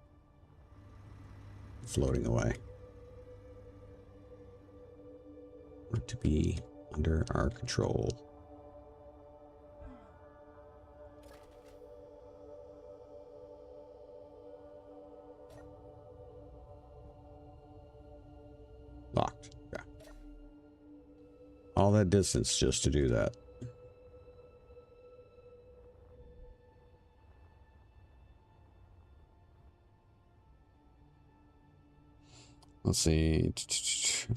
floating away. Want to be under our control. Locked. Yeah. All that distance just to do that. Let's see.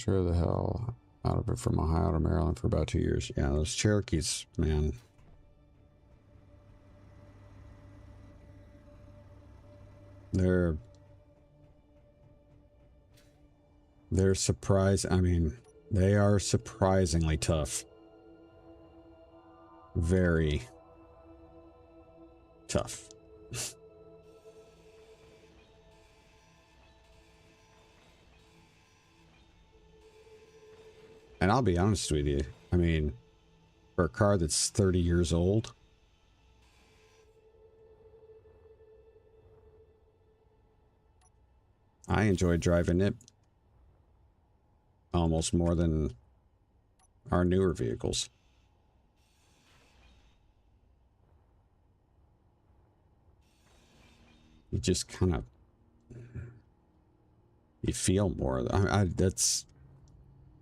Where the hell out of it from Ohio to Maryland for about 2 years. Yeah, those Cherokees, man. They're I mean, they are surprisingly tough. Very tough. And I'll be honest with you, I mean, for a car that's 30 years old, I enjoy driving it almost more than our newer vehicles. You just kind of, you feel more. That's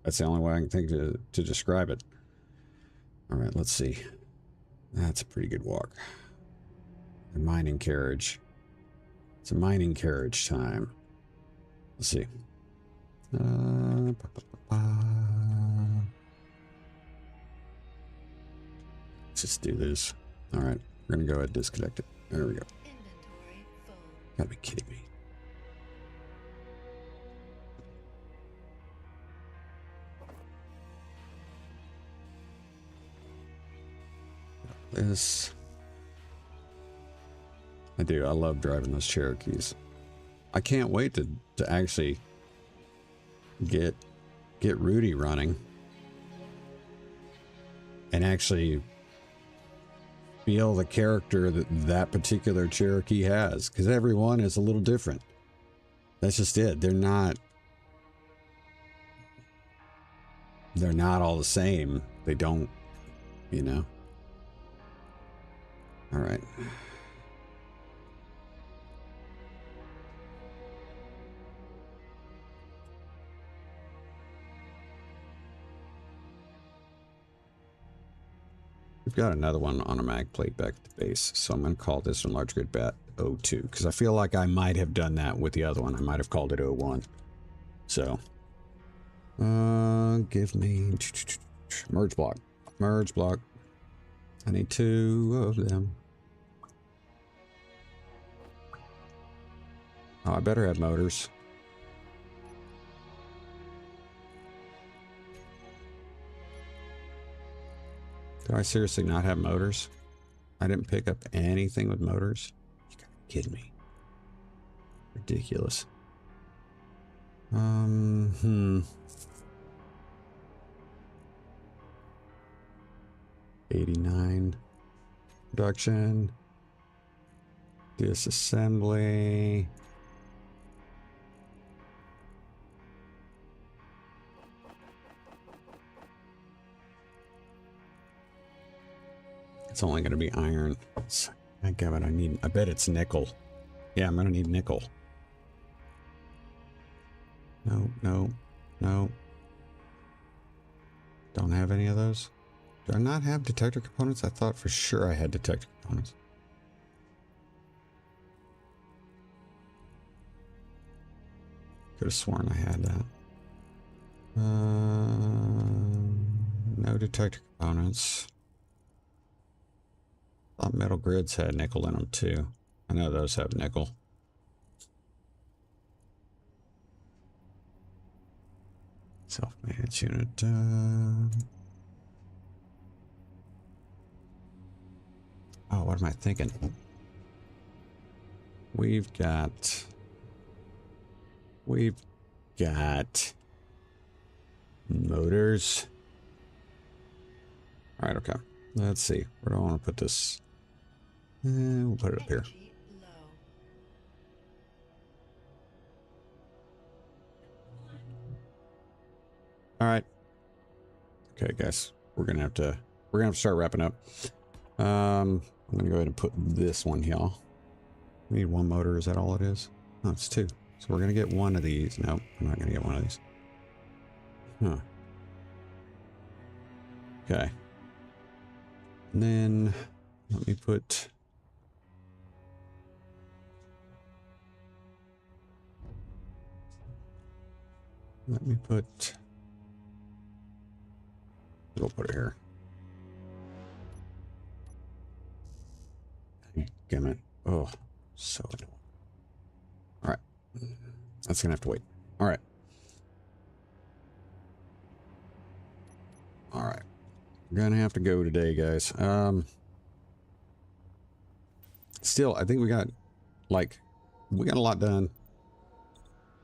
the only way I can think to describe it. All right, let's see. That's a pretty good walk. A mining carriage. It's a mining carriage time. Let's see. Let's just do this. All right, we're gonna go ahead and disconnect it. There we go. Inventory full. Gotta be kidding me. This. I do. I love driving those Cherokees. I can't wait to actually get Rudy running and actually feel the character that particular Cherokee has, because every one is a little different. That's just it. They're not all the same. They don't, you know. All right. We've got another one on a mag plate back at the base, so I'm going to call this one Large Grid Bat 02, because I feel like I might have done that with the other one. I might have called it 01. So, give me merge block. Merge block. I need 2 of them. Oh, I better have motors. Do I seriously not have motors? I didn't pick up anything with motors? You gotta be kidding me. Ridiculous. 89 production. Disassembly. It's only going to be iron. I bet it's nickel. Yeah, I'm going to need nickel. No, no, no. Don't have any of those. Do I not have detector components? I thought for sure I had detector components. Could have sworn I had that. No detector components. Thought metal grids had nickel in them too. I know those have nickel. Self-managed unit. Oh, what am I thinking? We've got motors. All right, okay. Let's see. Where do I want to put this? We'll put it up here. Energy low. All right. Okay, guys. We're gonna have to start wrapping up. I'm gonna go ahead and put this one here. We need one motor. Is that all it is? No, it's two. So we're gonna get one of these. Nope, I'm not gonna get one of these. Huh. Okay. And then let me put. We'll put it here. Damn it. Oh, so annoying. All right. That's going to have to wait. All right. All right. We're going to have to go today, guys. Still, I think we got a lot done.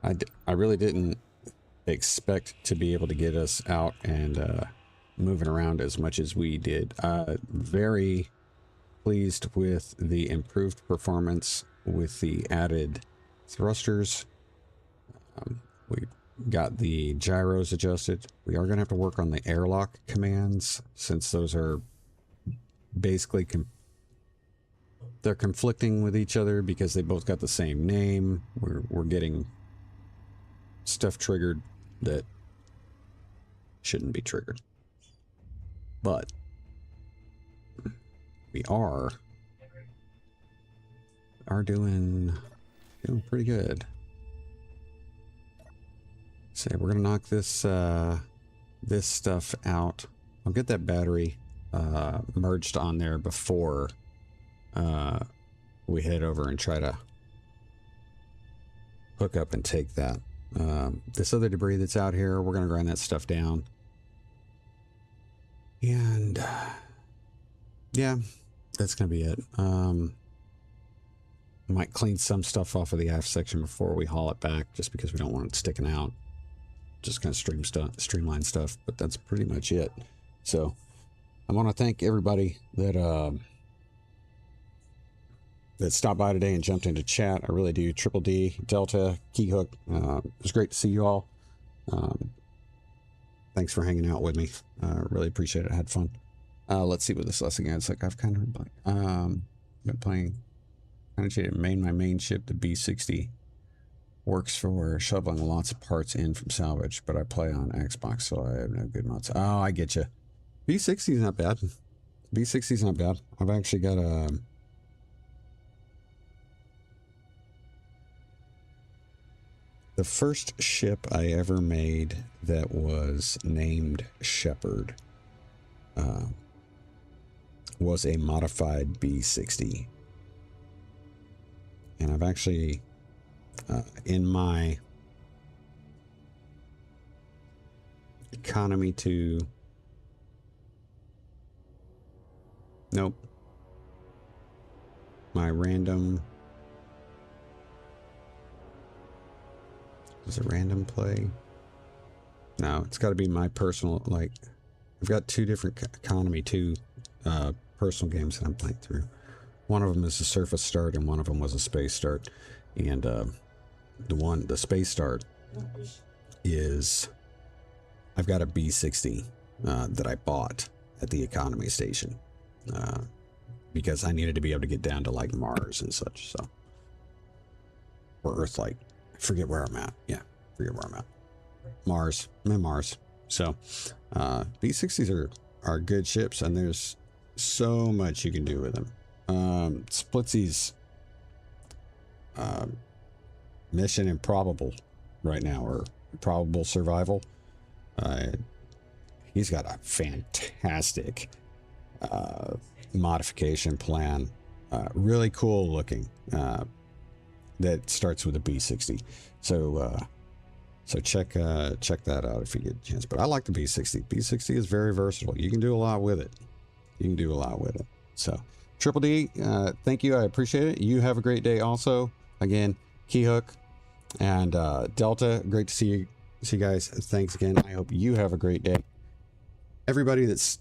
I really didn't expect to be able to get us out and moving around as much as we did. Very pleased with the improved performance with the added thrusters. We got the gyros adjusted. We are going to have to work on the airlock commands since those are basically they're conflicting with each other because they both got the same name. We're getting stuff triggered that shouldn't be triggered. But we are doing pretty good. So we're gonna knock this this stuff out. I'll get that battery merged on there before we head over and try to hook up and take that. This other debris that's out here, we're gonna grind that stuff down. And yeah, that's gonna be it. Might clean some stuff off of the aft section before we haul it back, just because we don't want it sticking out. Just kind of streamline stuff, but that's pretty much it. So I want to thank everybody that stopped by today and jumped into chat. I really do. Triple D, Delta, Keyhook. It was great to see you all. Thanks for hanging out with me. Really appreciate it. I had fun. Let's see what this lesson is. Like I've kind of been playing. My main ship, the B60, works for shoveling lots of parts in from salvage, but I play on Xbox, so I have no good mods. Oh, I get you. B60 is not bad. B60 is not bad. I've actually got a... The first ship I ever made that was named Shepherd was a modified B60. And I've actually in my economy to... Nope. My random... Is it random play? No, it's got to be my personal, like, I've got two different economy, two personal games that I'm playing through. One of them is a surface start and one of them was a space start. And the space start is, I've got a B60 that I bought at the economy station because I needed to be able to get down to like Mars and such, so. Or Earth, like, I forget where I'm at. Yeah, forget where I'm at. Mars. I'm in Mars. So, B60s are good ships, and there's so much you can do with them. Splitsy's mission improbable right now, or probable survival. He's got a fantastic modification plan. Really cool looking. That starts with a B60. So check that out if you get a chance. But I like the B60. B60 is very versatile. You can do a lot with it. So Triple D, thank you. I appreciate it. You have a great day also. Again, Keyhook and Delta, great to see you guys. Thanks again. I hope you have a great day. Everybody that's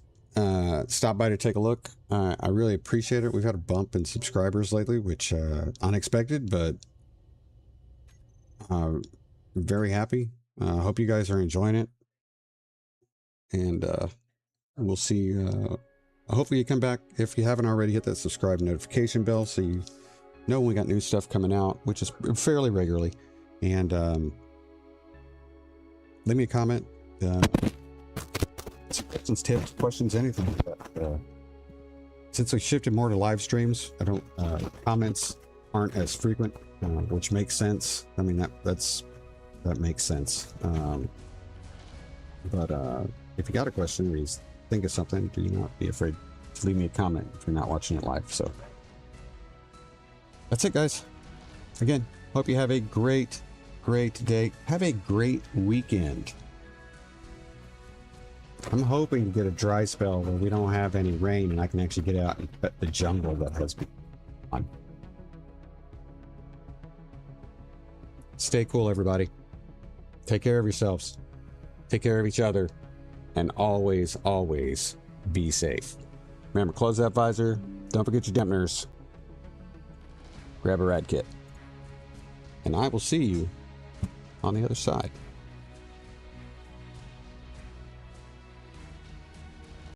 stopped by to take a look, I really appreciate it. We've had a bump in subscribers lately, which unexpected, but very happy. Hope you guys are enjoying it, and we'll see. Hopefully you come back. If you haven't already, hit that subscribe notification bell so you know when we got new stuff coming out, which is fairly regularly. And leave me a comment, suggestions, tips, questions, anything like that. Since we shifted more to live streams, I don't comments aren't as frequent, which makes sense. I mean, that makes sense. But if you got a question or you think of something, do not be afraid to leave me a comment if you're not watching it live. So that's it, guys. Again, hope you have a great day. Have a great weekend. I'm hoping to get a dry spell where we don't have any rain and I can actually get out and pet the jungle that has been on. Stay cool, everybody. Take care of yourselves. Take care of each other. And always, always be safe. Remember, close that visor. Don't forget your dampeners. Grab a rad kit. And I will see you on the other side.